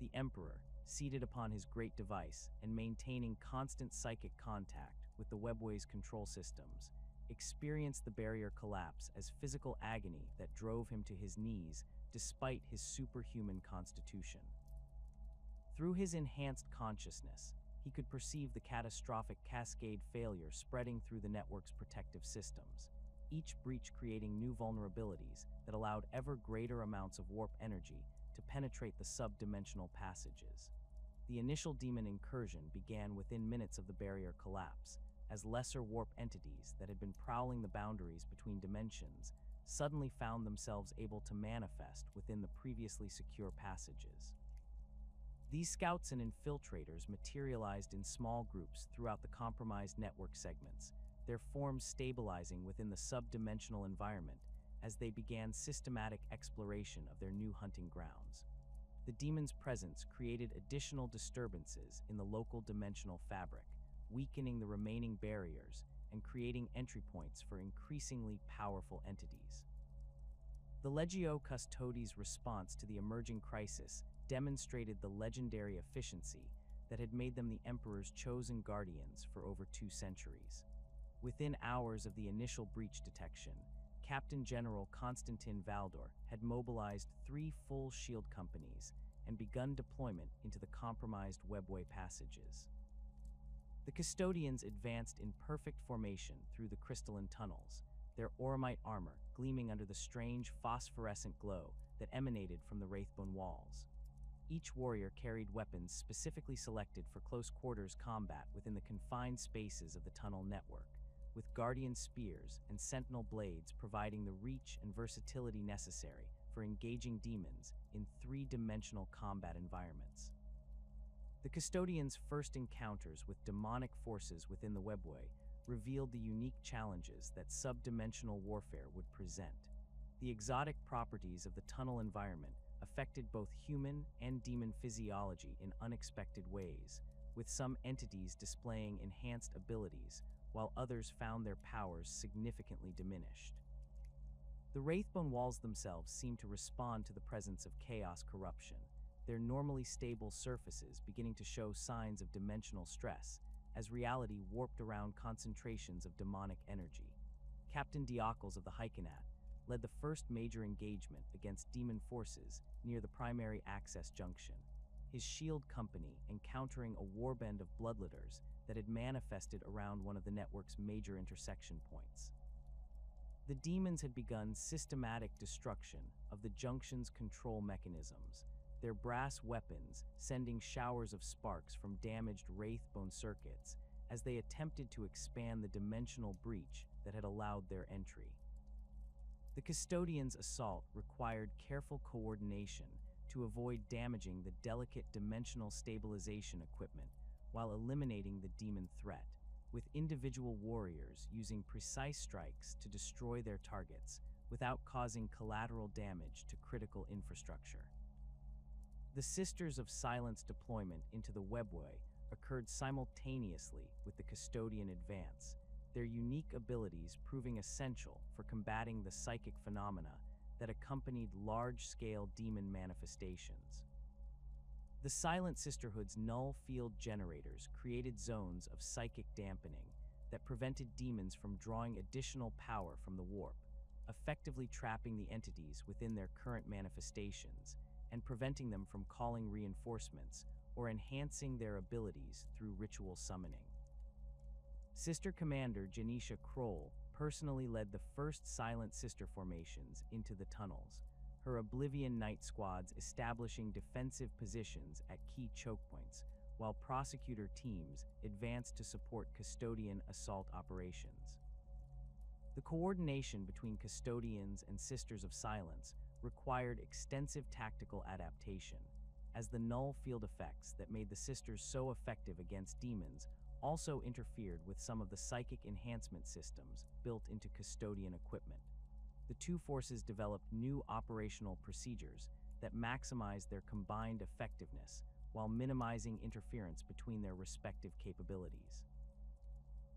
The Emperor, seated upon his great device and maintaining constant psychic contact with the Webway's control systems, experienced the barrier collapse as physical agony that drove him to his knees despite his superhuman constitution. Through his enhanced consciousness, he could perceive the catastrophic cascade failure spreading through the network's protective systems, each breach creating new vulnerabilities that allowed ever greater amounts of warp energy to penetrate the sub-dimensional passages. The initial demon incursion began within minutes of the barrier collapse, as lesser warp entities that had been prowling the boundaries between dimensions suddenly found themselves able to manifest within the previously secure passages. These scouts and infiltrators materialized in small groups throughout the compromised network segments, their forms stabilizing within the sub-dimensional environment as they began systematic exploration of their new hunting grounds. The demon's presence created additional disturbances in the local dimensional fabric, weakening the remaining barriers and creating entry points for increasingly powerful entities. The Legio Custodes' response to the emerging crisis demonstrated the legendary efficiency that had made them the Emperor's chosen guardians for over 2 centuries. Within hours of the initial breach detection, Captain General Constantin Valdor had mobilized 3 full shield companies and begun deployment into the compromised Webway passages. The custodians advanced in perfect formation through the crystalline tunnels, their auramite armor gleaming under the strange phosphorescent glow that emanated from the wraithbone walls. Each warrior carried weapons specifically selected for close-quarters combat within the confined spaces of the tunnel network, with guardian spears and sentinel blades providing the reach and versatility necessary for engaging demons in 3-dimensional combat environments. The custodians' first encounters with demonic forces within the Webway revealed the unique challenges that sub-dimensional warfare would present. The exotic properties of the tunnel environment affected both human and demon physiology in unexpected ways, with some entities displaying enhanced abilities while others found their powers significantly diminished. The wraithbone walls themselves seemed to respond to the presence of chaos corruption, their normally stable surfaces beginning to show signs of dimensional stress as reality warped around concentrations of demonic energy. Captain Diocles of the Hykenat led the first major engagement against demon forces near the primary access junction, his shield company encountering a warband of bloodletters that had manifested around one of the network's major intersection points. The demons had begun systematic destruction of the junction's control mechanisms, their brass weapons sending showers of sparks from damaged wraithbone circuits as they attempted to expand the dimensional breach that had allowed their entry. The custodian's assault required careful coordination to avoid damaging the delicate dimensional stabilization equipment while eliminating the demon threat, with individual warriors using precise strikes to destroy their targets without causing collateral damage to critical infrastructure. The Sisters of Silence deployment into the Webway occurred simultaneously with the custodian advance, their unique abilities proving essential for combating the psychic phenomena that accompanied large-scale demon manifestations. The Silent Sisterhood's null field generators created zones of psychic dampening that prevented demons from drawing additional power from the warp, effectively trapping the entities within their current manifestations and preventing them from calling reinforcements or enhancing their abilities through ritual summoning. Sister Commander Janisha Kroll personally led the first Silent Sister formations into the tunnels, her Oblivion Knight squads establishing defensive positions at key choke points, while prosecutor teams advanced to support custodian assault operations. The coordination between custodians and Sisters of Silence required extensive tactical adaptation, as the null field effects that made the Sisters so effective against demons also interfered with some of the psychic enhancement systems built into custodian equipment. The two forces developed new operational procedures that maximized their combined effectiveness while minimizing interference between their respective capabilities.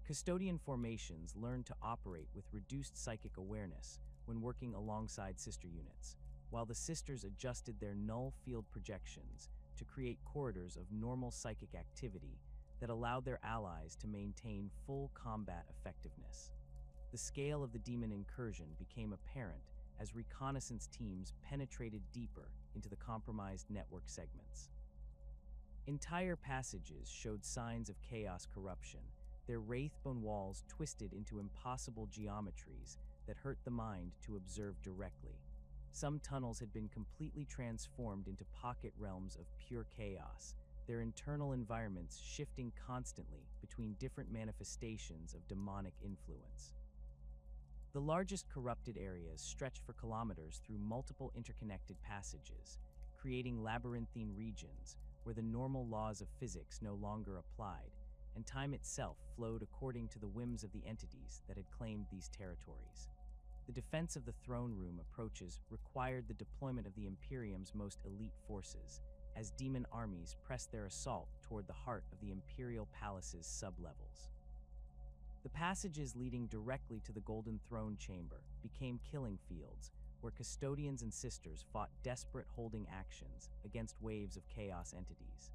Custodian formations learned to operate with reduced psychic awareness when working alongside sister units, while the Sisters adjusted their null field projections to create corridors of normal psychic activity that allowed their allies to maintain full combat effectiveness. The scale of the demon incursion became apparent as reconnaissance teams penetrated deeper into the compromised network segments. Entire passages showed signs of chaos corruption, their wraithbone walls twisted into impossible geometries that hurt the mind to observe directly. Some tunnels had been completely transformed into pocket realms of pure chaos, their internal environments shifting constantly between different manifestations of demonic influence. The largest corrupted areas stretched for kilometers through multiple interconnected passages, creating labyrinthine regions where the normal laws of physics no longer applied, and time itself flowed according to the whims of the entities that had claimed these territories. The defense of the throne room approaches required the deployment of the Imperium's most elite forces, as demon armies pressed their assault toward the heart of the Imperial Palace's sublevels. The passages leading directly to the Golden Throne Chamber became killing fields, where custodians and sisters fought desperate holding actions against waves of chaos entities.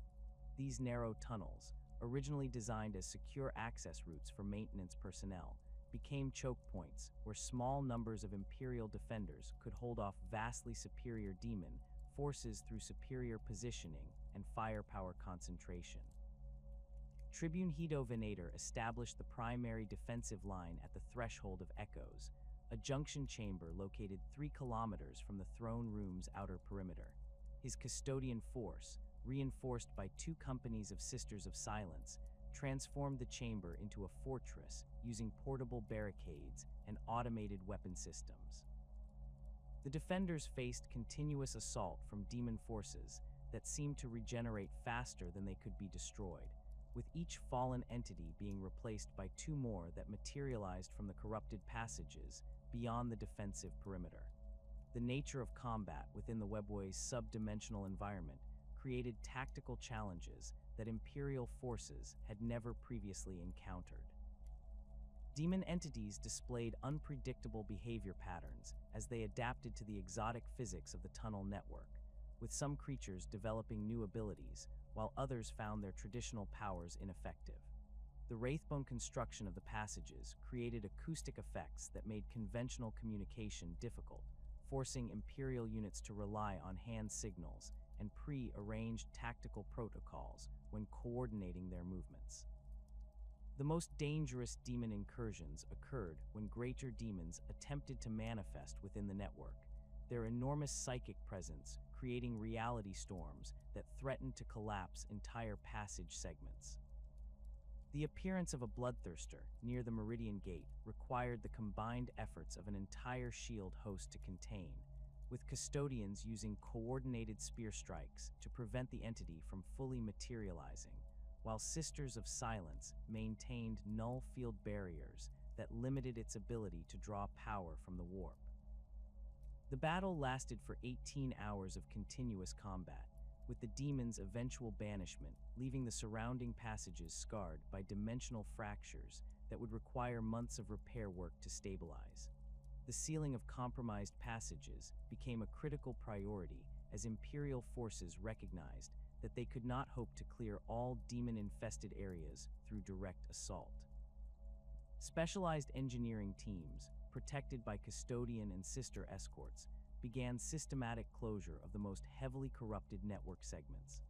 These narrow tunnels, originally designed as secure access routes for maintenance personnel, became choke points where small numbers of Imperial defenders could hold off vastly superior demon forces through superior positioning and firepower concentration. Tribune Hito Venator established the primary defensive line at the Threshold of Echoes, a junction chamber located 3 kilometers from the throne room's outer perimeter. His custodian force, reinforced by 2 companies of Sisters of Silence, transformed the chamber into a fortress using portable barricades and automated weapon systems. The defenders faced continuous assault from demon forces that seemed to regenerate faster than they could be destroyed, with each fallen entity being replaced by 2 more that materialized from the corrupted passages beyond the defensive perimeter. The nature of combat within the Webway's sub-dimensional environment created tactical challenges that Imperial forces had never previously encountered. Demon entities displayed unpredictable behavior patterns as they adapted to the exotic physics of the tunnel network, with some creatures developing new abilities, while others found their traditional powers ineffective. The wraithbone construction of the passages created acoustic effects that made conventional communication difficult, forcing Imperial units to rely on hand signals and pre-arranged tactical protocols when coordinating their movements. The most dangerous demon incursions occurred when greater demons attempted to manifest within the network, their enormous psychic presence creating reality storms that threatened to collapse entire passage segments. The appearance of a bloodthirster near the Meridian Gate required the combined efforts of an entire shield host to contain, with custodians using coordinated spear strikes to prevent the entity from fully materializing, while Sisters of Silence maintained null field barriers that limited its ability to draw power from the warp. The battle lasted for 18 hours of continuous combat, with the demon's eventual banishment leaving the surrounding passages scarred by dimensional fractures that would require months of repair work to stabilize. The sealing of compromised passages became a critical priority as Imperial forces recognized that they could not hope to clear all demon-infested areas through direct assault. Specialized engineering teams, protected by custodian and sister escorts, began systematic closure of the most heavily corrupted network segments.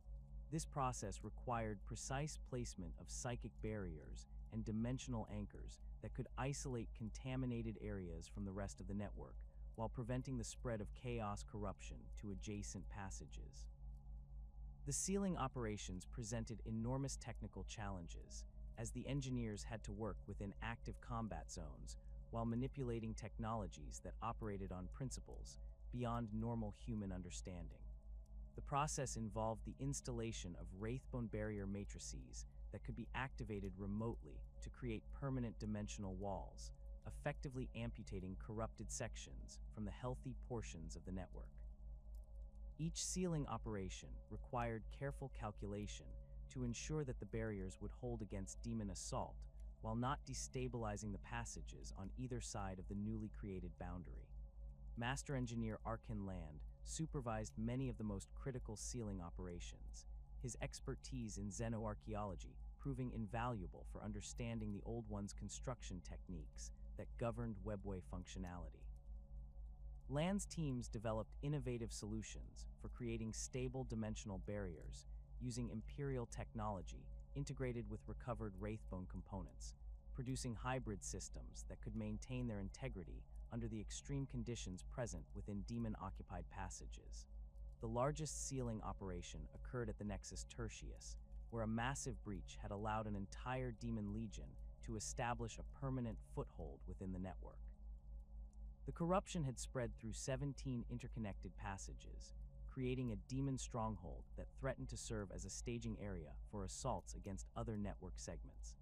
This process required precise placement of psychic barriers and dimensional anchors that could isolate contaminated areas from the rest of the network, while preventing the spread of chaos corruption to adjacent passages. The sealing operations presented enormous technical challenges, as the engineers had to work within active combat zones while manipulating technologies that operated on principles beyond normal human understanding. The process involved the installation of wraithbone barrier matrices that could be activated remotely to create permanent dimensional walls, effectively amputating corrupted sections from the healthy portions of the network. Each sealing operation required careful calculation to ensure that the barriers would hold against demon assault while not destabilizing the passages on either side of the newly created boundary. Master Engineer Arkin Land supervised many of the most critical sealing operations, his expertise in xenoarchaeology proving invaluable for understanding the Old One's construction techniques that governed Webway functionality. Land's teams developed innovative solutions for creating stable dimensional barriers using Imperial technology integrated with recovered wraithbone components, producing hybrid systems that could maintain their integrity under the extreme conditions present within demon-occupied passages. The largest sealing operation occurred at the Nexus Tertius, where a massive breach had allowed an entire demon legion to establish a permanent foothold within the network. The corruption had spread through 17 interconnected passages, creating a demon stronghold that threatened to serve as a staging area for assaults against other network segments.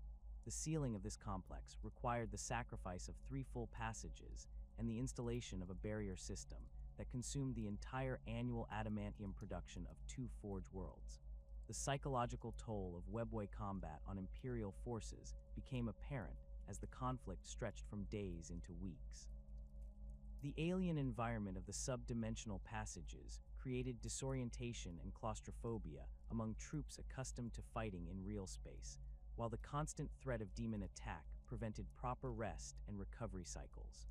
The sealing of this complex required the sacrifice of 3 full passages and the installation of a barrier system that consumed the entire annual adamantium production of 2 Forge worlds. The psychological toll of Webway combat on Imperial forces became apparent as the conflict stretched from days into weeks. The alien environment of the sub-dimensional passages created disorientation and claustrophobia among troops accustomed to fighting in real space, while the constant threat of demon attack prevented proper rest and recovery cycles.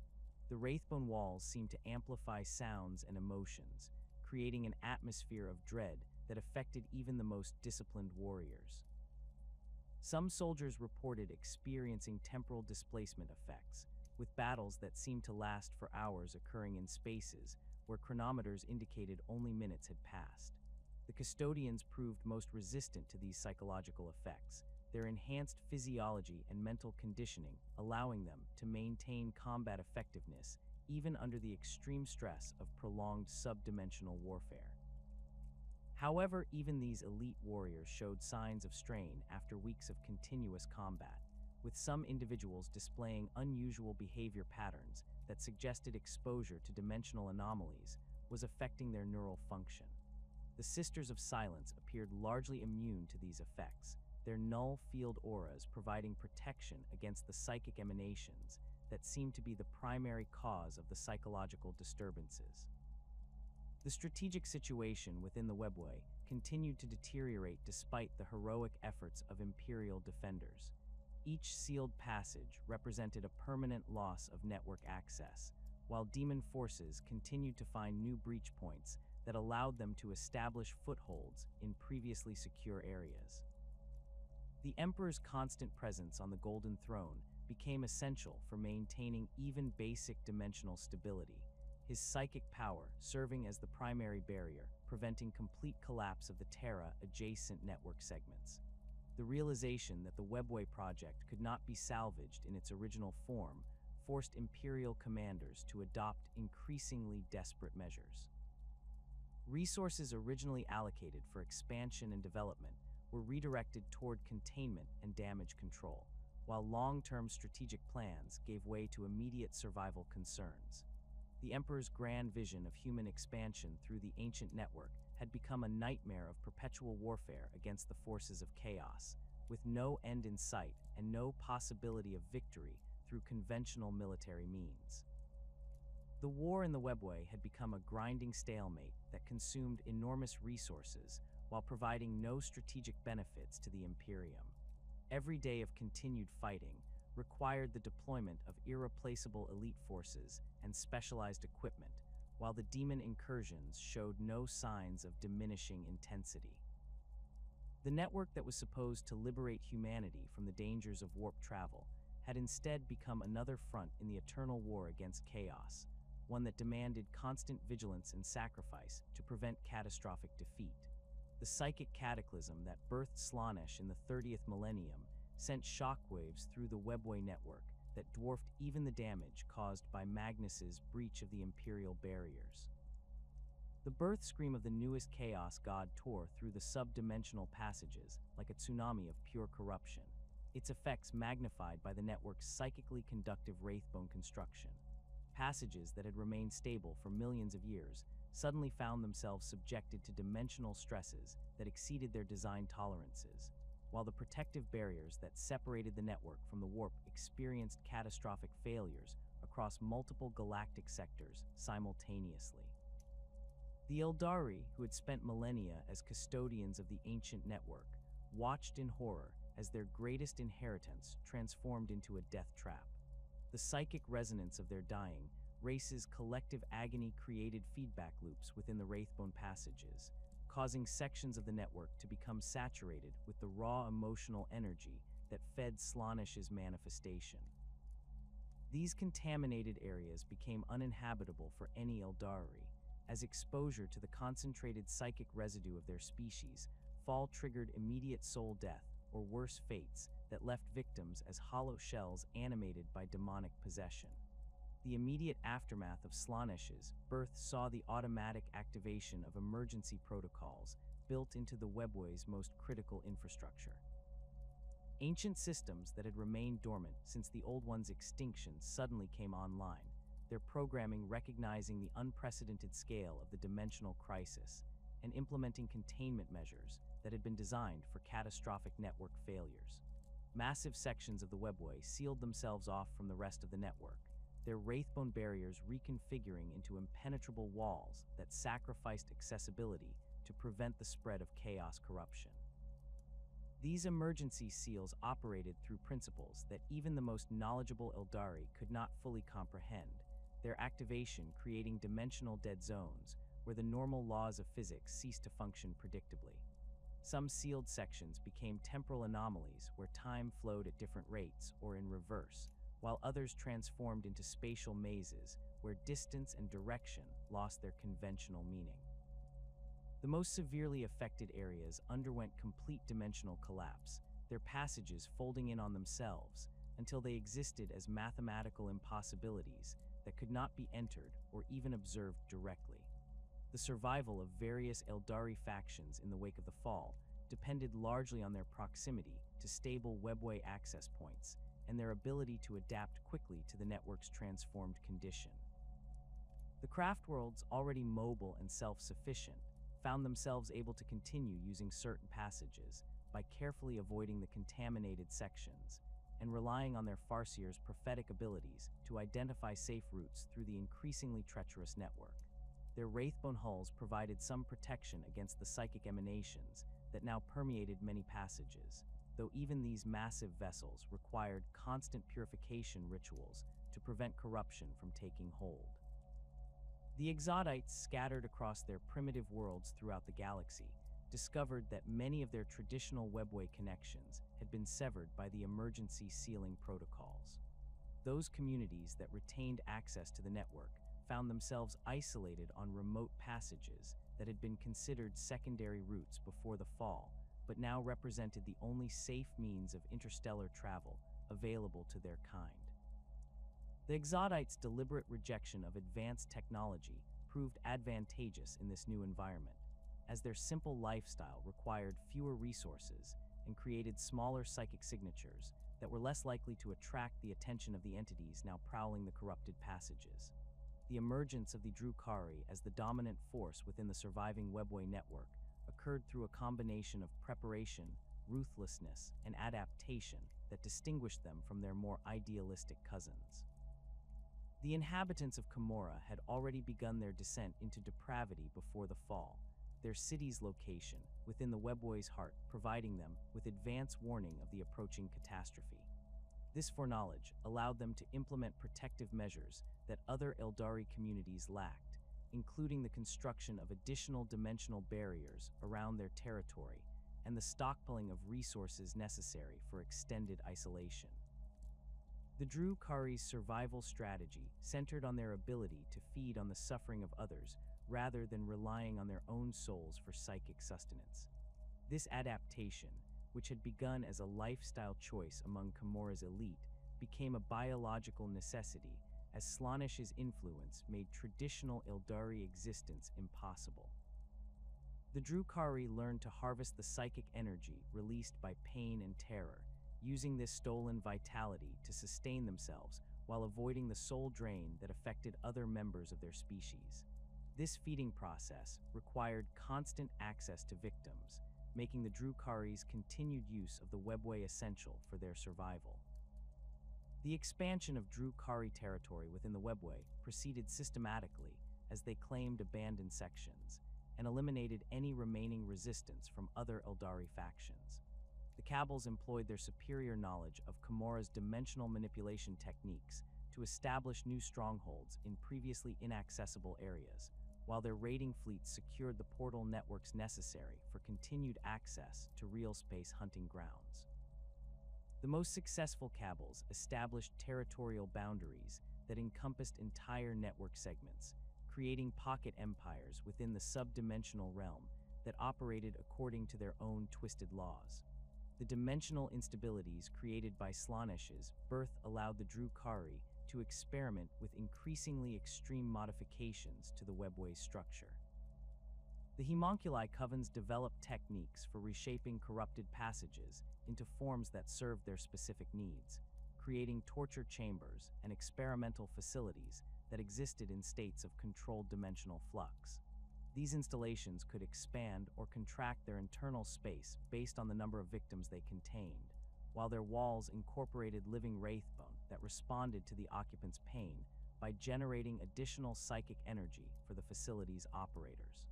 The wraithbone walls seemed to amplify sounds and emotions, creating an atmosphere of dread that affected even the most disciplined warriors. Some soldiers reported experiencing temporal displacement effects, with battles that seemed to last for hours occurring in spaces where chronometers indicated only minutes had passed. The custodians proved most resistant to these psychological effects, their enhanced physiology and mental conditioning allowing them to maintain combat effectiveness even under the extreme stress of prolonged subdimensional warfare. However, even these elite warriors showed signs of strain after weeks of continuous combat, with some individuals displaying unusual behavior patterns that suggested exposure to dimensional anomalies was affecting their neural function. The Sisters of Silence appeared largely immune to these effects, their null field auras providing protection against the psychic emanations that seemed to be the primary cause of the psychological disturbances. The strategic situation within the Webway continued to deteriorate despite the heroic efforts of Imperial defenders. Each sealed passage represented a permanent loss of network access, while demon forces continued to find new breach points that allowed them to establish footholds in previously secure areas. The Emperor's constant presence on the Golden Throne became essential for maintaining even basic dimensional stability, his psychic power serving as the primary barrier, preventing complete collapse of the Terra adjacent network segments. The realization that the Webway project could not be salvaged in its original form forced Imperial commanders to adopt increasingly desperate measures. Resources originally allocated for expansion and development were redirected toward containment and damage control, while long-term strategic plans gave way to immediate survival concerns. The Emperor's grand vision of human expansion through the ancient network had become a nightmare of perpetual warfare against the forces of chaos, with no end in sight and no possibility of victory through conventional military means. The war in the Webway had become a grinding stalemate that consumed enormous resources while providing no strategic benefits to the Imperium. Every day of continued fighting required the deployment of irreplaceable elite forces and specialized equipment, while the demon incursions showed no signs of diminishing intensity. The network that was supposed to liberate humanity from the dangers of warp travel had instead become another front in the eternal war against chaos, one that demanded constant vigilance and sacrifice to prevent catastrophic defeat. The psychic cataclysm that birthed Slaanesh in the 30th millennium sent shockwaves through the Webway network that dwarfed even the damage caused by Magnus's breach of the Imperial barriers. The birth scream of the newest chaos god tore through the sub-dimensional passages like a tsunami of pure corruption, its effects magnified by the network's psychically conductive wraithbone construction. Passages that had remained stable for millions of years suddenly found themselves subjected to dimensional stresses that exceeded their design tolerances, while the protective barriers that separated the network from the warp experienced catastrophic failures across multiple galactic sectors simultaneously. The Aeldari, who had spent millennia as custodians of the ancient network, watched in horror as their greatest inheritance transformed into a death trap. The psychic resonance of their dying race's collective agony created feedback loops within the Wraithbone passages, causing sections of the network to become saturated with the raw emotional energy that fed Slaanesh's manifestation. These contaminated areas became uninhabitable for any Aeldari, as exposure to the concentrated psychic residue of their species fall triggered immediate soul death or worse fates that left victims as hollow shells animated by demonic possession. The immediate aftermath of Slaanesh's birth saw the automatic activation of emergency protocols built into the Webway's most critical infrastructure. Ancient systems that had remained dormant since the Old One's extinction suddenly came online, their programming recognizing the unprecedented scale of the dimensional crisis and implementing containment measures that had been designed for catastrophic network failures. Massive sections of the Webway sealed themselves off from the rest of the network, their wraithbone barriers reconfiguring into impenetrable walls that sacrificed accessibility to prevent the spread of chaos corruption. These emergency seals operated through principles that even the most knowledgeable Aeldari could not fully comprehend, their activation creating dimensional dead zones where the normal laws of physics ceased to function predictably. Some sealed sections became temporal anomalies where time flowed at different rates or in reverse, while others transformed into spatial mazes where distance and direction lost their conventional meaning. The most severely affected areas underwent complete dimensional collapse, their passages folding in on themselves until they existed as mathematical impossibilities that could not be entered or even observed directly. The survival of various Aeldari factions in the wake of the fall depended largely on their proximity to stable Webway access points and their ability to adapt quickly to the network's transformed condition. The craftworlds, already mobile and self-sufficient, found themselves able to continue using certain passages by carefully avoiding the contaminated sections and relying on their Farseer's prophetic abilities to identify safe routes through the increasingly treacherous network. Their wraithbone hulls provided some protection against the psychic emanations that now permeated many passages, though even these massive vessels required constant purification rituals to prevent corruption from taking hold. The Exodites, scattered across their primitive worlds throughout the galaxy, discovered that many of their traditional Webway connections had been severed by the emergency sealing protocols. Those communities that retained access to the network found themselves isolated on remote passages that had been considered secondary routes before the fall, but now represented the only safe means of interstellar travel available to their kind. The Exodites' deliberate rejection of advanced technology proved advantageous in this new environment, as their simple lifestyle required fewer resources and created smaller psychic signatures that were less likely to attract the attention of the entities now prowling the corrupted passages. The emergence of the Drukhari as the dominant force within the surviving Webway network occurred through a combination of preparation, ruthlessness, and adaptation that distinguished them from their more idealistic cousins. The inhabitants of Camorra had already begun their descent into depravity before the fall, their city's location within the Webway's heart providing them with advance warning of the approaching catastrophe. This foreknowledge allowed them to implement protective measures that other Aeldari communities lacked, including the construction of additional dimensional barriers around their territory and the stockpiling of resources necessary for extended isolation. The Drukhari's survival strategy centered on their ability to feed on the suffering of others rather than relying on their own souls for psychic sustenance. This adaptation, which had begun as a lifestyle choice among Camorra's elite, became a biological necessity as Slaanesh's influence made traditional Aeldari existence impossible. The Drukhari learned to harvest the psychic energy released by pain and terror, using this stolen vitality to sustain themselves while avoiding the soul drain that affected other members of their species. This feeding process required constant access to victims, making the Drukhari's continued use of the Webway essential for their survival. The expansion of Drukhari territory within the Webway proceeded systematically as they claimed abandoned sections and eliminated any remaining resistance from other Aeldari factions. The Cabals employed their superior knowledge of Camorra's dimensional manipulation techniques to establish new strongholds in previously inaccessible areas, while their raiding fleets secured the portal networks necessary for continued access to realspace hunting grounds. The most successful Cabals established territorial boundaries that encompassed entire network segments, creating pocket empires within the subdimensional realm that operated according to their own twisted laws. The dimensional instabilities created by Slaanesh's birth allowed the Drukhari to experiment with increasingly extreme modifications to the Webway structure. The homunculi covens developed techniques for reshaping corrupted passages into forms that served their specific needs, creating torture chambers and experimental facilities that existed in states of controlled dimensional flux. These installations could expand or contract their internal space based on the number of victims they contained, while their walls incorporated living wraithbone that responded to the occupant's pain by generating additional psychic energy for the facility's operators.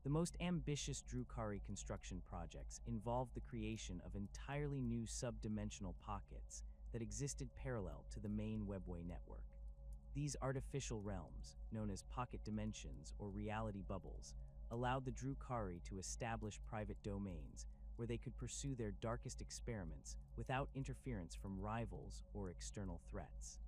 The most ambitious Drukhari construction projects involved the creation of entirely new subdimensional pockets that existed parallel to the main Webway network. These artificial realms, known as pocket dimensions or reality bubbles, allowed the Drukhari to establish private domains where they could pursue their darkest experiments without interference from rivals or external threats.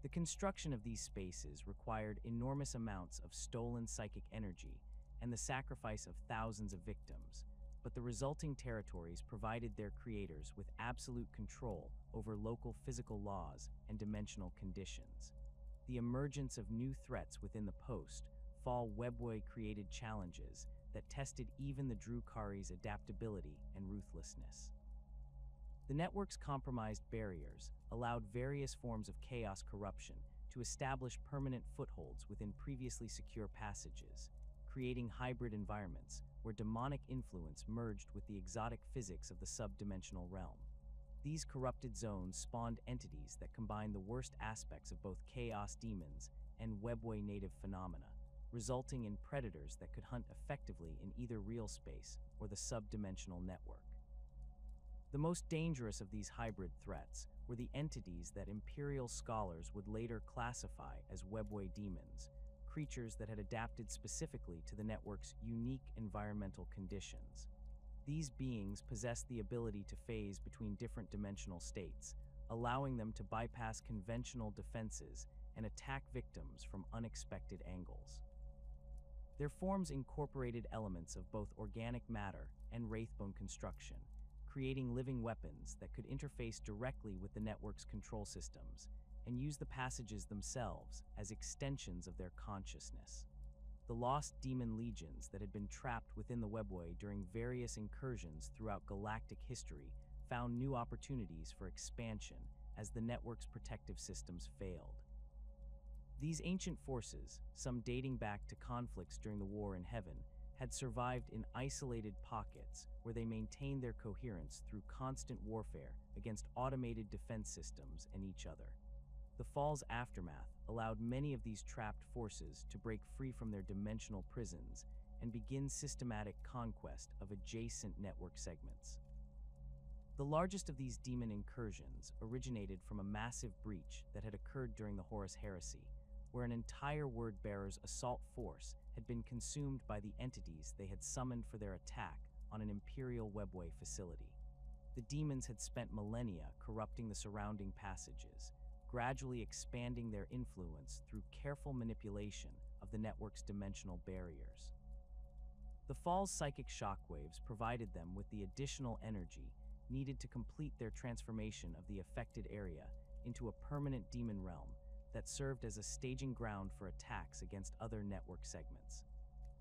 The construction of these spaces required enormous amounts of stolen psychic energy and the sacrifice of thousands of victims, but the resulting territories provided their creators with absolute control over local physical laws and dimensional conditions. The emergence of new threats within the post-fall Webway created challenges that tested even the Drukhari's adaptability and ruthlessness. The network's compromised barriers allowed various forms of chaos corruption to establish permanent footholds within previously secure passages, creating hybrid environments where demonic influence merged with the exotic physics of the subdimensional realm. These corrupted zones spawned entities that combined the worst aspects of both chaos demons and Webway native phenomena, resulting in predators that could hunt effectively in either real space or the subdimensional network. The most dangerous of these hybrid threats were the entities that Imperial scholars would later classify as Webway demons, creatures that had adapted specifically to the network's unique environmental conditions. These beings possessed the ability to phase between different dimensional states, allowing them to bypass conventional defenses and attack victims from unexpected angles. Their forms incorporated elements of both organic matter and wraithbone construction, creating living weapons that could interface directly with the network's control systems and use the passages themselves as extensions of their consciousness. The lost demon legions that had been trapped within the Webway during various incursions throughout galactic history found new opportunities for expansion as the network's protective systems failed. These ancient forces, some dating back to conflicts during the War in Heaven, had survived in isolated pockets where they maintained their coherence through constant warfare against automated defense systems and each other. The fall's aftermath allowed many of these trapped forces to break free from their dimensional prisons and begin systematic conquest of adjacent network segments. The largest of these demon incursions originated from a massive breach that had occurred during the Horus Heresy, where an entire Word-Bearer's assault force had been consumed by the entities they had summoned for their attack on an Imperial Webway facility. The demons had spent millennia corrupting the surrounding passages, gradually expanding their influence through careful manipulation of the network's dimensional barriers. The fall's psychic shockwaves provided them with the additional energy needed to complete their transformation of the affected area into a permanent demon realm that served as a staging ground for attacks against other network segments.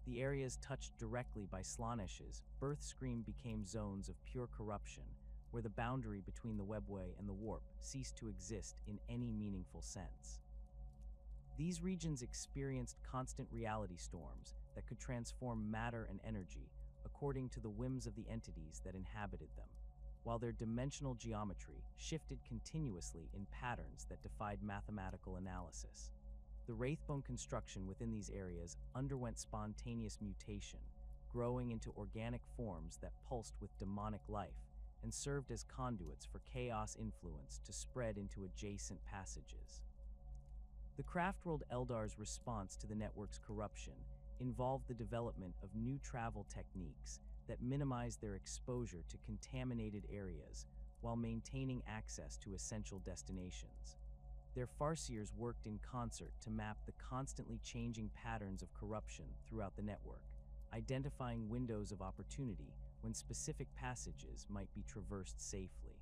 The areas touched directly by Slaanesh's birth scream became zones of pure corruption, where the boundary between the Webway and the Warp ceased to exist in any meaningful sense. These regions experienced constant reality storms that could transform matter and energy according to the whims of the entities that inhabited them, while their dimensional geometry shifted continuously in patterns that defied mathematical analysis. The wraithbone construction within these areas underwent spontaneous mutation, growing into organic forms that pulsed with demonic life and served as conduits for chaos influence to spread into adjacent passages. The craftworld Aeldar's response to the network's corruption involved the development of new travel techniques that minimized their exposure to contaminated areas while maintaining access to essential destinations. Their farseers worked in concert to map the constantly changing patterns of corruption throughout the network, identifying windows of opportunity when specific passages might be traversed safely.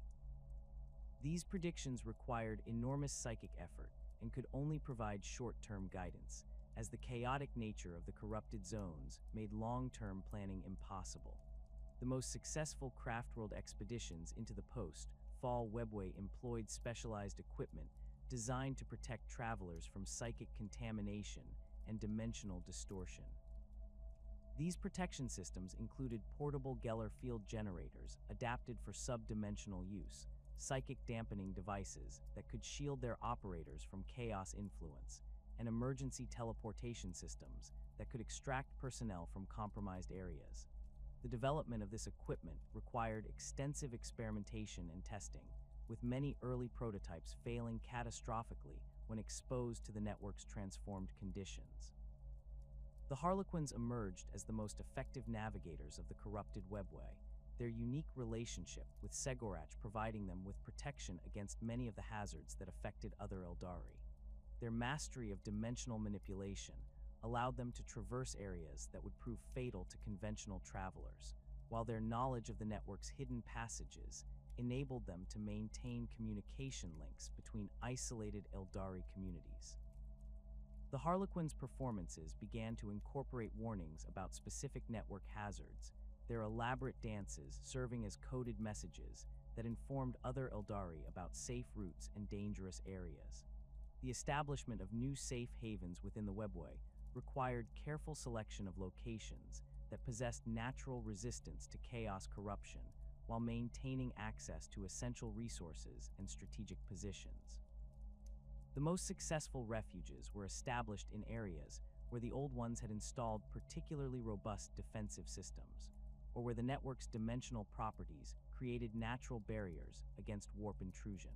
These predictions required enormous psychic effort and could only provide short-term guidance, as the chaotic nature of the corrupted zones made long-term planning impossible. The most successful craftworld expeditions into the post-fall Webway employed specialized equipment designed to protect travelers from psychic contamination and dimensional distortion. These protection systems included portable Geller field generators adapted for sub-dimensional use, psychic dampening devices that could shield their operators from chaos influence, and emergency teleportation systems that could extract personnel from compromised areas. The development of this equipment required extensive experimentation and testing, with many early prototypes failing catastrophically when exposed to the network's transformed conditions. The Harlequins emerged as the most effective navigators of the corrupted Webway, their unique relationship with Segorach providing them with protection against many of the hazards that affected other Aeldari. Their mastery of dimensional manipulation allowed them to traverse areas that would prove fatal to conventional travelers, while their knowledge of the network's hidden passages enabled them to maintain communication links between isolated Aeldari communities. The Harlequins' performances began to incorporate warnings about specific network hazards, their elaborate dances serving as coded messages that informed other Aeldari about safe routes and dangerous areas. The establishment of new safe havens within the Webway required careful selection of locations that possessed natural resistance to chaos corruption while maintaining access to essential resources and strategic positions. The most successful refuges were established in areas where the old ones had installed particularly robust defensive systems, or where the network's dimensional properties created natural barriers against warp intrusion.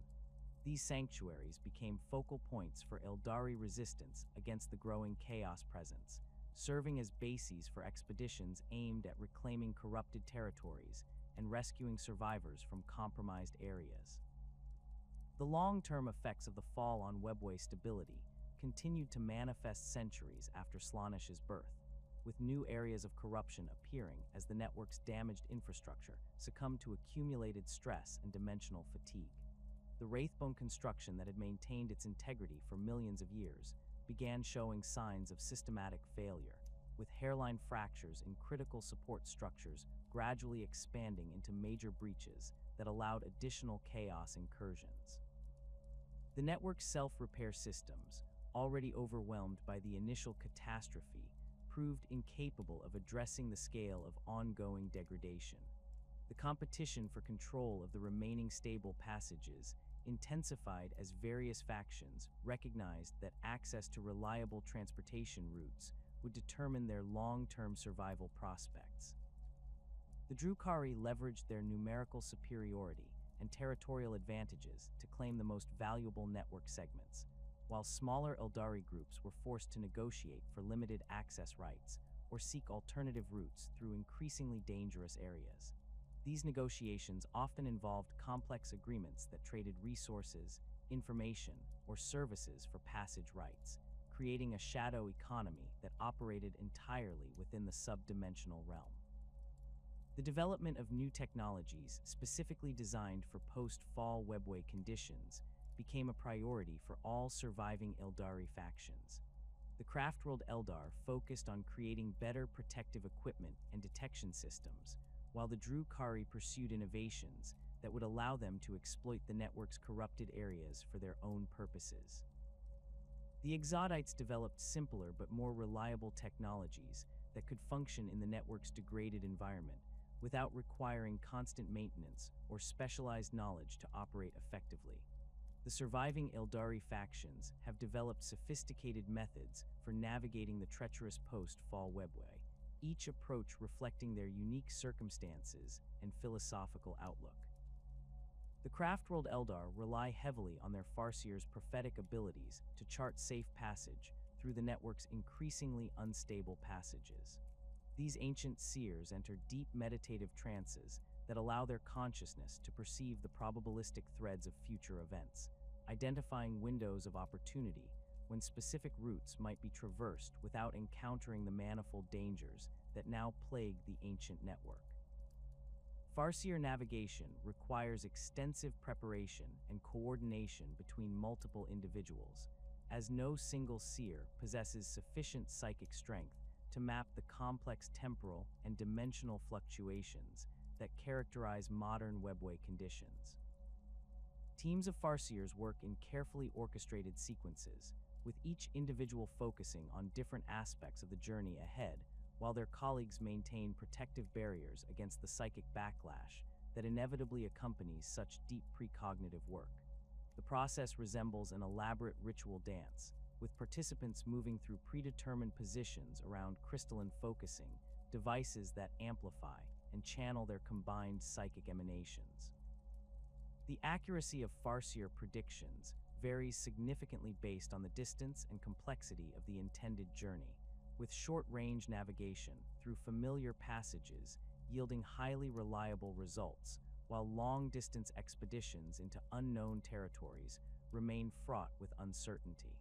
These sanctuaries became focal points for Aeldari resistance against the growing chaos presence, serving as bases for expeditions aimed at reclaiming corrupted territories and rescuing survivors from compromised areas. The long-term effects of the fall on Webway stability continued to manifest centuries after Slaanesh's birth, with new areas of corruption appearing as the network's damaged infrastructure succumbed to accumulated stress and dimensional fatigue. The Wraithbone construction that had maintained its integrity for millions of years began showing signs of systematic failure, with hairline fractures in critical support structures gradually expanding into major breaches that allowed additional chaos incursions. The network's self-repair systems, already overwhelmed by the initial catastrophe, proved incapable of addressing the scale of ongoing degradation. The competition for control of the remaining stable passages intensified as various factions recognized that access to reliable transportation routes would determine their long-term survival prospects. The Drukhari leveraged their numerical superiority and territorial advantages to claim the most valuable network segments, while smaller Aeldari groups were forced to negotiate for limited access rights or seek alternative routes through increasingly dangerous areas. These negotiations often involved complex agreements that traded resources, information, or services for passage rights, creating a shadow economy that operated entirely within the subdimensional realm. The development of new technologies specifically designed for post-fall Webway conditions became a priority for all surviving Aeldari factions. The Craftworld Eldar focused on creating better protective equipment and detection systems, while the Drukhari pursued innovations that would allow them to exploit the network's corrupted areas for their own purposes. The Exodites developed simpler but more reliable technologies that could function in the network's degraded environment without requiring constant maintenance or specialized knowledge to operate effectively. The surviving Aeldari factions have developed sophisticated methods for navigating the treacherous post-fall Webway, each approach reflecting their unique circumstances and philosophical outlook. The Craftworld Eldar rely heavily on their Farseer's prophetic abilities to chart safe passage through the network's increasingly unstable passages. These ancient seers enter deep meditative trances that allow their consciousness to perceive the probabilistic threads of future events, identifying windows of opportunity when specific routes might be traversed without encountering the manifold dangers that now plague the ancient network. Farseer navigation requires extensive preparation and coordination between multiple individuals, as no single seer possesses sufficient psychic strength to map the complex temporal and dimensional fluctuations that characterize modern Webway conditions. Teams of Farseers work in carefully orchestrated sequences, with each individual focusing on different aspects of the journey ahead, while their colleagues maintain protective barriers against the psychic backlash that inevitably accompanies such deep precognitive work. The process resembles an elaborate ritual dance, with participants moving through predetermined positions around crystalline focusing, devices that amplify and channel their combined psychic emanations. The accuracy of Farseer predictions varies significantly based on the distance and complexity of the intended journey, with short-range navigation through familiar passages yielding highly reliable results, while long-distance expeditions into unknown territories remain fraught with uncertainty.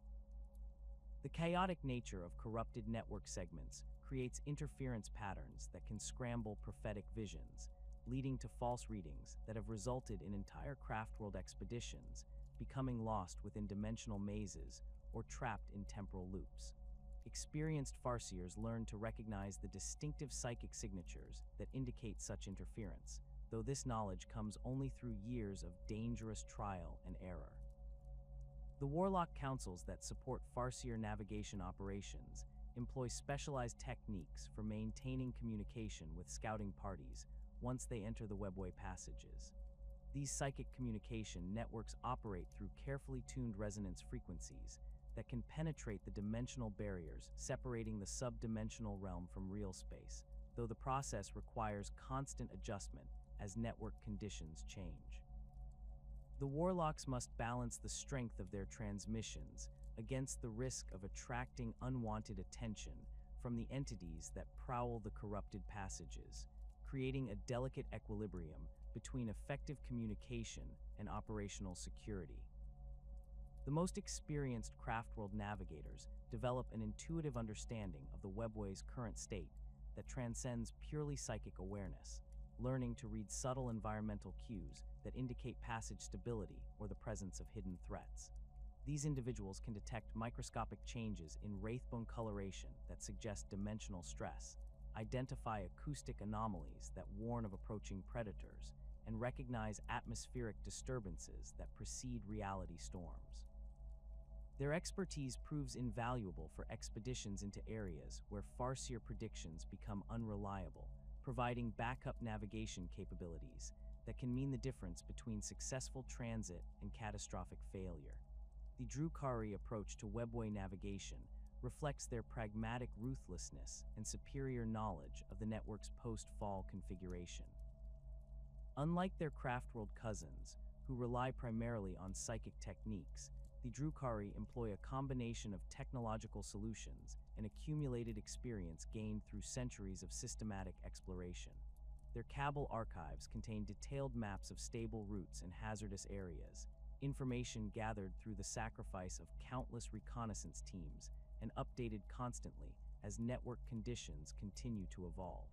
The chaotic nature of corrupted network segments creates interference patterns that can scramble prophetic visions, leading to false readings that have resulted in entire Craftworld expeditions becoming lost within dimensional mazes or trapped in temporal loops. Experienced Farseers learn to recognize the distinctive psychic signatures that indicate such interference, though this knowledge comes only through years of dangerous trial and error. The Warlock councils that support Farseer navigation operations employ specialized techniques for maintaining communication with scouting parties once they enter the Webway passages. These psychic communication networks operate through carefully tuned resonance frequencies that can penetrate the dimensional barriers separating the subdimensional realm from real space, though the process requires constant adjustment as network conditions change. The Warlocks must balance the strength of their transmissions against the risk of attracting unwanted attention from the entities that prowl the corrupted passages, creating a delicate equilibrium between effective communication and operational security. The most experienced craftworld navigators develop an intuitive understanding of the Webway's current state that transcends purely psychic awareness, learning to read subtle environmental cues that indicate passage stability or the presence of hidden threats. These individuals can detect microscopic changes in wraithbone coloration that suggest dimensional stress, identify acoustic anomalies that warn of approaching predators, and recognize atmospheric disturbances that precede reality storms. Their expertise proves invaluable for expeditions into areas where farseer predictions become unreliable, providing backup navigation capabilities that can mean the difference between successful transit and catastrophic failure. The Drukhari approach to Webway navigation reflects their pragmatic ruthlessness and superior knowledge of the network's post-fall configuration. Unlike their craftworld cousins, who rely primarily on psychic techniques, the Drukhari employ a combination of technological solutions and accumulated experience gained through centuries of systematic exploration. Their Cabal archives contain detailed maps of stable routes and hazardous areas, information gathered through the sacrifice of countless reconnaissance teams and updated constantly as network conditions continue to evolve.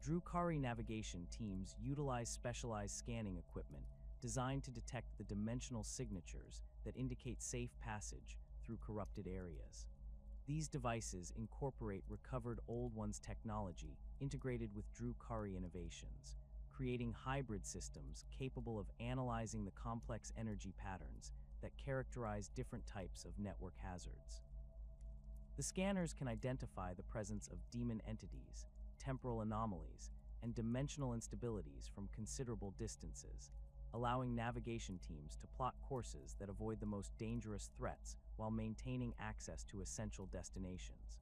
Drukhari navigation teams utilize specialized scanning equipment designed to detect the dimensional signatures that indicate safe passage through corrupted areas. These devices incorporate recovered Old One's technology integrated with Drukhari innovations, creating hybrid systems capable of analyzing the complex energy patterns that characterize different types of network hazards. The scanners can identify the presence of demon entities, temporal anomalies, and dimensional instabilities from considerable distances, allowing navigation teams to plot courses that avoid the most dangerous threats while maintaining access to essential destinations.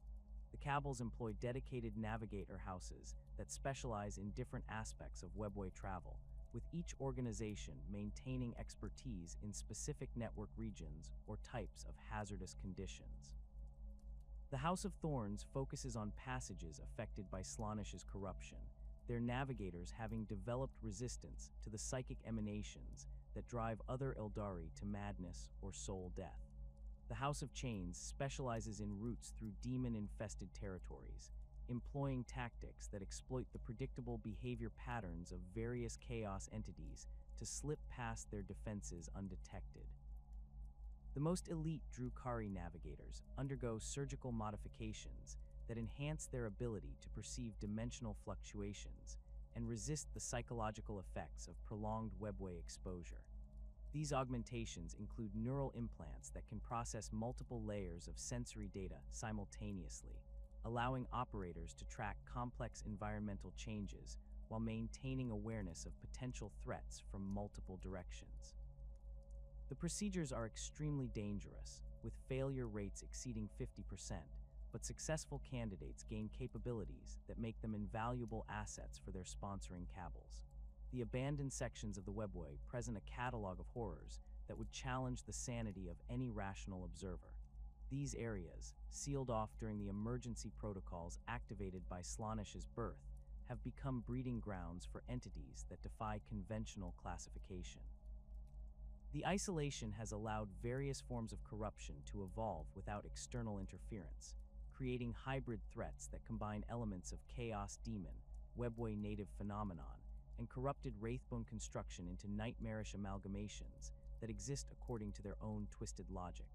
The Cabals employ dedicated navigator houses that specialize in different aspects of Webway travel, with each organization maintaining expertise in specific network regions or types of hazardous conditions. The House of Thorns focuses on passages affected by Slaanish's corruption, their navigators having developed resistance to the psychic emanations that drive other Aeldari to madness or soul death. The House of Chains specializes in routes through demon-infested territories, employing tactics that exploit the predictable behavior patterns of various chaos entities to slip past their defenses undetected. The most elite Drukhari navigators undergo surgical modifications that enhance their ability to perceive dimensional fluctuations and resist the psychological effects of prolonged Webway exposure. These augmentations include neural implants that can process multiple layers of sensory data simultaneously, allowing operators to track complex environmental changes while maintaining awareness of potential threats from multiple directions. The procedures are extremely dangerous, with failure rates exceeding 50%, but successful candidates gain capabilities that make them invaluable assets for their sponsoring cabals. The abandoned sections of the Webway present a catalog of horrors that would challenge the sanity of any rational observer. These areas, sealed off during the emergency protocols activated by Slaanish's birth, have become breeding grounds for entities that defy conventional classification. The isolation has allowed various forms of corruption to evolve without external interference, creating hybrid threats that combine elements of Chaos Demon, Webway native phenomenon, and corrupted Wraithbone construction into nightmarish amalgamations that exist according to their own twisted logic.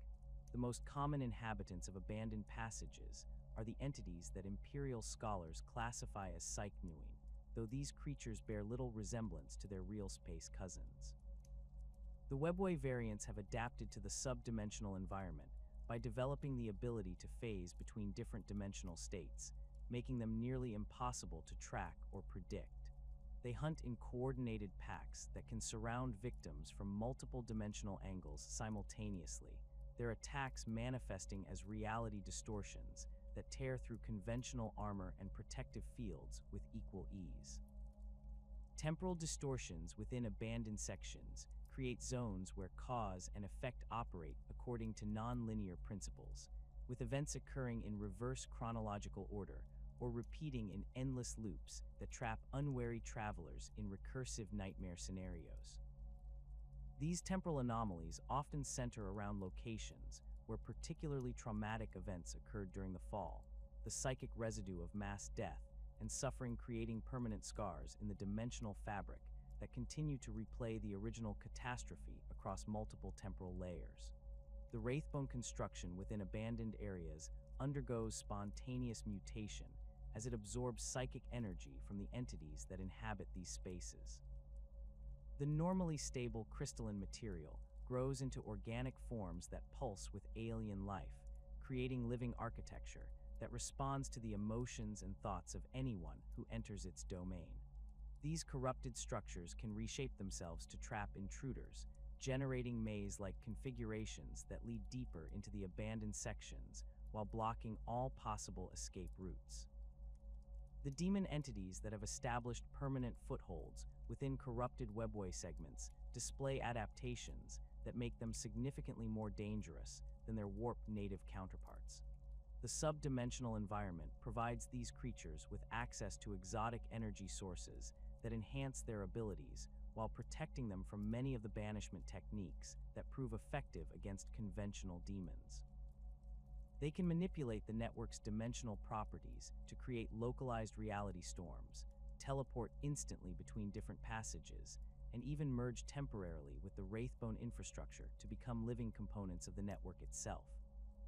The most common inhabitants of abandoned passages are the entities that Imperial scholars classify as Psychnuing, though these creatures bear little resemblance to their realspace cousins. The Webway variants have adapted to the sub-dimensional environment by developing the ability to phase between different dimensional states, making them nearly impossible to track or predict. They hunt in coordinated packs that can surround victims from multiple dimensional angles simultaneously, their attacks manifesting as reality distortions that tear through conventional armor and protective fields with equal ease. Temporal distortions within abandoned sections create zones where cause and effect operate according to non-linear principles, with events occurring in reverse chronological order or repeating in endless loops that trap unwary travelers in recursive nightmare scenarios. These temporal anomalies often center around locations where particularly traumatic events occurred during the fall, the psychic residue of mass death and suffering creating permanent scars in the dimensional fabric that continue to replay the original catastrophe across multiple temporal layers. The wraithbone construction within abandoned areas undergoes spontaneous mutation as it absorbs psychic energy from the entities that inhabit these spaces. The normally stable crystalline material grows into organic forms that pulse with alien life, creating living architecture that responds to the emotions and thoughts of anyone who enters its domain. These corrupted structures can reshape themselves to trap intruders, generating maze-like configurations that lead deeper into the abandoned sections while blocking all possible escape routes. The demon entities that have established permanent footholds within corrupted Webway segments display adaptations that make them significantly more dangerous than their warped native counterparts. The sub-dimensional environment provides these creatures with access to exotic energy sources that enhance their abilities while protecting them from many of the banishment techniques that prove effective against conventional demons. They can manipulate the network's dimensional properties to create localized reality storms, teleport instantly between different passages, and even merge temporarily with the Wraithbone infrastructure to become living components of the network itself.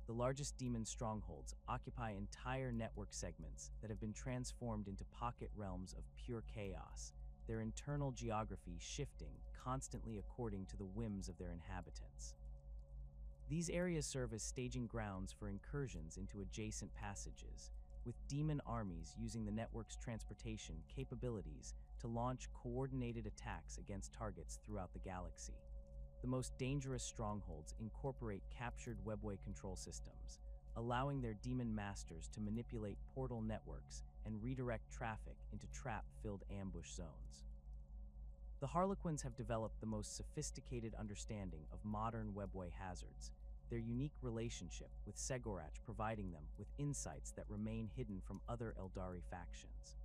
The largest demon strongholds occupy entire network segments that have been transformed into pocket realms of pure chaos, their internal geography shifting constantly according to the whims of their inhabitants. These areas serve as staging grounds for incursions into adjacent passages, with demon armies using the network's transportation capabilities to launch coordinated attacks against targets throughout the galaxy. The most dangerous strongholds incorporate captured Webway control systems, allowing their demon masters to manipulate portal networks and redirect traffic into trap-filled ambush zones. The Harlequins have developed the most sophisticated understanding of modern Webway hazards, their unique relationship with Segorach providing them with insights that remain hidden from other Aeldari factions.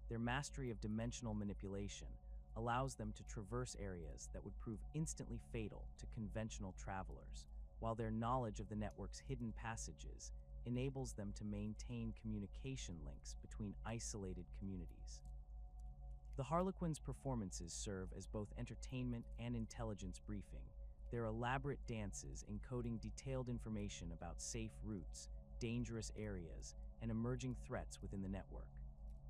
Their mastery of dimensional manipulation allows them to traverse areas that would prove instantly fatal to conventional travelers, while their knowledge of the network's hidden passages enables them to maintain communication links between isolated communities. The Harlequins' performances serve as both entertainment and intelligence briefing, their elaborate dances encoding detailed information about safe routes, dangerous areas, and emerging threats within the network.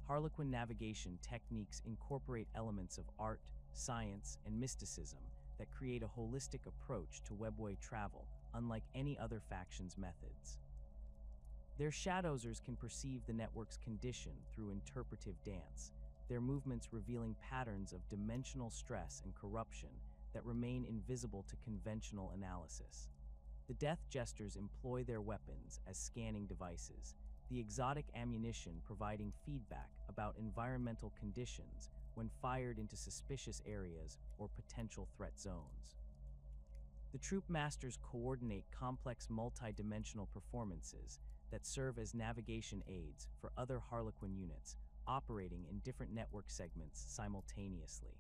Harlequin navigation techniques incorporate elements of art, science, and mysticism that create a holistic approach to Webway travel, unlike any other faction's methods. Their Shadowsers can perceive the network's condition through interpretive dance, their movements revealing patterns of dimensional stress and corruption that remain invisible to conventional analysis. The Death Jesters employ their weapons as scanning devices, the exotic ammunition providing feedback about environmental conditions when fired into suspicious areas or potential threat zones. The Troop Masters coordinate complex multi-dimensional performances that serve as navigation aids for other Harlequin units operating in different network segments simultaneously.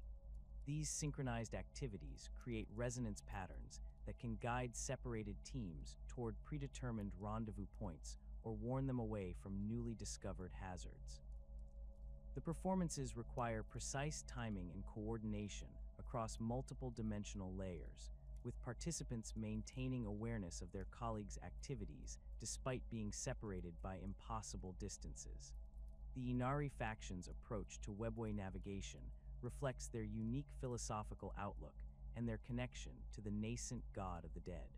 These synchronized activities create resonance patterns that can guide separated teams toward predetermined rendezvous points or warn them away from newly discovered hazards. The performances require precise timing and coordination across multiple dimensional layers, with participants maintaining awareness of their colleagues' activities despite being separated by impossible distances. The Inari faction's approach to Webway navigation reflects their unique philosophical outlook and their connection to the nascent god of the dead.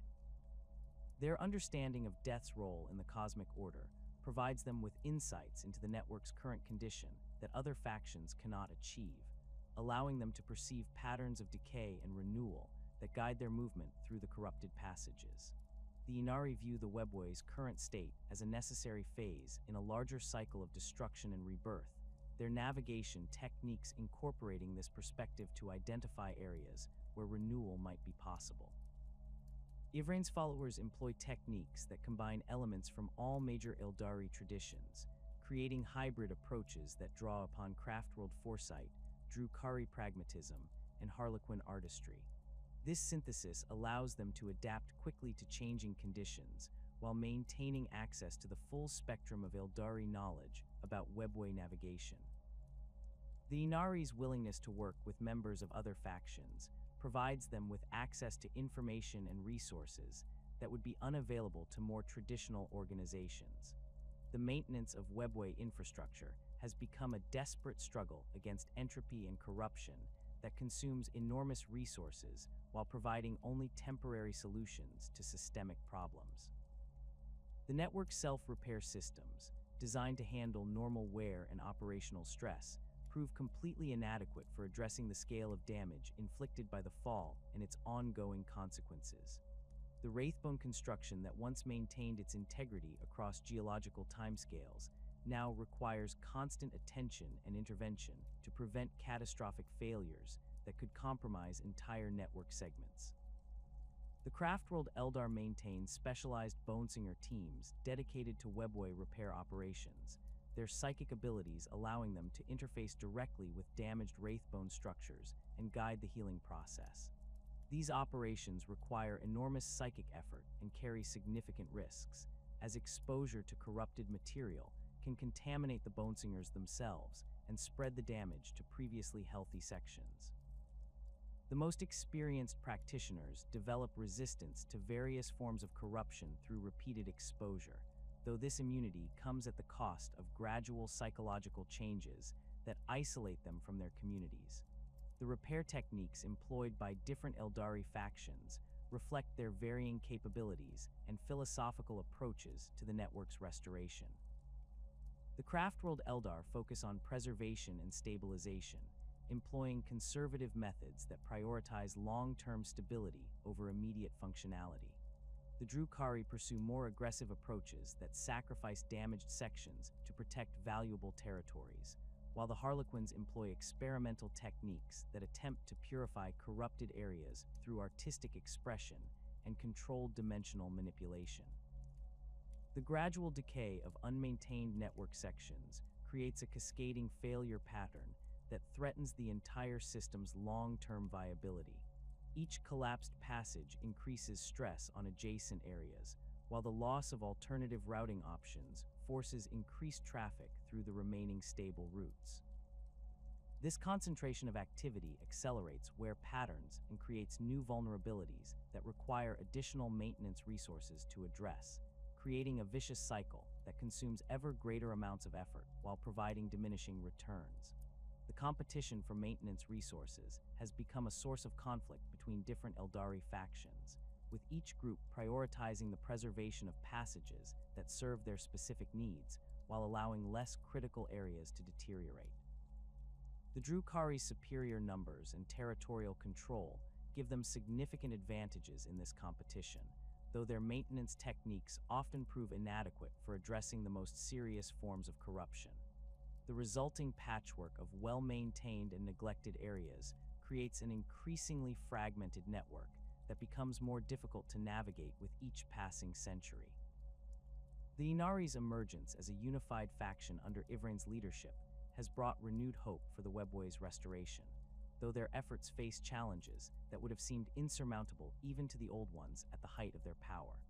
Their understanding of death's role in the cosmic order provides them with insights into the network's current condition that other factions cannot achieve, allowing them to perceive patterns of decay and renewal that guide their movement through the corrupted passages. The Inari view the Webway's current state as a necessary phase in a larger cycle of destruction and rebirth, their navigation techniques incorporating this perspective to identify areas where renewal might be possible. Ivrain's followers employ techniques that combine elements from all major Aeldari traditions, creating hybrid approaches that draw upon craftworld foresight, Drukari pragmatism, and Harlequin artistry. This synthesis allows them to adapt quickly to changing conditions while maintaining access to the full spectrum of Aeldari knowledge about Webway navigation. The Inari's willingness to work with members of other factions provides them with access to information and resources that would be unavailable to more traditional organizations. The maintenance of Webway infrastructure has become a desperate struggle against entropy and corruption that consumes enormous resources while providing only temporary solutions to systemic problems. The network's self-repair systems, designed to handle normal wear and operational stress, prove completely inadequate for addressing the scale of damage inflicted by the fall and its ongoing consequences. The Wraithbone construction that once maintained its integrity across geological timescales now requires constant attention and intervention to prevent catastrophic failures that could compromise entire network segments. The Craftworld Eldar maintains specialized Bonesinger teams dedicated to Webway repair operations, their psychic abilities allowing them to interface directly with damaged Wraithbone structures and guide the healing process. These operations require enormous psychic effort and carry significant risks, as exposure to corrupted material can contaminate the Bonesingers themselves and spread the damage to previously healthy sections. The most experienced practitioners develop resistance to various forms of corruption through repeated exposure, though this immunity comes at the cost of gradual psychological changes that isolate them from their communities. The repair techniques employed by different Aeldari factions reflect their varying capabilities and philosophical approaches to the network's restoration. The Craftworld Eldar focus on preservation and stabilization, employing conservative methods that prioritize long-term stability over immediate functionality. The Drukhari pursue more aggressive approaches that sacrifice damaged sections to protect valuable territories, while the Harlequins employ experimental techniques that attempt to purify corrupted areas through artistic expression and controlled dimensional manipulation. The gradual decay of unmaintained network sections creates a cascading failure pattern that threatens the entire system's long-term viability. Each collapsed passage increases stress on adjacent areas, while the loss of alternative routing options forces increased traffic through the remaining stable routes. This concentration of activity accelerates wear patterns and creates new vulnerabilities that require additional maintenance resources to address, creating a vicious cycle that consumes ever greater amounts of effort while providing diminishing returns. The competition for maintenance resources has become a source of conflict between different Aeldari factions, with each group prioritizing the preservation of passages that serve their specific needs while allowing less critical areas to deteriorate. The Drukhari's superior numbers and territorial control give them significant advantages in this competition, though their maintenance techniques often prove inadequate for addressing the most serious forms of corruption. The resulting patchwork of well-maintained and neglected areas creates an increasingly fragmented network that becomes more difficult to navigate with each passing century. The Inari's emergence as a unified faction under Ivrain's leadership has brought renewed hope for the Webway's restoration, though their efforts face challenges that would have seemed insurmountable even to the Old Ones at the height of their power.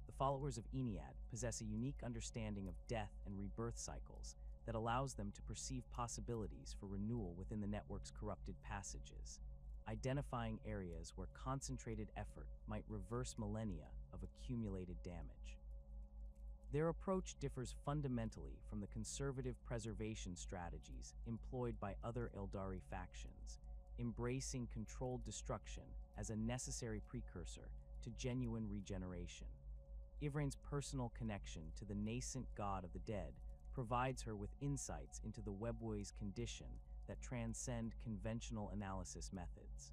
The followers of Ennead possess a unique understanding of death and rebirth cycles that allows them to perceive possibilities for renewal within the network's corrupted passages, identifying areas where concentrated effort might reverse millennia of accumulated damage. Their approach differs fundamentally from the conservative preservation strategies employed by other Aeldari factions, embracing controlled destruction as a necessary precursor to genuine regeneration. Ivrain's personal connection to the nascent god of the dead provides her with insights into the Webway's condition that transcend conventional analysis methods.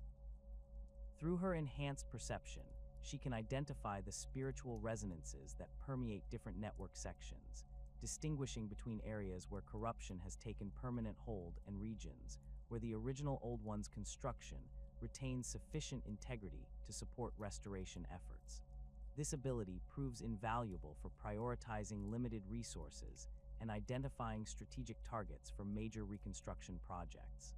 Through her enhanced perception, she can identify the spiritual resonances that permeate different network sections, distinguishing between areas where corruption has taken permanent hold and regions where the original Old One's construction retains sufficient integrity to support restoration efforts. This ability proves invaluable for prioritizing limited resources and identifying strategic targets for major reconstruction projects.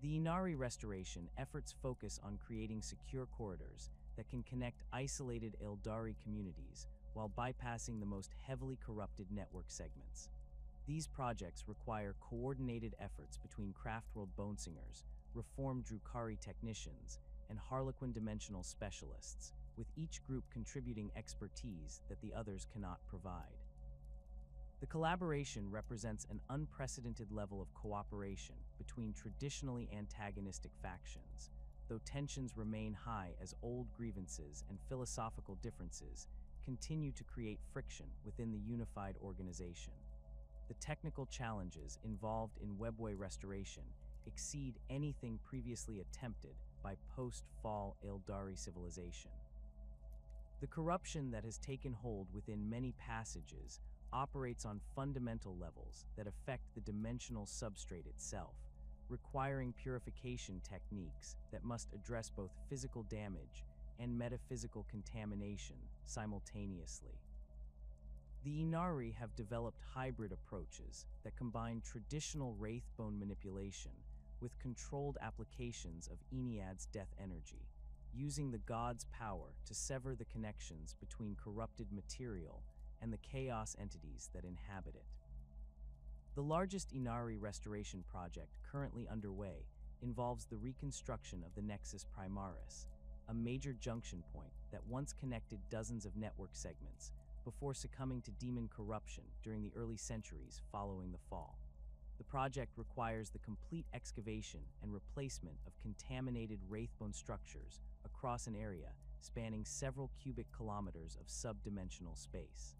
The Inari restoration efforts focus on creating secure corridors that can connect isolated Aeldari communities while bypassing the most heavily corrupted network segments. These projects require coordinated efforts between Craftworld Bonesingers, reformed Drukhari technicians, and Harlequin dimensional specialists, with each group contributing expertise that the others cannot provide. The collaboration represents an unprecedented level of cooperation between traditionally antagonistic factions, though tensions remain high as old grievances and philosophical differences continue to create friction within the unified organization. The technical challenges involved in Webway restoration exceed anything previously attempted by post-fall Aeldari civilization. The corruption that has taken hold within many passages operates on fundamental levels that affect the dimensional substrate itself, requiring purification techniques that must address both physical damage and metaphysical contamination simultaneously. The Inari have developed hybrid approaches that combine traditional wraithbone manipulation with controlled applications of Ennead's death energy, using the god's power to sever the connections between corrupted material and the chaos entities that inhabit it. The largest Inari restoration project currently underway involves the reconstruction of the Nexus Primaris, a major junction point that once connected dozens of network segments before succumbing to demon corruption during the early centuries following the fall. The project requires the complete excavation and replacement of contaminated wraithbone structures across an area spanning several cubic kilometers of subdimensional space.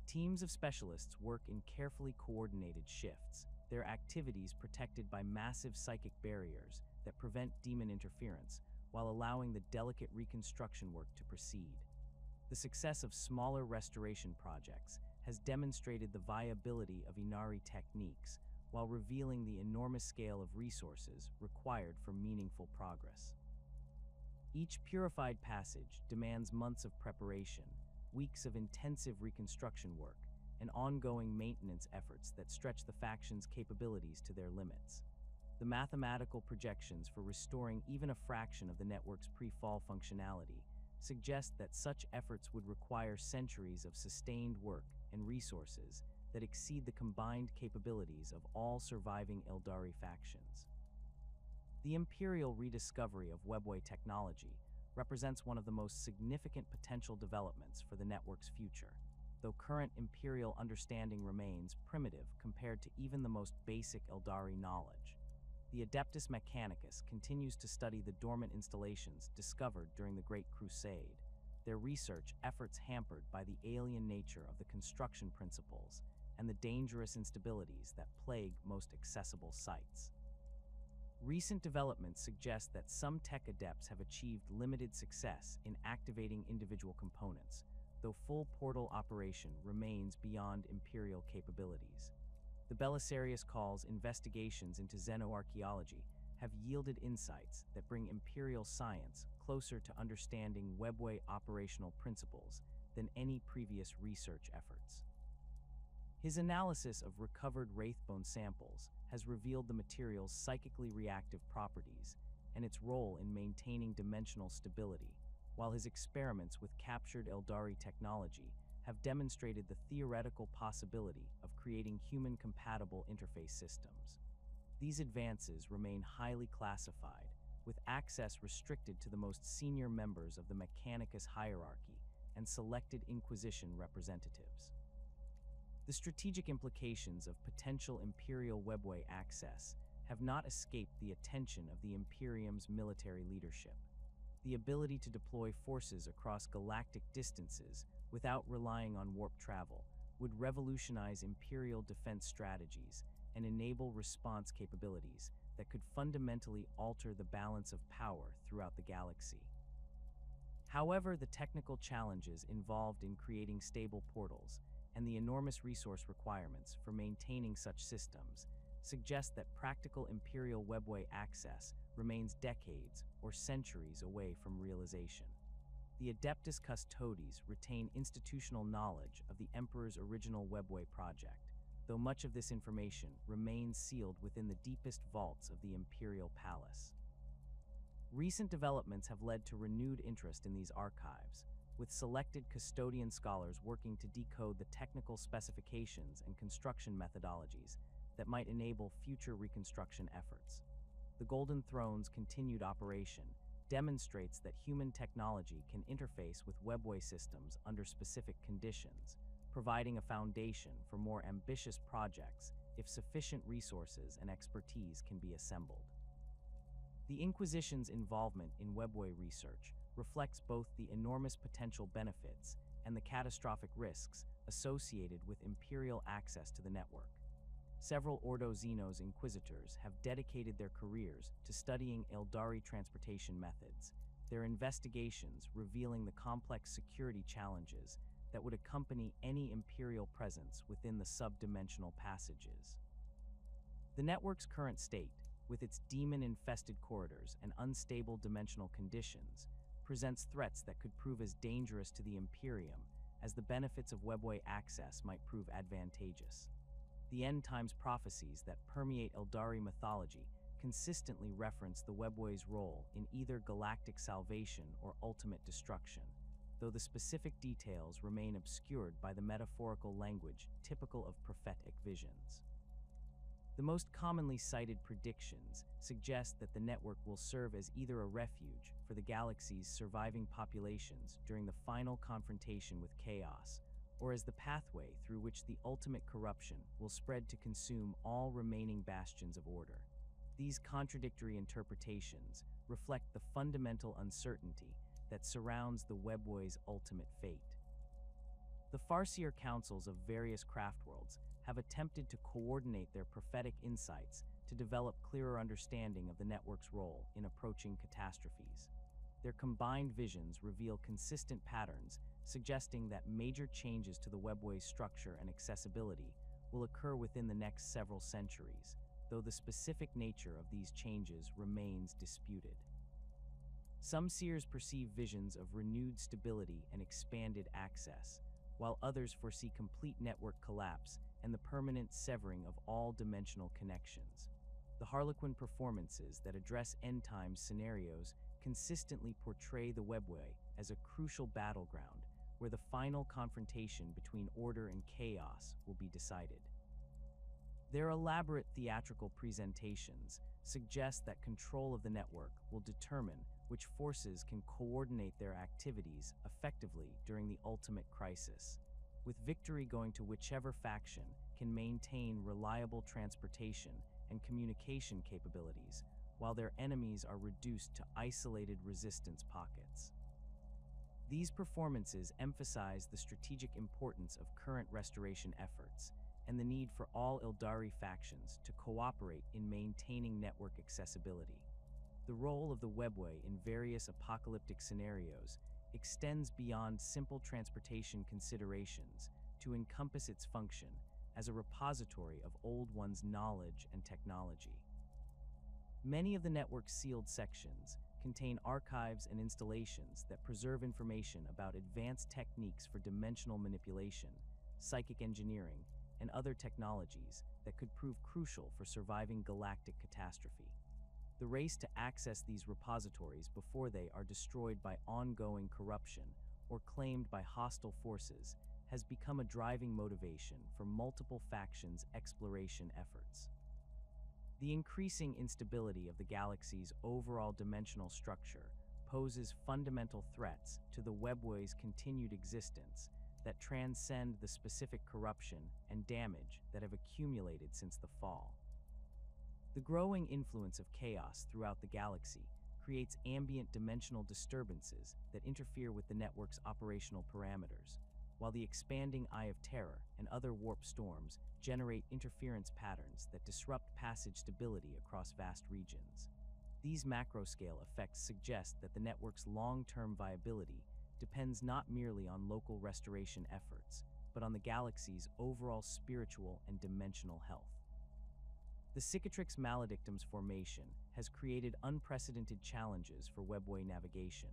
Teams of specialists work in carefully coordinated shifts, their activities protected by massive psychic barriers that prevent demon interference while allowing the delicate reconstruction work to proceed. The success of smaller restoration projects has demonstrated the viability of Inari techniques while revealing the enormous scale of resources required for meaningful progress. Each purified passage demands months of preparation, weeks of intensive reconstruction work, and ongoing maintenance efforts that stretch the faction's capabilities to their limits. The mathematical projections for restoring even a fraction of the network's pre-fall functionality suggest that such efforts would require centuries of sustained work and resources that exceed the combined capabilities of all surviving Aeldari factions. The Imperial rediscovery of Webway technology represents one of the most significant potential developments for the network's future, though current Imperial understanding remains primitive compared to even the most basic Aeldari knowledge. The Adeptus Mechanicus continues to study the dormant installations discovered during the Great Crusade, their research efforts hampered by the alien nature of the construction principles and the dangerous instabilities that plague most accessible sites. Recent developments suggest that some tech adepts have achieved limited success in activating individual components, though full portal operation remains beyond Imperial capabilities. The Belisarius Call's investigations into xenoarchaeology have yielded insights that bring Imperial science closer to understanding Webway operational principles than any previous research efforts. His analysis of recovered wraithbone samples has revealed the material's psychically reactive properties and its role in maintaining dimensional stability, while his experiments with captured Aeldari technology have demonstrated the theoretical possibility of creating human-compatible interface systems. These advances remain highly classified, with access restricted to the most senior members of the Mechanicus hierarchy and selected Inquisition representatives. The strategic implications of potential Imperial Webway access have not escaped the attention of the Imperium's military leadership. The ability to deploy forces across galactic distances without relying on warp travel would revolutionize Imperial defense strategies and enable response capabilities that could fundamentally alter the balance of power throughout the galaxy. However, the technical challenges involved in creating stable portals and the enormous resource requirements for maintaining such systems suggest that practical Imperial Webway access remains decades or centuries away from realization. The Adeptus Custodes retain institutional knowledge of the Emperor's original Webway project, though much of this information remains sealed within the deepest vaults of the Imperial Palace. Recent developments have led to renewed interest in these archives, with selected custodian scholars working to decode the technical specifications and construction methodologies that might enable future reconstruction efforts. The Golden Throne's continued operation demonstrates that human technology can interface with Webway systems under specific conditions, providing a foundation for more ambitious projects if sufficient resources and expertise can be assembled. The Inquisition's involvement in Webway research reflects both the enormous potential benefits and the catastrophic risks associated with Imperial access to the network. Several Ordo Xenos Inquisitors have dedicated their careers to studying Aeldari transportation methods, their investigations revealing the complex security challenges that would accompany any Imperial presence within the subdimensional passages. The network's current state, with its demon-infested corridors and unstable dimensional conditions, presents threats that could prove as dangerous to the Imperium as the benefits of Webway access might prove advantageous. The end times prophecies that permeate Aeldari mythology consistently reference the Webway's role in either galactic salvation or ultimate destruction, though the specific details remain obscured by the metaphorical language typical of prophetic visions. The most commonly cited predictions suggest that the network will serve as either a refuge for the galaxy's surviving populations during the final confrontation with chaos, or as the pathway through which the ultimate corruption will spread to consume all remaining bastions of order. These contradictory interpretations reflect the fundamental uncertainty that surrounds the Webway's ultimate fate. The Farseer councils of various craftworlds have attempted to coordinate their prophetic insights to develop clearer understanding of the network's role in approaching catastrophes. Their combined visions reveal consistent patterns, suggesting that major changes to the Webway's structure and accessibility will occur within the next several centuries, though the specific nature of these changes remains disputed. Some seers perceive visions of renewed stability and expanded access, while others foresee complete network collapse and the permanent severing of all dimensional connections. The Harlequin performances that address end-time scenarios consistently portray the Webway as a crucial battleground where the final confrontation between order and chaos will be decided. Their elaborate theatrical presentations suggest that control of the network will determine which forces can coordinate their activities effectively during the ultimate crisis, with victory going to whichever faction can maintain reliable transportation and communication capabilities, while their enemies are reduced to isolated resistance pockets. These performances emphasize the strategic importance of current restoration efforts and the need for all Aeldari factions to cooperate in maintaining network accessibility. The role of the Webway in various apocalyptic scenarios extends beyond simple transportation considerations to encompass its function as a repository of Old One's knowledge and technology. Many of the network's sealed sections contain archives and installations that preserve information about advanced techniques for dimensional manipulation, psychic engineering, and other technologies that could prove crucial for surviving galactic catastrophe. The race to access these repositories before they are destroyed by ongoing corruption or claimed by hostile forces has become a driving motivation for multiple factions' exploration efforts. The increasing instability of the galaxy's overall dimensional structure poses fundamental threats to the Webway's continued existence that transcend the specific corruption and damage that have accumulated since the fall. The growing influence of chaos throughout the galaxy creates ambient dimensional disturbances that interfere with the network's operational parameters, while the expanding Eye of Terror and other warp storms generate interference patterns that disrupt passage stability across vast regions. These macro-scale effects suggest that the network's long-term viability depends not merely on local restoration efforts, but on the galaxy's overall spiritual and dimensional health. The Cicatrix Maledictum's formation has created unprecedented challenges for Webway navigation,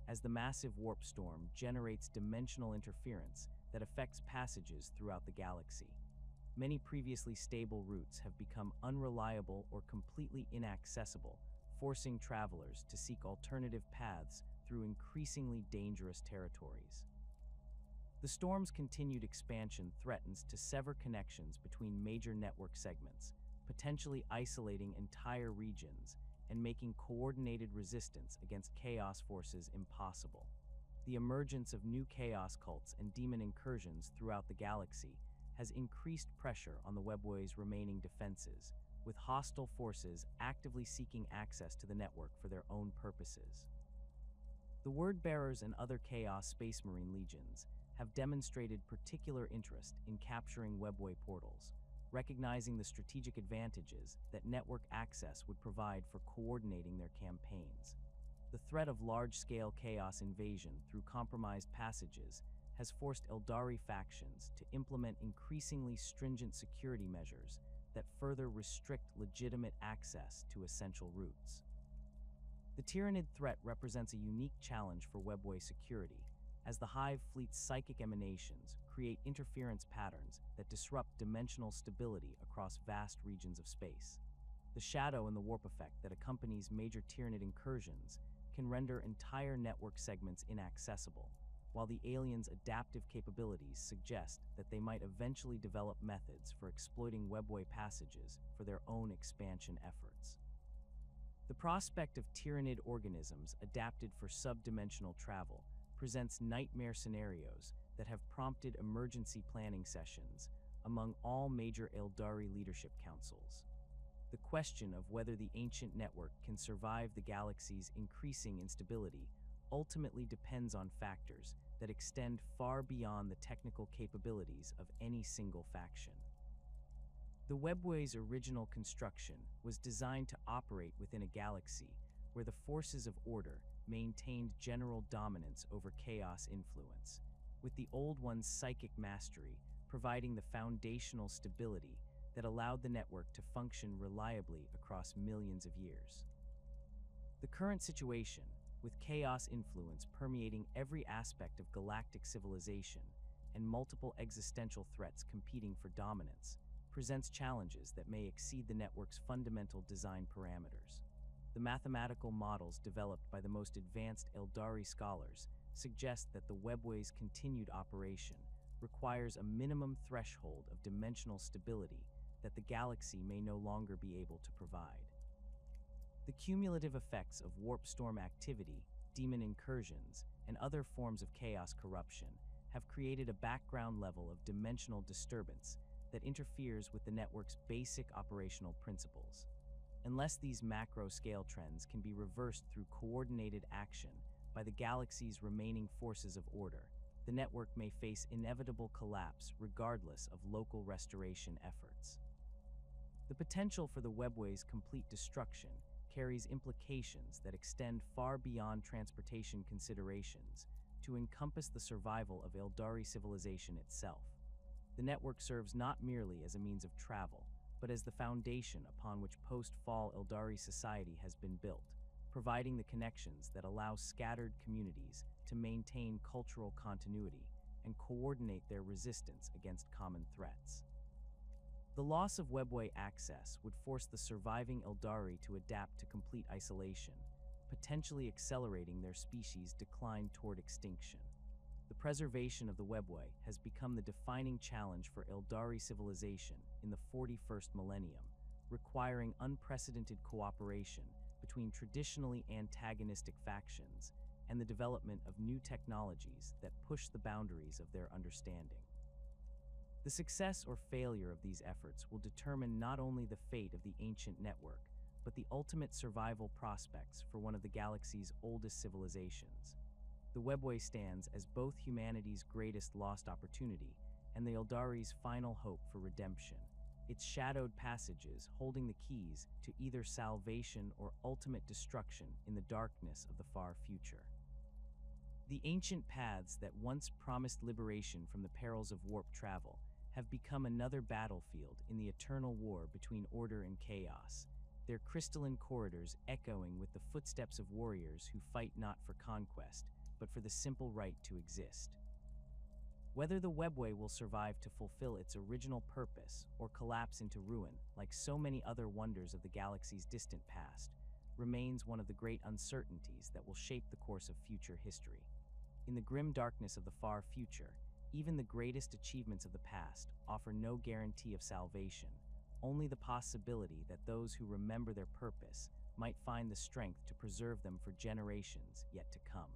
as the massive warp storm generates dimensional interference that affects passages throughout the galaxy. Many previously stable routes have become unreliable or completely inaccessible, forcing travelers to seek alternative paths through increasingly dangerous territories. The storm's continued expansion threatens to sever connections between major network segments, potentially isolating entire regions and making coordinated resistance against chaos forces impossible. The emergence of new chaos cults and demon incursions throughout the galaxy has increased pressure on the Webway's remaining defenses, with hostile forces actively seeking access to the network for their own purposes. The Word-Bearers and other Chaos Space Marine legions have demonstrated particular interest in capturing Webway portals, recognizing the strategic advantages that network access would provide for coordinating their campaigns. The threat of large-scale chaos invasion through compromised passages has forced Aeldari factions to implement increasingly stringent security measures that further restrict legitimate access to essential routes. The Tyranid threat represents a unique challenge for Webway security, as the Hive fleet's psychic emanations create interference patterns that disrupt dimensional stability across vast regions of space. The shadow and the warp effect that accompanies major Tyranid incursions can render entire network segments inaccessible, while the aliens' adaptive capabilities suggest that they might eventually develop methods for exploiting Webway passages for their own expansion efforts. The prospect of Tyranid organisms adapted for subdimensional travel presents nightmare scenarios that have prompted emergency planning sessions among all major Aeldari leadership councils. The question of whether the ancient network can survive the galaxy's increasing instability ultimately depends on factors that extend far beyond the technical capabilities of any single faction. The Webway's original construction was designed to operate within a galaxy where the forces of order maintained general dominance over chaos influence, with the Old One's psychic mastery providing the foundational stability that allowed the network to function reliably across millions of years. The current situation, with chaos influence permeating every aspect of galactic civilization and multiple existential threats competing for dominance, presents challenges that may exceed the network's fundamental design parameters. The mathematical models developed by the most advanced Aeldari scholars suggest that the Webway's continued operation requires a minimum threshold of dimensional stability that the galaxy may no longer be able to provide. The cumulative effects of warp storm activity, demon incursions, and other forms of chaos corruption have created a background level of dimensional disturbance that interferes with the network's basic operational principles. Unless these macro-scale trends can be reversed through coordinated action by the galaxy's remaining forces of order, the network may face inevitable collapse regardless of local restoration efforts. The potential for the Webway's complete destruction carries implications that extend far beyond transportation considerations to encompass the survival of Aeldari civilization itself. The network serves not merely as a means of travel, but as the foundation upon which post-fall Aeldari society has been built, providing the connections that allow scattered communities to maintain cultural continuity and coordinate their resistance against common threats. The loss of Webway access would force the surviving Aeldari to adapt to complete isolation, potentially accelerating their species' decline toward extinction. The preservation of the Webway has become the defining challenge for Aeldari civilization in the 41st millennium, requiring unprecedented cooperation between traditionally antagonistic factions and the development of new technologies that push the boundaries of their understanding. The success or failure of these efforts will determine not only the fate of the ancient network, but the ultimate survival prospects for one of the galaxy's oldest civilizations. The Webway stands as both humanity's greatest lost opportunity and the Aeldari's final hope for redemption, its shadowed passages holding the keys to either salvation or ultimate destruction in the darkness of the far future. The ancient paths that once promised liberation from the perils of warp travel have become another battlefield in the eternal war between order and chaos, their crystalline corridors echoing with the footsteps of warriors who fight not for conquest, but for the simple right to exist. Whether the Webway will survive to fulfill its original purpose or collapse into ruin, like so many other wonders of the galaxy's distant past, remains one of the great uncertainties that will shape the course of future history. In the grim darkness of the far future, even the greatest achievements of the past offer no guarantee of salvation, only the possibility that those who remember their purpose might find the strength to preserve them for generations yet to come.